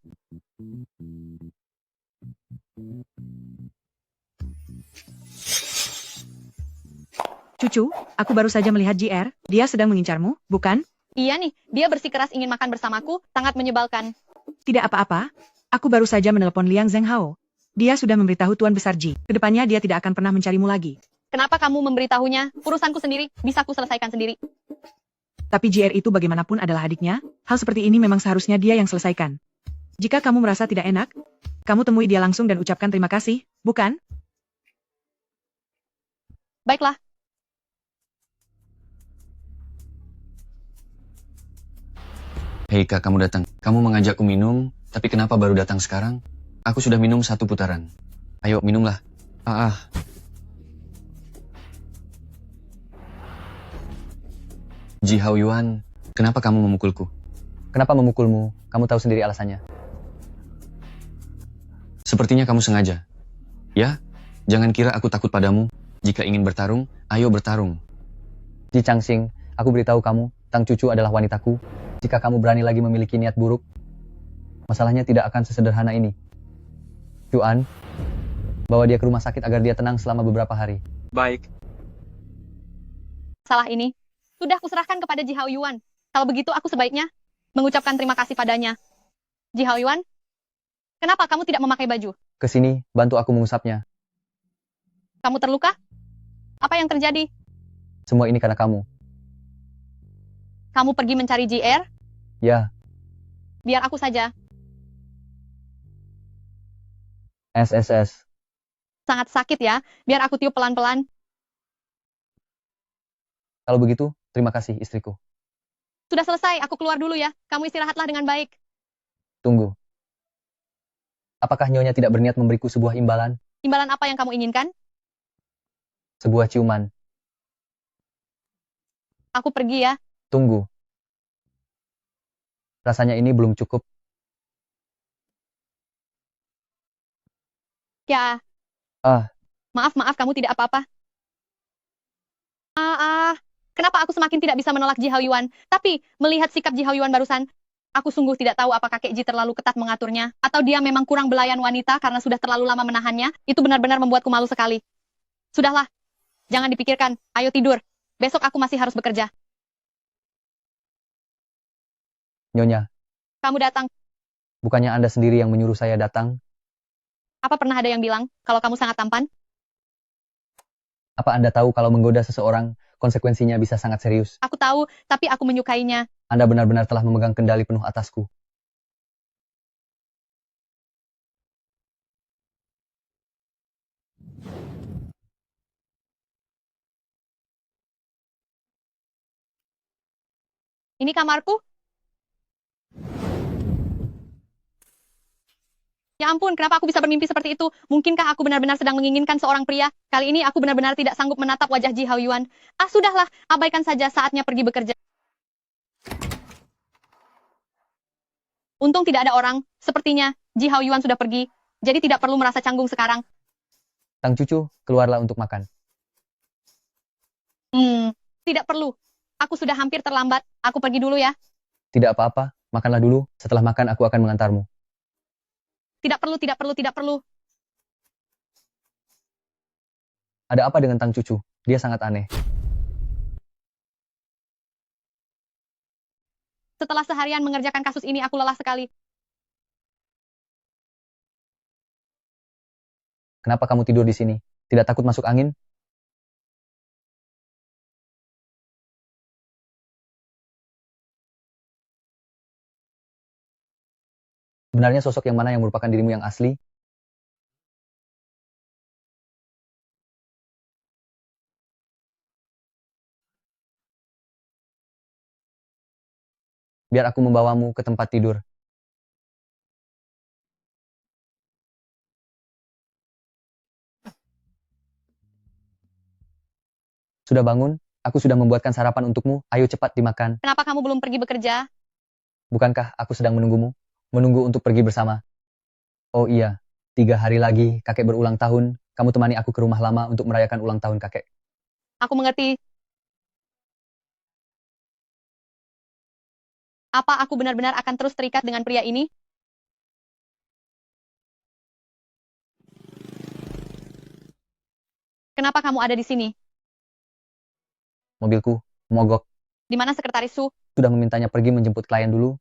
Cucu, aku baru saja melihat JR. Dia sedang mengincarmu, bukan? Iya nih, dia bersikeras ingin makan bersamaku, sangat menyebalkan. Tidak apa-apa. Aku baru saja menelpon Liang Zhenghao. Dia sudah memberitahu Tuan Besar Ji. Kedepannya dia tidak akan pernah mencarimu lagi. Kenapa kamu memberitahunya? Urusanku sendiri, bisa ku selesaikan sendiri. Tapi JR itu bagaimanapun adalah adiknya, hal seperti ini memang seharusnya dia yang selesaikan. Jika kamu merasa tidak enak, kamu temui dia langsung dan ucapkan terima kasih, bukan? Baiklah. Hei kak, kamu datang. Kamu mengajakku minum, tapi kenapa baru datang sekarang? Aku sudah minum 1 putaran. Ayo, minumlah. Ji Hao Yuan, kenapa kamu memukulku? Kenapa memukulmu? Kamu tahu sendiri alasannya. Sepertinya kamu sengaja. Ya, jangan kira aku takut padamu. Jika ingin bertarung, ayo bertarung. Ji Changsing, aku beritahu kamu, Tang Cucu adalah wanitaku. Jika kamu berani lagi memiliki niat buruk, masalahnya tidak akan sesederhana ini. Yuan, bawa dia ke rumah sakit agar dia tenang selama beberapa hari. Baik. Salah ini, sudah kuserahkan kepada Ji Hao Yuan. Kalau begitu aku sebaiknya mengucapkan terima kasih padanya. Ji Hao Yuan, kenapa kamu tidak memakai baju? Kesini, bantu aku mengusapnya. Kamu terluka? Apa yang terjadi? Semua ini karena kamu. Kamu pergi mencari JR? Ya, Biar aku saja. SSS. Sangat sakit ya, biar aku tiup pelan-pelan. Kalau begitu, terima kasih istriku. Sudah selesai, aku keluar dulu ya. Kamu istirahatlah dengan baik. Tunggu. Apakah Nyonya tidak berniat memberiku sebuah imbalan? Imbalan apa yang kamu inginkan? Sebuah ciuman. Aku pergi ya. Tunggu. Rasanya ini belum cukup. Ya. Maaf, kamu tidak apa-apa. Kenapa aku semakin tidak bisa menolak Ji Hao Yuan? Tapi, melihat sikap Ji Hao Yuan barusan, aku sungguh tidak tahu apakah Kek Ji terlalu ketat mengaturnya, atau dia memang kurang belayan wanita karena sudah terlalu lama menahannya. Itu benar-benar membuatku malu sekali. Sudahlah, jangan dipikirkan. Ayo tidur. Besok aku masih harus bekerja. Nyonya, Kamu datang. bukannya Anda sendiri yang menyuruh saya datang? Apa pernah ada yang bilang kalau kamu sangat tampan? Apa Anda tahu kalau menggoda seseorang, konsekuensinya bisa sangat serius? Aku tahu, tapi aku menyukainya. Anda benar-benar telah memegang kendali penuh atasku. Ini kamarku. Ya ampun, kenapa aku bisa bermimpi seperti itu? Mungkinkah aku benar-benar sedang menginginkan seorang pria? Kali ini aku benar-benar tidak sanggup menatap wajah Ji Hao Yuan. Sudahlah, abaikan saja, saatnya pergi bekerja. Untung tidak ada orang. Sepertinya Ji Hao Yuan sudah pergi, jadi tidak perlu merasa canggung sekarang. Tang Cucu, keluarlah untuk makan. Tidak perlu. Aku sudah hampir terlambat. Aku pergi dulu ya. Tidak apa-apa, makanlah dulu. Setelah makan aku akan mengantarmu. Tidak perlu, tidak perlu, tidak perlu. Ada apa dengan Tang Cucu? Dia sangat aneh. Setelah seharian mengerjakan kasus ini, aku lelah sekali. Kenapa kamu tidur di sini? Tidak takut masuk angin? Sebenarnya sosok yang mana yang merupakan dirimu yang asli? Biar aku membawamu ke tempat tidur. Sudah bangun? Aku sudah membuatkan sarapan untukmu. Ayo cepat dimakan. Kenapa kamu belum pergi bekerja? Bukankah aku sedang menunggumu? Menunggu untuk pergi bersama. Oh iya, 3 hari lagi kakek berulang tahun. Kamu temani aku ke rumah lama untuk merayakan ulang tahun kakek. Aku mengerti. Apa aku benar-benar akan terus terikat dengan pria ini? Kenapa kamu ada di sini? Mobilku, mogok. Di mana sekretaris Su? Sudah memintanya pergi menjemput klien dulu.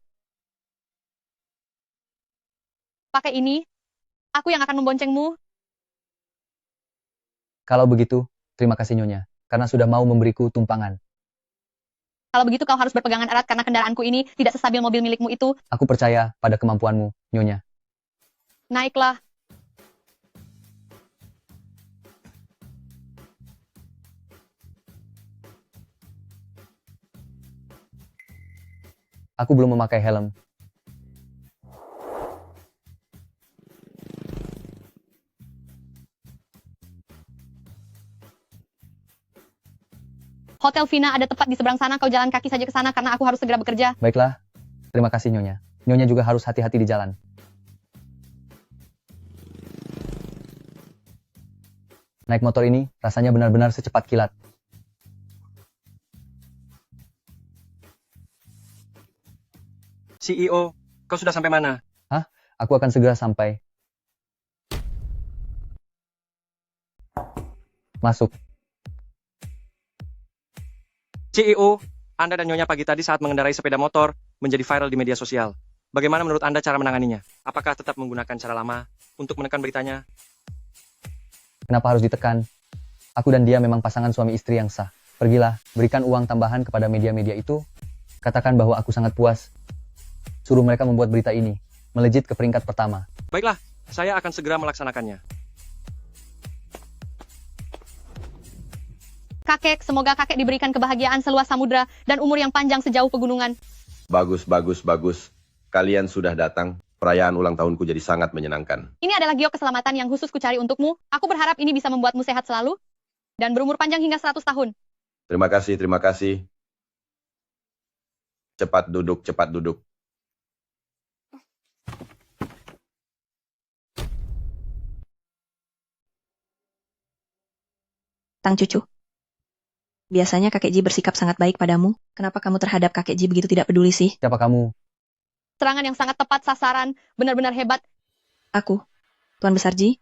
Pakai ini. Aku yang akan memboncengmu. Kalau begitu, terima kasih Nyonya. Karena sudah mau memberiku tumpangan. Kalau begitu kau harus berpegangan erat karena kendaraanku ini tidak sestabil mobil milikmu itu. Aku percaya pada kemampuanmu, Nyonya. Naiklah. Aku belum memakai helm. Hotel Vina ada tepat di seberang sana. Kau jalan kaki saja ke sana karena aku harus segera bekerja. Baiklah. Terima kasih Nyonya. Nyonya juga harus hati-hati di jalan. Naik motor ini rasanya benar-benar secepat kilat. CEO, kau sudah sampai mana? Hah? Aku akan segera sampai. Masuk. CEO, Anda dan Nyonya pagi tadi saat mengendarai sepeda motor menjadi viral di media sosial. Bagaimana menurut Anda cara menanganinya? Apakah tetap menggunakan cara lama untuk menekan beritanya? Kenapa harus ditekan? Aku dan dia memang pasangan suami istri yang sah. Pergilah, berikan uang tambahan kepada media-media itu. Katakan bahwa aku sangat puas. Suruh mereka membuat berita ini. Melejit ke peringkat pertama. Baiklah, saya akan segera melaksanakannya. Kakek, semoga kakek diberikan kebahagiaan seluas samudra dan umur yang panjang sejauh pegunungan. Bagus, bagus, bagus. Kalian sudah datang. Perayaan ulang tahunku jadi sangat menyenangkan. Ini adalah giok keselamatan yang khusus kucari untukmu. Aku berharap ini bisa membuatmu sehat selalu dan berumur panjang hingga 100 tahun. Terima kasih, terima kasih. Cepat duduk, cepat duduk. Tang cucu. Biasanya kakek Ji bersikap sangat baik padamu. Kenapa kamu terhadap kakek Ji begitu tidak peduli sih? Siapa kamu? Serangan yang sangat tepat sasaran, benar-benar hebat. Aku, Tuan Besar Ji.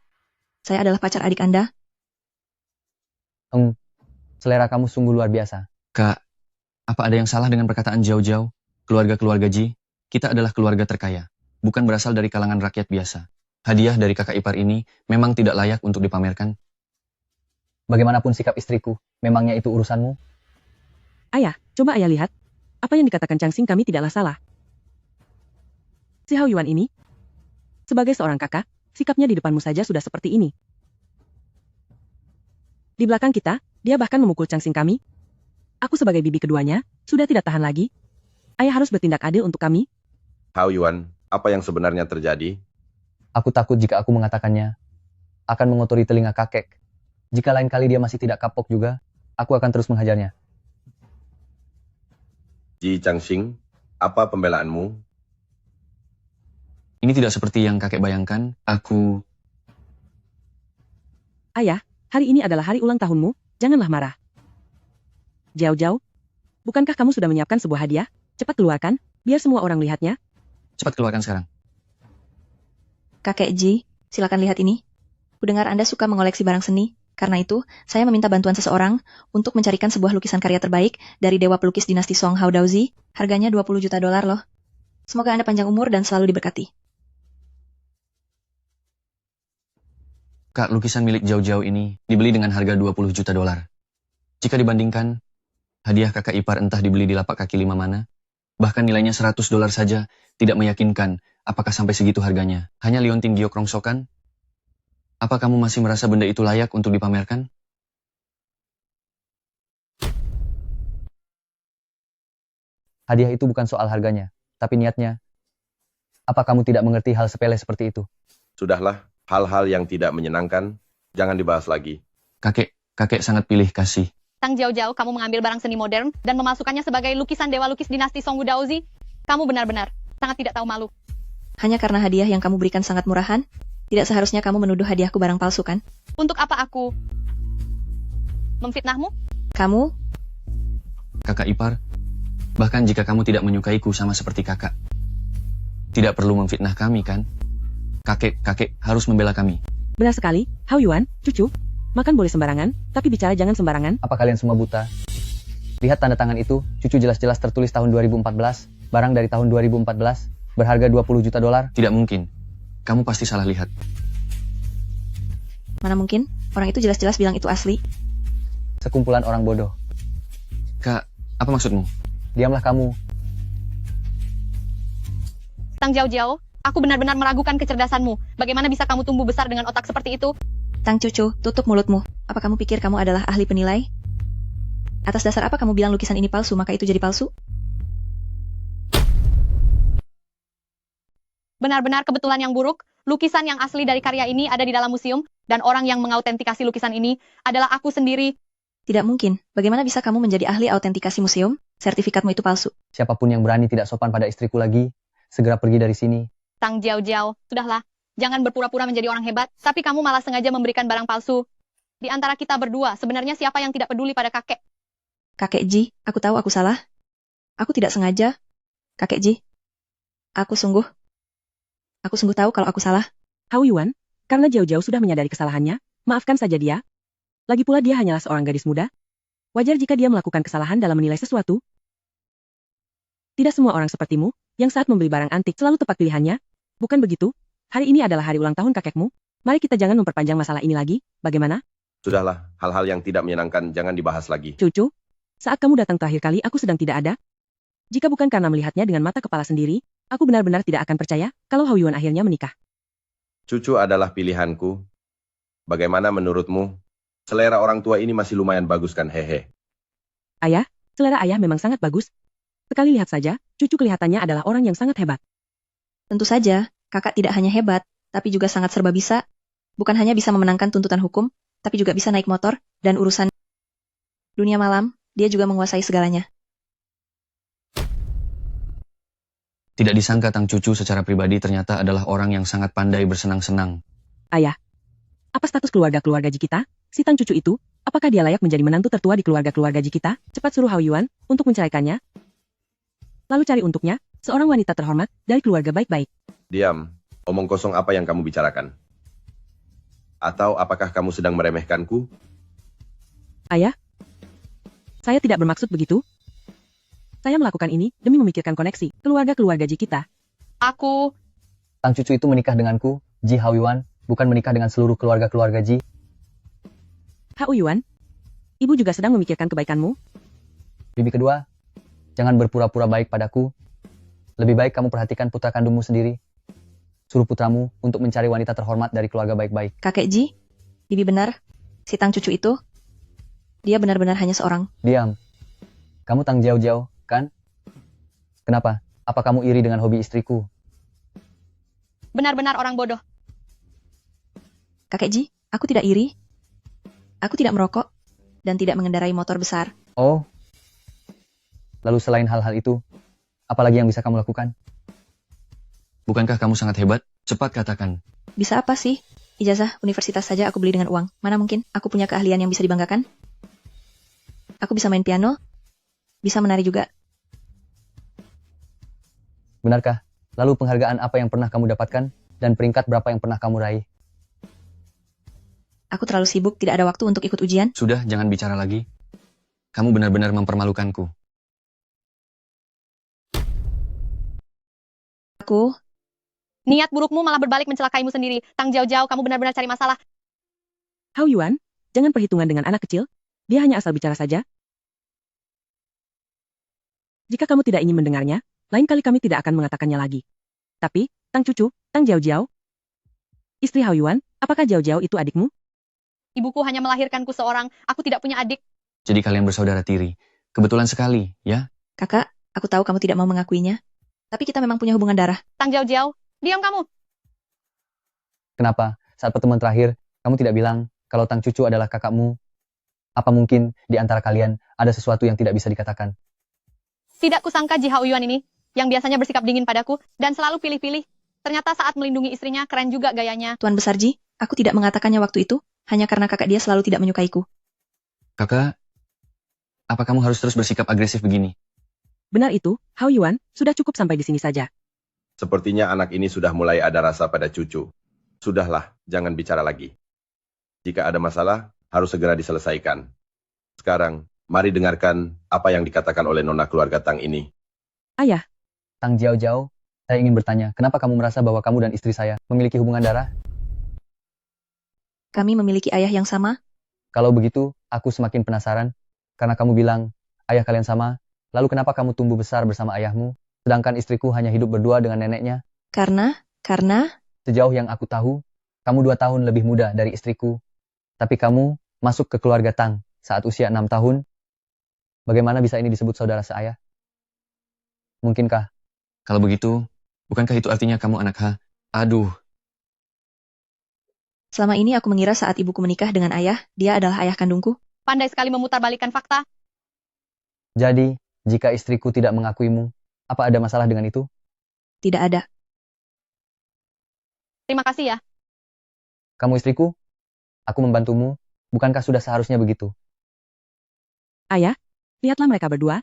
Saya adalah pacar adik Anda. Selera kamu sungguh luar biasa. Kak, apa ada yang salah dengan perkataan Jauh-Jauh? Keluarga-keluarga Ji, kita adalah keluarga terkaya. Bukan berasal dari kalangan rakyat biasa. Hadiah dari kakak ipar ini memang tidak layak untuk dipamerkan. Bagaimanapun sikap istriku, memangnya itu urusanmu? Ayah, coba ayah lihat. Apa yang dikatakan Chang Xing kami tidaklah salah. Si Hao Yuan ini, sebagai seorang kakak, sikapnya di depanmu saja sudah seperti ini. Di belakang kita, dia bahkan memukul Chang Xing kami. Aku sebagai bibi keduanya, sudah tidak tahan lagi. Ayah harus bertindak adil untuk kami. Hao Yuan, apa yang sebenarnya terjadi? Aku takut jika aku mengatakannya, akan mengotori telinga kakek. Jika lain kali dia masih tidak kapok juga, aku akan terus menghajarnya. Ji Changxing, apa pembelaanmu? Ini tidak seperti yang kakek bayangkan. Ayah, hari ini adalah hari ulang tahunmu, janganlah marah. Jauh-jauh, bukankah kamu sudah menyiapkan sebuah hadiah? Cepat keluarkan, biar semua orang melihatnya. Cepat keluarkan sekarang. Kakek Ji, silakan lihat ini. Kudengar Anda suka mengoleksi barang seni. Karena itu, saya meminta bantuan seseorang untuk mencarikan sebuah lukisan karya terbaik dari dewa pelukis dinasti Song Hao Daozi. Harganya $20 juta loh. Semoga Anda panjang umur dan selalu diberkati. Kak, lukisan milik Jauh-Jauh ini dibeli dengan harga $20 juta. Jika dibandingkan, hadiah kakak ipar entah dibeli di lapak kaki lima mana, bahkan nilainya $100 saja tidak meyakinkan Apakah sampai segitu harganya? Hanya liontin giok rongsokan? Apa kamu masih merasa benda itu layak untuk dipamerkan? Hadiah itu bukan soal harganya, tapi niatnya. Apa kamu tidak mengerti hal sepele seperti itu? Sudahlah, hal-hal yang tidak menyenangkan, jangan dibahas lagi. Kakek sangat pilih kasih. Tang Jiao Jiao, kamu mengambil barang seni modern dan memasukkannya sebagai lukisan dewa lukis dinasti Song Wudaozi. Kamu benar-benar sangat tidak tahu malu. Hanya karena hadiah yang kamu berikan sangat murahan, tidak seharusnya kamu menuduh hadiahku barang palsu kan? Untuk apa aku memfitnahmu? Kamu? Kakak ipar, bahkan jika kamu tidak menyukaiku sama seperti kakak, tidak perlu memfitnah kami kan? Kakek harus membela kami. Benar sekali, Hao Yuan, cucu. Makan boleh sembarangan, tapi bicara jangan sembarangan. Apa kalian semua buta? Lihat tanda tangan itu, cucu jelas-jelas tertulis tahun 2014, barang dari tahun 2014, berharga 20 juta dolar. Tidak mungkin. Kamu pasti salah lihat. Mana mungkin? Orang itu jelas-jelas bilang itu asli. Sekumpulan orang bodoh. Kak, apa maksudmu? Diamlah kamu. Tang Jiao Jiao, aku benar-benar meragukan kecerdasanmu. Bagaimana bisa kamu tumbuh besar dengan otak seperti itu? Tang cucu, tutup mulutmu. Apa kamu pikir kamu adalah ahli penilai? Atas dasar apa kamu bilang lukisan ini palsu, maka itu jadi palsu? Benar-benar kebetulan yang buruk. Lukisan yang asli dari karya ini ada di dalam museum, dan orang yang mengautentikasi lukisan ini adalah aku sendiri. Tidak mungkin. Bagaimana bisa kamu menjadi ahli autentikasi museum? Sertifikatmu itu palsu. Siapapun yang berani tidak sopan pada istriku lagi, segera pergi dari sini. Tang Jiao Jiao, sudahlah. Jangan berpura-pura menjadi orang hebat, tapi kamu malah sengaja memberikan barang palsu. Di antara kita berdua, sebenarnya siapa yang tidak peduli pada kakek? Kakek Ji, aku tahu aku salah. Aku tidak sengaja. Kakek Ji, aku sungguh tahu kalau aku salah. Hao Yuan, karena Jiao sudah menyadari kesalahannya, maafkan saja dia. Lagi pula dia hanyalah seorang gadis muda. Wajar jika dia melakukan kesalahan dalam menilai sesuatu. Tidak semua orang sepertimu, yang saat membeli barang antik selalu tepat pilihannya. Bukan begitu? Hari ini adalah hari ulang tahun kakekmu. Mari kita jangan memperpanjang masalah ini lagi, bagaimana? Sudahlah, hal-hal yang tidak menyenangkan jangan dibahas lagi. Cucu, saat kamu datang terakhir kali aku sedang tidak ada. Jika bukan karena melihatnya dengan mata kepala sendiri, aku benar-benar tidak akan percaya kalau Hao Yuan akhirnya menikah. Cucu adalah pilihanku. Bagaimana menurutmu? Selera orang tua ini masih lumayan bagus kan, hehe. Ayah, selera ayah memang sangat bagus. Sekali lihat saja, cucu kelihatannya adalah orang yang sangat hebat. Tentu saja, kakak tidak hanya hebat, tapi juga sangat serba bisa. Bukan hanya bisa memenangkan tuntutan hukum, tapi juga bisa naik motor, dan urusan dunia malam, dia juga menguasai segalanya. Tidak disangka Tang Cucu secara pribadi ternyata adalah orang yang sangat pandai bersenang-senang. Ayah, apa status keluarga Ji kita? Si Tang Cucu itu, apakah dia layak menjadi menantu tertua di keluarga Ji kita? Cepat suruh Hao Yuan untuk menceraikannya. Lalu cari untuknya seorang wanita terhormat dari keluarga baik-baik. Diam, omong kosong apa yang kamu bicarakan? Atau apakah kamu sedang meremehkanku? Ayah, saya tidak bermaksud begitu. Saya melakukan ini demi memikirkan koneksi keluarga Ji kita. Tang Cucu itu menikah denganku, Ji Hao Yuan, bukan menikah dengan seluruh keluarga Ji. Hao Yuan, ibu juga sedang memikirkan kebaikanmu. Bibi kedua, jangan berpura-pura baik padaku. Lebih baik kamu perhatikan putra kandungmu sendiri. Suruh putramu untuk mencari wanita terhormat dari keluarga baik-baik. Kakek Ji, bibi benar. Si Tang Cucu itu, dia benar-benar hanya seorang. Diam. Kamu Tang Jiao Jiao, kan? Kenapa? Apa kamu iri dengan hobi istriku? Benar-benar orang bodoh. Kakek Ji, aku tidak iri. Aku tidak merokok, dan tidak mengendarai motor besar. Oh. Lalu selain hal-hal itu, apalagi yang bisa kamu lakukan? Bukankah kamu sangat hebat? Cepat katakan. Bisa apa sih? Ijazah universitas saja aku beli dengan uang. Mana mungkin aku punya keahlian yang bisa dibanggakan? Aku bisa main piano, bisa menari juga. Benarkah? Lalu penghargaan apa yang pernah kamu dapatkan? Dan peringkat berapa yang pernah kamu raih? Aku terlalu sibuk, tidak ada waktu untuk ikut ujian. Sudah, jangan bicara lagi. Kamu benar-benar mempermalukanku. Niat burukmu malah berbalik mencelakaimu sendiri. Tang Jiao Jiao, kamu benar-benar cari masalah. Hao Yuan, jangan perhitungan dengan anak kecil. Dia hanya asal bicara saja. Jika kamu tidak ingin mendengarnya, lain kali kami tidak akan mengatakannya lagi. Tapi, Tang Cucu, Tang Jiao Jiao. Istri Hao Yuan, apakah Jiao Jiao itu adikmu? Ibuku hanya melahirkanku seorang, aku tidak punya adik. Jadi kalian bersaudara tiri. Kebetulan sekali, ya? Kakak, aku tahu kamu tidak mau mengakuinya. Tapi kita memang punya hubungan darah. Tang Jiao Jiao, diam kamu. Kenapa saat pertemuan terakhir kamu tidak bilang kalau Tang Cucu adalah kakakmu? Apa mungkin di antara kalian ada sesuatu yang tidak bisa dikatakan? Tidak kusangka Ji Hao Yuan ini, yang biasanya bersikap dingin padaku, dan selalu pilih-pilih. Ternyata saat melindungi istrinya, keren juga gayanya. Tuan Besar Ji, aku tidak mengatakannya waktu itu, hanya karena kakak dia selalu tidak menyukaiku. Kakak, apa kamu harus terus bersikap agresif begini? Benar itu, Hao Yuan, sudah cukup sampai di sini saja. Sepertinya anak ini sudah mulai ada rasa pada cucu. Sudahlah, jangan bicara lagi. Jika ada masalah, harus segera diselesaikan. Sekarang, mari dengarkan apa yang dikatakan oleh nona keluarga Tang ini. Ayah. Tang Jiao Jiao, saya ingin bertanya, kenapa kamu merasa bahwa kamu dan istri saya memiliki hubungan darah? Kami memiliki ayah yang sama. Kalau begitu, aku semakin penasaran, karena kamu bilang, ayah kalian sama, lalu kenapa kamu tumbuh besar bersama ayahmu, sedangkan istriku hanya hidup berdua dengan neneknya? Karena, sejauh yang aku tahu, kamu 2 tahun lebih muda dari istriku, tapi kamu masuk ke keluarga Tang saat usia 6 tahun. Bagaimana bisa ini disebut saudara seayah? Mungkinkah? Kalau begitu, bukankah itu artinya kamu anak Ha? Aduh, selama ini aku mengira saat ibuku menikah dengan ayah, dia adalah ayah kandungku. Pandai sekali memutarbalikkan fakta. Jadi, jika istriku tidak mengakuimu, apa ada masalah dengan itu? Tidak ada. Terima kasih ya. Kamu istriku? Aku membantumu, bukankah sudah seharusnya begitu? Ayah, lihatlah mereka berdua.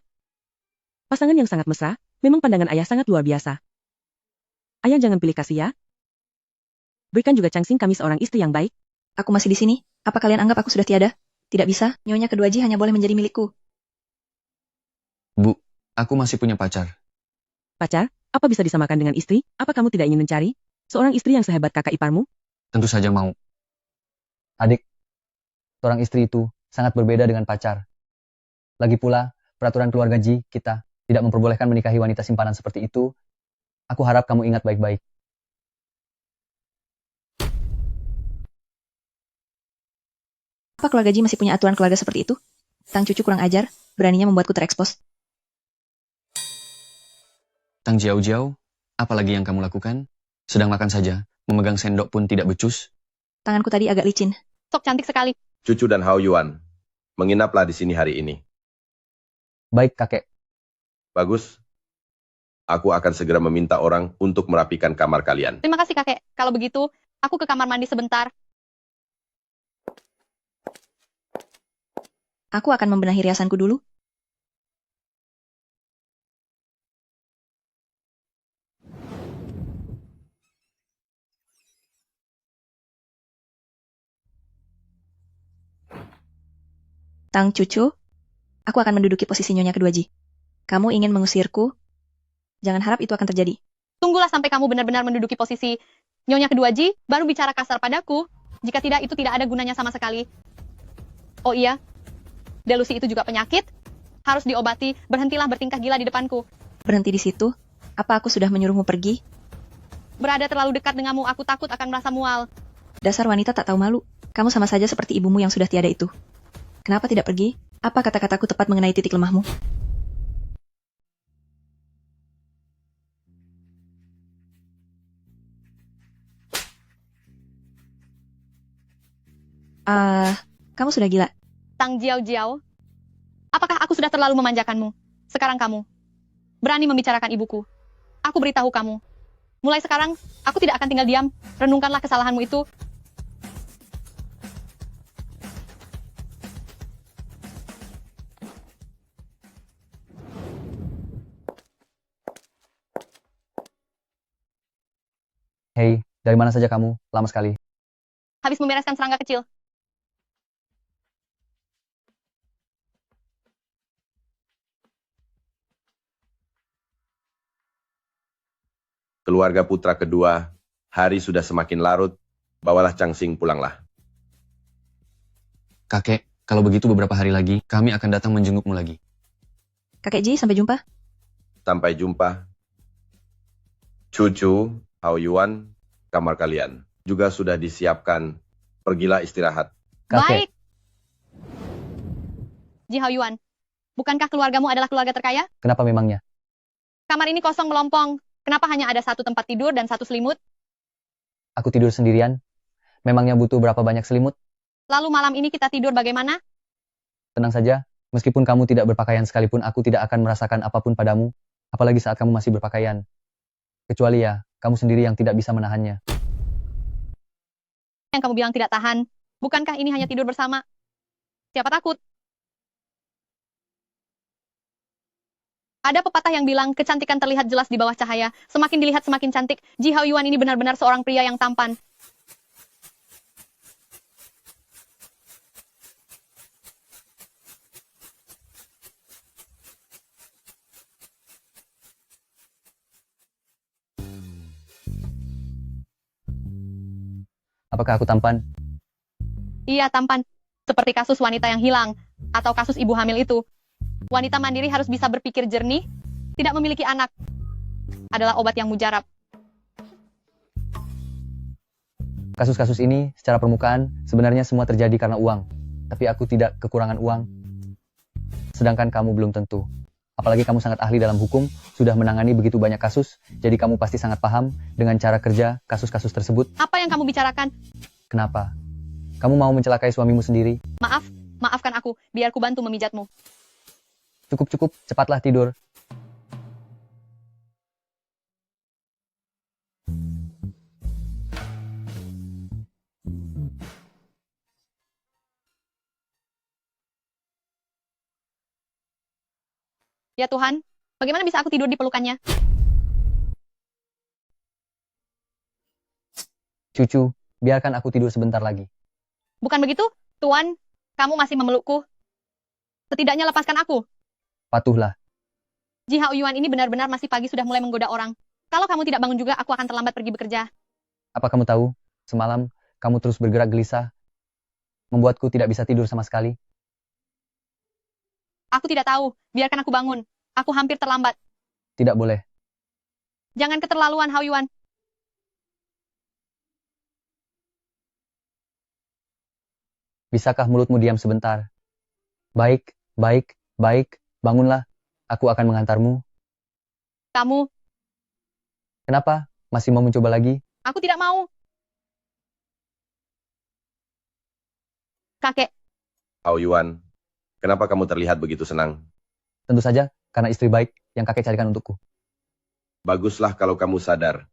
Pasangan yang sangat mesra, memang pandangan ayah sangat luar biasa. Ayah jangan pilih kasih ya. Berikan juga Changsing kami seorang istri yang baik. Aku masih di sini. Apa kalian anggap aku sudah tiada? Tidak bisa, nyonya kedua Ji hanya boleh menjadi milikku. Bu, aku masih punya pacar. Pacar, apa bisa disamakan dengan istri? Apa kamu tidak ingin mencari seorang istri yang sehebat kakak iparmu? Tentu saja mau. Adik, seorang istri itu sangat berbeda dengan pacar. Lagi pula, peraturan keluarga Ji kita tidak memperbolehkan menikahi wanita simpanan seperti itu. Aku harap kamu ingat baik-baik. Apa keluarga Ji masih punya aturan keluarga seperti itu? Tang Cucu kurang ajar, beraninya membuatku terekspos. Tang Jiao Jiao, apa lagi yang kamu lakukan? Sedang makan saja, memegang sendok pun tidak becus. Tanganku tadi agak licin. Sok cantik sekali. Cucu dan Hao Yuan, menginaplah di sini hari ini. Baik, kakek. Bagus. Aku akan segera meminta orang untuk merapikan kamar kalian. Terima kasih kakek. Kalau begitu, aku ke kamar mandi sebentar. Aku akan membenahi riasanku dulu. Tang Cucu, aku akan menduduki posisi nyonya kedua Ji. Kamu ingin mengusirku? Jangan harap itu akan terjadi. Tunggulah sampai kamu benar-benar menduduki posisi nyonya kedua Ji, baru bicara kasar padaku. Jika tidak, itu tidak ada gunanya sama sekali. Oh iya, delusi itu juga penyakit. Harus diobati, berhentilah bertingkah gila di depanku. Berhenti di situ? Apa aku sudah menyuruhmu pergi? Berada terlalu dekat denganmu, aku takut akan merasa mual. Dasar wanita tak tahu malu. Kamu sama saja seperti ibumu yang sudah tiada itu. Kenapa tidak pergi? Apa kata-kataku tepat mengenai titik lemahmu? Kamu sudah gila. Tang Jiao Jiao, apakah aku sudah terlalu memanjakanmu? Sekarang kamu berani membicarakan ibuku. Aku beritahu kamu. Mulai sekarang, aku tidak akan tinggal diam. Renungkanlah kesalahanmu itu. Hei, dari mana saja kamu? Lama sekali. Habis membereskan serangga kecil. Keluarga putra kedua, hari sudah semakin larut, bawalah Changsing pulanglah. Kakek, kalau begitu beberapa hari lagi, kami akan datang menjengukmu lagi. Kakek Ji, sampai jumpa. Sampai jumpa. Cucu, Hao Yuan, kamar kalian juga sudah disiapkan. Pergilah istirahat. Baik. Ji Hao Yuan, bukankah keluargamu adalah keluarga terkaya? Kenapa memangnya? Kamar ini kosong melompong. Kenapa hanya ada satu tempat tidur dan satu selimut? Aku tidur sendirian. Memangnya butuh berapa banyak selimut? Lalu malam ini kita tidur bagaimana? Tenang saja, meskipun kamu tidak berpakaian sekalipun aku tidak akan merasakan apapun padamu, apalagi saat kamu masih berpakaian. Kecuali ya, kamu sendiri yang tidak bisa menahannya. Yang kamu bilang tidak tahan. Bukankah ini hanya tidur bersama? Siapa takut? Ada pepatah yang bilang kecantikan terlihat jelas di bawah cahaya. Semakin dilihat semakin cantik. Ji Hao Yuan ini benar-benar seorang pria yang tampan. Apakah aku tampan? Iya, tampan. Seperti kasus wanita yang hilang, atau kasus ibu hamil itu. Wanita mandiri harus bisa berpikir jernih, tidak memiliki anak. Adalah obat yang mujarab. Kasus-kasus ini, secara permukaan, sebenarnya semua terjadi karena uang. Tapi aku tidak kekurangan uang. Sedangkan kamu belum tentu. Apalagi kamu sangat ahli dalam hukum, sudah menangani begitu banyak kasus, jadi kamu pasti sangat paham dengan cara kerja kasus-kasus tersebut. Apa yang kamu bicarakan? Kenapa? Kamu mau mencelakai suamimu sendiri? Maaf, maafkan aku, biar ku bantu memijatmu. Cukup, cepatlah tidur. Ya Tuhan, bagaimana bisa aku tidur di pelukannya? Cucu, biarkan aku tidur sebentar lagi. Bukan begitu, Tuan? Kamu masih memelukku. Setidaknya lepaskan aku. Patuhlah. Ji Hao Yuan ini benar-benar masih pagi sudah mulai menggoda orang. Kalau kamu tidak bangun juga, aku akan terlambat pergi bekerja. Apa kamu tahu, semalam kamu terus bergerak gelisah, membuatku tidak bisa tidur sama sekali. Aku tidak tahu, biarkan aku bangun. Aku hampir terlambat. Tidak boleh. Jangan keterlaluan, Hao Yuan. Bisakah mulutmu diam sebentar? Baik, bangunlah. Aku akan mengantarmu. Kamu, Kenapa? Masih mau mencoba lagi? aku tidak mau. Kakek, Hao Yuan, kenapa kamu terlihat begitu senang? Tentu saja, karena istri baik yang kakek carikan untukku. Baguslah kalau kamu sadar.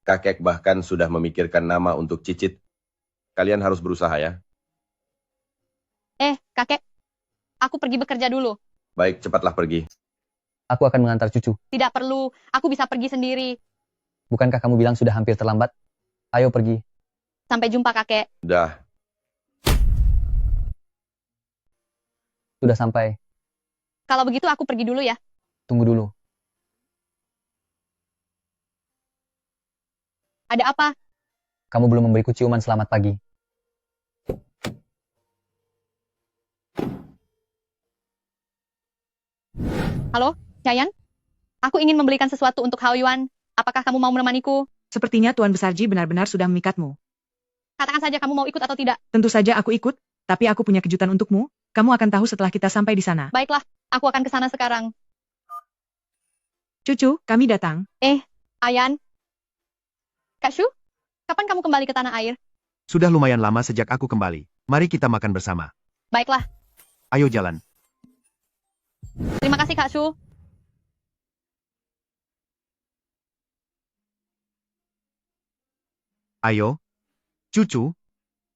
Kakek bahkan sudah memikirkan nama untuk Cicit. Kalian harus berusaha ya. kakek. Aku pergi bekerja dulu. Baik, cepatlah pergi. Aku akan mengantar cucu. Tidak perlu, aku bisa pergi sendiri. Bukankah kamu bilang sudah hampir terlambat? Ayo pergi. Sampai jumpa, kakek. Dah. Sudah sampai. Kalau begitu aku pergi dulu ya. Tunggu dulu. Ada apa? Kamu belum memberiku ciuman selamat pagi. Halo, Yayan? Aku ingin membelikan sesuatu untuk Hao Yuan. Apakah kamu mau menemaniku? Sepertinya Tuan Besar Ji benar-benar sudah memikatmu. Katakan saja kamu mau ikut atau tidak. Tentu saja aku ikut, tapi aku punya kejutan untukmu. Kamu akan tahu setelah kita sampai di sana. Baiklah, aku akan ke sana sekarang. Cucu, kami datang. Ayan. Kak Shu, kapan kamu kembali ke tanah air? Sudah lumayan lama sejak aku kembali. Mari kita makan bersama. Baiklah, Ayo jalan. terima kasih Kak Shu. Ayo. Cucu.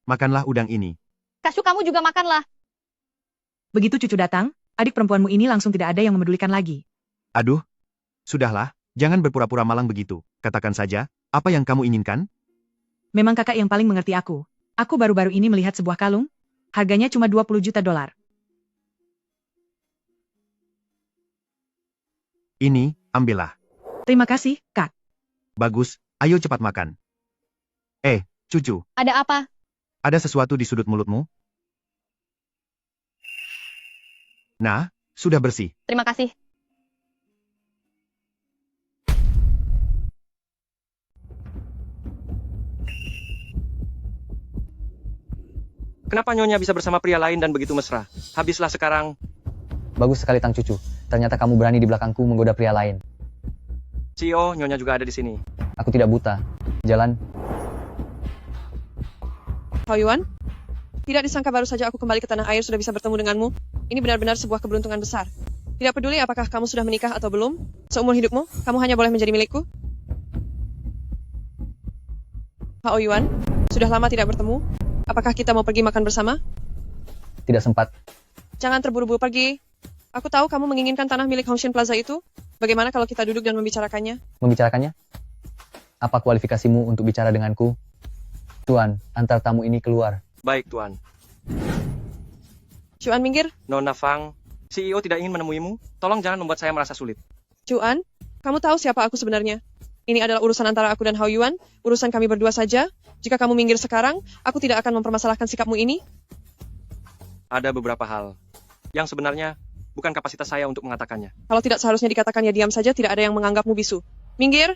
Makanlah udang ini. Kak Shu, kamu juga makanlah. Begitu cucu datang, adik perempuanmu ini langsung tidak ada yang memedulikan lagi. Aduh. Sudahlah, jangan berpura-pura malang begitu. Katakan saja, apa yang kamu inginkan? Memang kakak yang paling mengerti aku. Aku baru-baru ini melihat sebuah kalung. Harganya cuma 20 juta dolar. Ini, ambillah. Terima kasih, Kak. Bagus, ayo cepat makan. Cucu, Ada apa? ada sesuatu di sudut mulutmu? Nah, sudah bersih. Terima kasih. Kenapa Nyonya bisa bersama pria lain dan begitu mesra? Habislah sekarang. Bagus sekali Tang Cucu. Ternyata kamu berani di belakangku menggoda pria lain. CEO, Nyonya juga ada di sini. Aku tidak buta. Jalan. Hao Yuan, tidak disangka baru saja aku kembali ke tanah air sudah bisa bertemu denganmu. Ini benar-benar sebuah keberuntungan besar. Tidak peduli apakah kamu sudah menikah atau belum, seumur hidupmu, kamu hanya boleh menjadi milikku. Hao Yuan, sudah lama tidak bertemu. Apakah kita mau pergi makan bersama? Tidak sempat. Jangan terburu-buru pergi. Aku tahu kamu menginginkan tanah milik Hongshin Plaza itu. Bagaimana kalau kita duduk dan membicarakannya? Membicarakannya? Apa kualifikasimu untuk bicara denganku? Tuan, antar tamu ini keluar. Baik, Tuan. Cuan, minggir. Nona Fang, CEO tidak ingin menemuimu. Tolong jangan membuat saya merasa sulit. Cuan, kamu tahu siapa aku sebenarnya? Ini adalah urusan antara aku dan Hao Yuan, urusan kami berdua saja. Jika kamu minggir sekarang, aku tidak akan mempermasalahkan sikapmu ini. Ada beberapa hal yang sebenarnya bukan kapasitas saya untuk mengatakannya. Kalau tidak seharusnya dikatakan ya diam saja, tidak ada yang menganggapmu bisu. Minggir.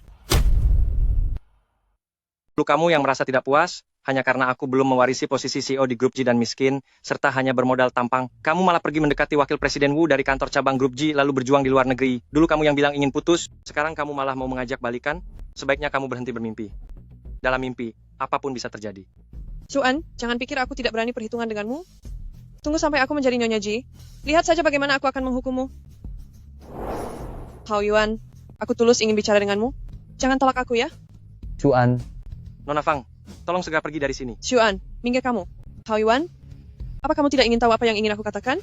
Lalu kamu yang merasa tidak puas, hanya karena aku belum mewarisi posisi CEO di Grup G dan miskin, serta hanya bermodal tampang, kamu malah pergi mendekati wakil presiden Wu dari kantor cabang Grup G lalu berjuang di luar negeri. Dulu kamu yang bilang ingin putus, sekarang kamu malah mau mengajak balikan, sebaiknya kamu berhenti bermimpi. Dalam mimpi, apapun bisa terjadi. Cuan, jangan pikir aku tidak berani perhitungan denganmu. Tunggu sampai aku menjadi Nyonya Ji. Lihat saja bagaimana aku akan menghukummu. Hao Yuan, aku tulus ingin bicara denganmu. Jangan tolak aku ya. Cuan. Nona Fang, tolong segera pergi dari sini. Xuan, minggir kamu. Hao Yuan, apa kamu tidak ingin tahu apa yang ingin aku katakan?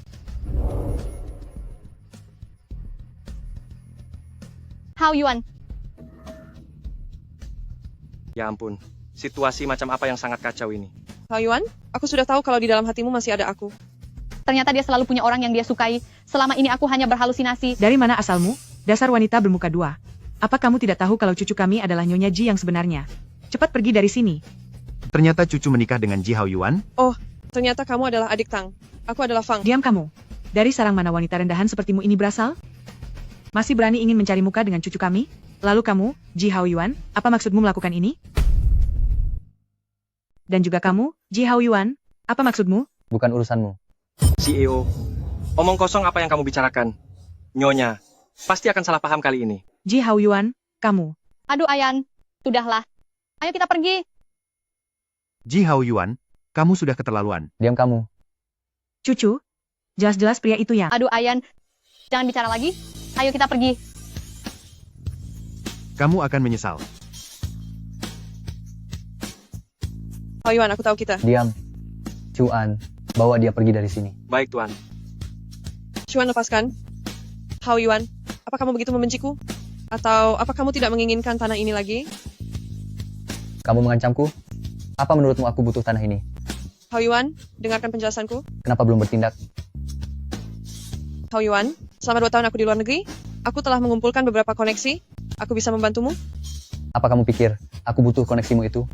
Hao Yuan, Ya ampun, situasi macam apa yang sangat kacau ini. Hao Yuan, aku sudah tahu kalau di dalam hatimu masih ada aku. ternyata dia selalu punya orang yang dia sukai. Selama ini aku hanya berhalusinasi. Dari mana asalmu? Dasar wanita bermuka dua. Apa kamu tidak tahu kalau cucu kami adalah Nyonya Ji yang sebenarnya? Cepat pergi dari sini. Ternyata cucu menikah dengan Ji Hao Yuan? Oh, ternyata kamu adalah adik Tang. Aku adalah Fang. Diam kamu. Dari sarang mana wanita rendahan sepertimu ini berasal? Masih berani ingin mencari muka dengan cucu kami? Lalu kamu, Ji Hao Yuan, apa maksudmu melakukan ini? Dan juga kamu, Ji Hao Yuan, apa maksudmu? Bukan urusanmu. CEO, omong kosong apa yang kamu bicarakan? Nyonya, pasti akan salah paham kali ini. Ji Hao Yuan, kamu. Aduh Ayan, sudahlah. Ayo kita pergi. Ji Hao Yuan, kamu sudah keterlaluan. Diam kamu. Cucu, jelas-jelas pria itu ya. Aduh Ayan, jangan bicara lagi. Ayo kita pergi. Kamu akan menyesal. Hao Yuan, aku tahu kita. Diam. Cuan, bawa dia pergi dari sini. Baik, Tuan. Xuan, lepaskan. Hao Yuan, apa kamu begitu membenciku? Atau apa kamu tidak menginginkan tanah ini lagi? Kamu mengancamku? Apa menurutmu aku butuh tanah ini? Hao Yuan, dengarkan penjelasanku. Kenapa belum bertindak? Hao Yuan, selama 2 tahun aku di luar negeri, aku telah mengumpulkan beberapa koneksi. Aku bisa membantumu? Apa kamu pikir aku butuh koneksimu itu?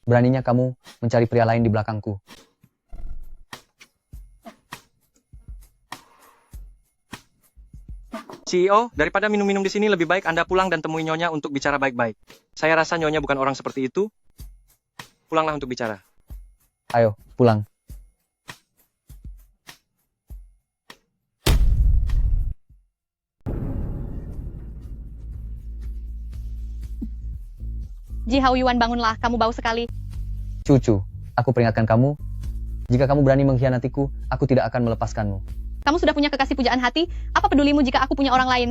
Beraninya kamu mencari pria lain di belakangku. CEO, daripada minum-minum di sini lebih baik Anda pulang dan temui Nyonya untuk bicara baik-baik. Saya rasa Nyonya bukan orang seperti itu. Pulanglah untuk bicara. Ayo, pulang. Ji Hao Yuan, bangunlah, kamu bau sekali. Cucu, aku peringatkan kamu. Jika kamu berani mengkhianatiku, aku tidak akan melepaskanmu. Kamu sudah punya kekasih pujaan hati, apa pedulimu jika aku punya orang lain?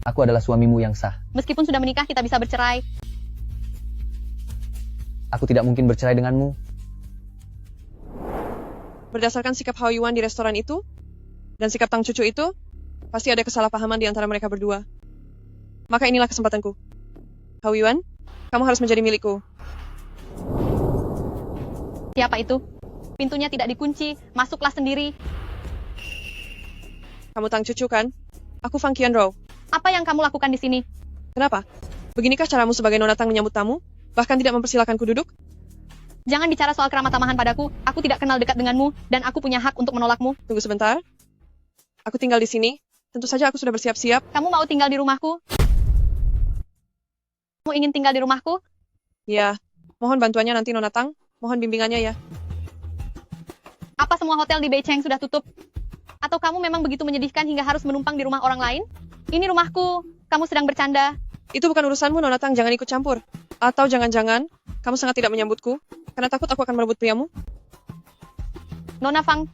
Aku adalah suamimu yang sah. Meskipun sudah menikah, kita bisa bercerai. Aku tidak mungkin bercerai denganmu. Berdasarkan sikap Hao Yuan di restoran itu, dan sikap Tang Cucu itu, pasti ada kesalahpahaman di antara mereka berdua. Maka inilah kesempatanku. Hao Yuan, kamu harus menjadi milikku. Siapa itu? Pintunya tidak dikunci, masuklah sendiri. Kamu Tang Cucu kan? Aku Fang Qianrou. Apa yang kamu lakukan di sini? Kenapa? Beginikah caramu sebagai nona Tang menyambut tamu? Bahkan tidak mempersilakanku duduk? Jangan bicara soal keramat tamahan padaku. Aku tidak kenal dekat denganmu, dan aku punya hak untuk menolakmu. Tunggu sebentar. Aku tinggal di sini. Tentu saja aku sudah bersiap-siap. Kamu mau tinggal di rumahku? Kamu ingin tinggal di rumahku? Ya, mohon bantuannya nanti Nona Tang. Mohon bimbingannya ya. Apa semua hotel di Beijing sudah tutup? Atau kamu memang begitu menyedihkan hingga harus menumpang di rumah orang lain? Ini rumahku, kamu sedang bercanda. Itu bukan urusanmu, Nona Tang. Jangan ikut campur. Atau jangan-jangan, kamu sangat tidak menyambutku, karena takut aku akan merebut priamu? Nona Fang,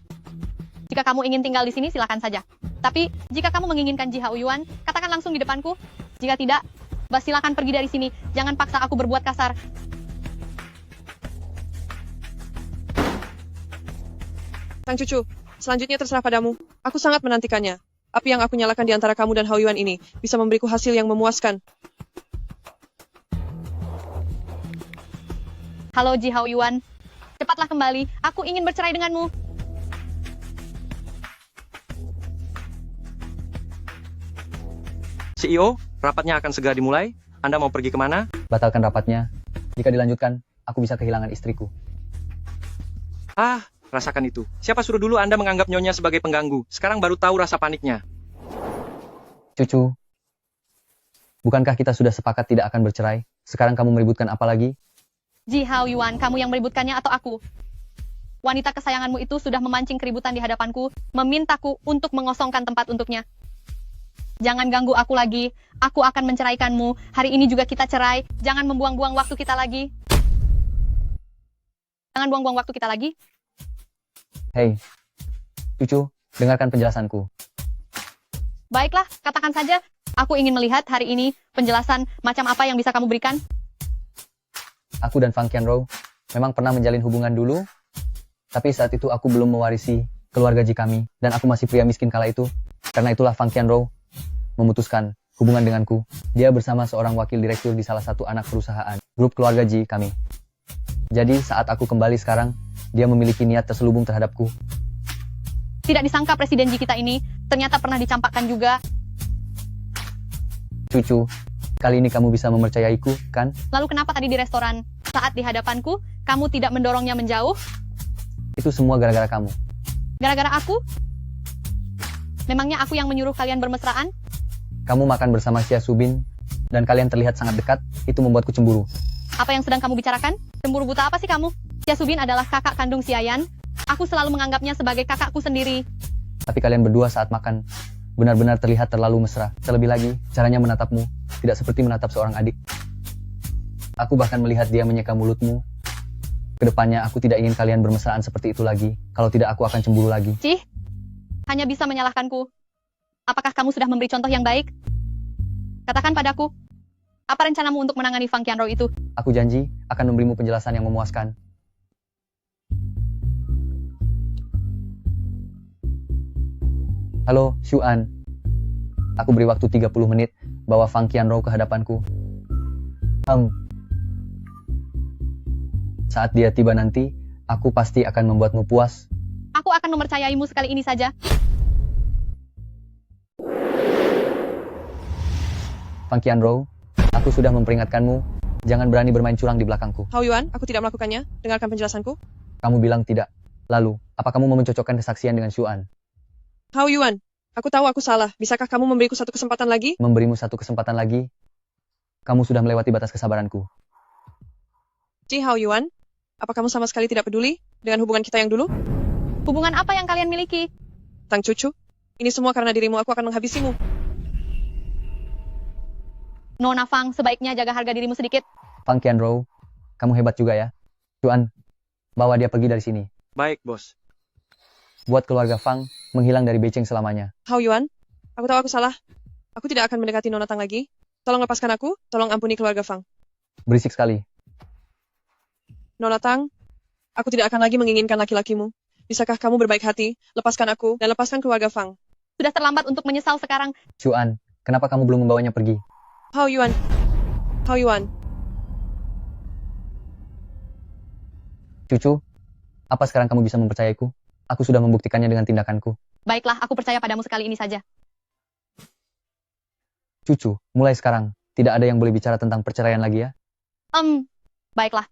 jika kamu ingin tinggal di sini, silakan saja. Tapi, jika kamu menginginkan Ji Hao Yuan, katakan langsung di depanku. Jika tidak, silakan pergi dari sini. Jangan paksa aku berbuat kasar. Tang Cucu, selanjutnya terserah padamu. Aku sangat menantikannya. Api yang aku nyalakan di antara kamu dan Hao Yuan ini bisa memberiku hasil yang memuaskan. Halo Ji Hao Yuan, cepatlah kembali. Aku ingin bercerai denganmu. CEO, rapatnya akan segera dimulai. Anda mau pergi kemana? Batalkan rapatnya. Jika dilanjutkan, aku bisa kehilangan istriku. Ah, rasakan itu. Siapa suruh dulu Anda menganggap Nyonya sebagai pengganggu? Sekarang baru tahu rasa paniknya. Cucu, bukankah kita sudah sepakat tidak akan bercerai? Sekarang kamu meributkan apa lagi? Ji Hao Yuan, kamu yang meributkannya atau aku? Wanita kesayanganmu itu sudah memancing keributan di hadapanku, memintaku untuk mengosongkan tempat untuknya. Jangan ganggu aku lagi. Aku akan menceraikanmu. Hari ini juga kita cerai. Jangan membuang-buang waktu kita lagi. Jangan buang-buang waktu kita lagi. Hei, Cucu, dengarkan penjelasanku. Baiklah, katakan saja. Aku ingin melihat hari ini penjelasan macam apa yang bisa kamu berikan. Aku dan Fang Qianrou memang pernah menjalin hubungan dulu, tapi saat itu aku belum mewarisi keluarga Ji kami, dan aku masih pria miskin kala itu. Karena itulah Fang Qianrou memutuskan hubungan denganku. Dia bersama seorang wakil direktur di salah satu anak perusahaan, grup keluarga Ji kami. Jadi saat aku kembali sekarang, dia memiliki niat terselubung terhadapku. Tidak disangka presiden Ji kita ini ternyata pernah dicampakkan juga. Cucu, kali ini kamu bisa mempercayaiku, kan? Lalu kenapa tadi di restoran, saat di hadapanku, kamu tidak mendorongnya menjauh? Itu semua gara-gara kamu. Gara-gara aku? Memangnya aku yang menyuruh kalian bermesraan? Kamu makan bersama Xia Subin, dan kalian terlihat sangat dekat, itu membuatku cemburu. Apa yang sedang kamu bicarakan? Cemburu buta apa sih kamu? Xia Subin adalah kakak kandung Xiayan. Aku selalu menganggapnya sebagai kakakku sendiri. Tapi kalian berdua saat makan, benar-benar terlihat terlalu mesra. Terlebih lagi, caranya menatapmu, tidak seperti menatap seorang adik. Aku bahkan melihat dia menyeka mulutmu. Kedepannya aku tidak ingin kalian bermesraan seperti itu lagi. Kalau tidak aku akan cemburu lagi. Cih, hanya bisa menyalahkanku. Apakah kamu sudah memberi contoh yang baik? Katakan padaku, apa rencanamu untuk menangani Fang Qianrou itu? Aku janji akan memberimu penjelasan yang memuaskan. Halo, Xuan. Aku beri waktu 30 menit, bawa Fang Qianrou ke hadapanku. Saat dia tiba nanti, aku pasti akan membuatmu puas. Aku akan mempercayaimu sekali ini saja. Fang Qianrou, aku sudah memperingatkanmu, jangan berani bermain curang di belakangku. Hao Yuan, aku tidak melakukannya. Dengarkan penjelasanku. Kamu bilang tidak. Lalu, apa kamu mau mencocokkan kesaksian dengan Xuan? Hao Yuan, aku tahu aku salah. Bisakah kamu memberiku satu kesempatan lagi? Memberimu satu kesempatan lagi? Kamu sudah melewati batas kesabaranku. Ji Hao Yuan, apa kamu sama sekali tidak peduli dengan hubungan kita yang dulu? Hubungan apa yang kalian miliki? Tang Cucu, ini semua karena dirimu aku akan menghabisimu. Nona Fang, sebaiknya jaga harga dirimu sedikit. Fang Qianrou, kamu hebat juga ya. Xuan, bawa dia pergi dari sini. Baik, bos. Buat keluarga Fang menghilang dari Beijing selamanya. Hao Yuan, aku tahu aku salah. Aku tidak akan mendekati Nona Tang lagi. Tolong lepaskan aku, tolong ampuni keluarga Fang. Berisik sekali. Nona Tang, aku tidak akan lagi menginginkan laki-lakimu. Bisakah kamu berbaik hati, lepaskan aku, dan lepaskan keluarga Fang? Sudah terlambat untuk menyesal sekarang. Xuan, kenapa kamu belum membawanya pergi? Hao Yuan, Hao Yuan. Cucu, apa sekarang kamu bisa mempercayaiku? Aku sudah membuktikannya dengan tindakanku. Baiklah, aku percaya padamu sekali ini saja. Cucu, mulai sekarang, tidak ada yang boleh bicara tentang perceraian lagi ya? Baiklah.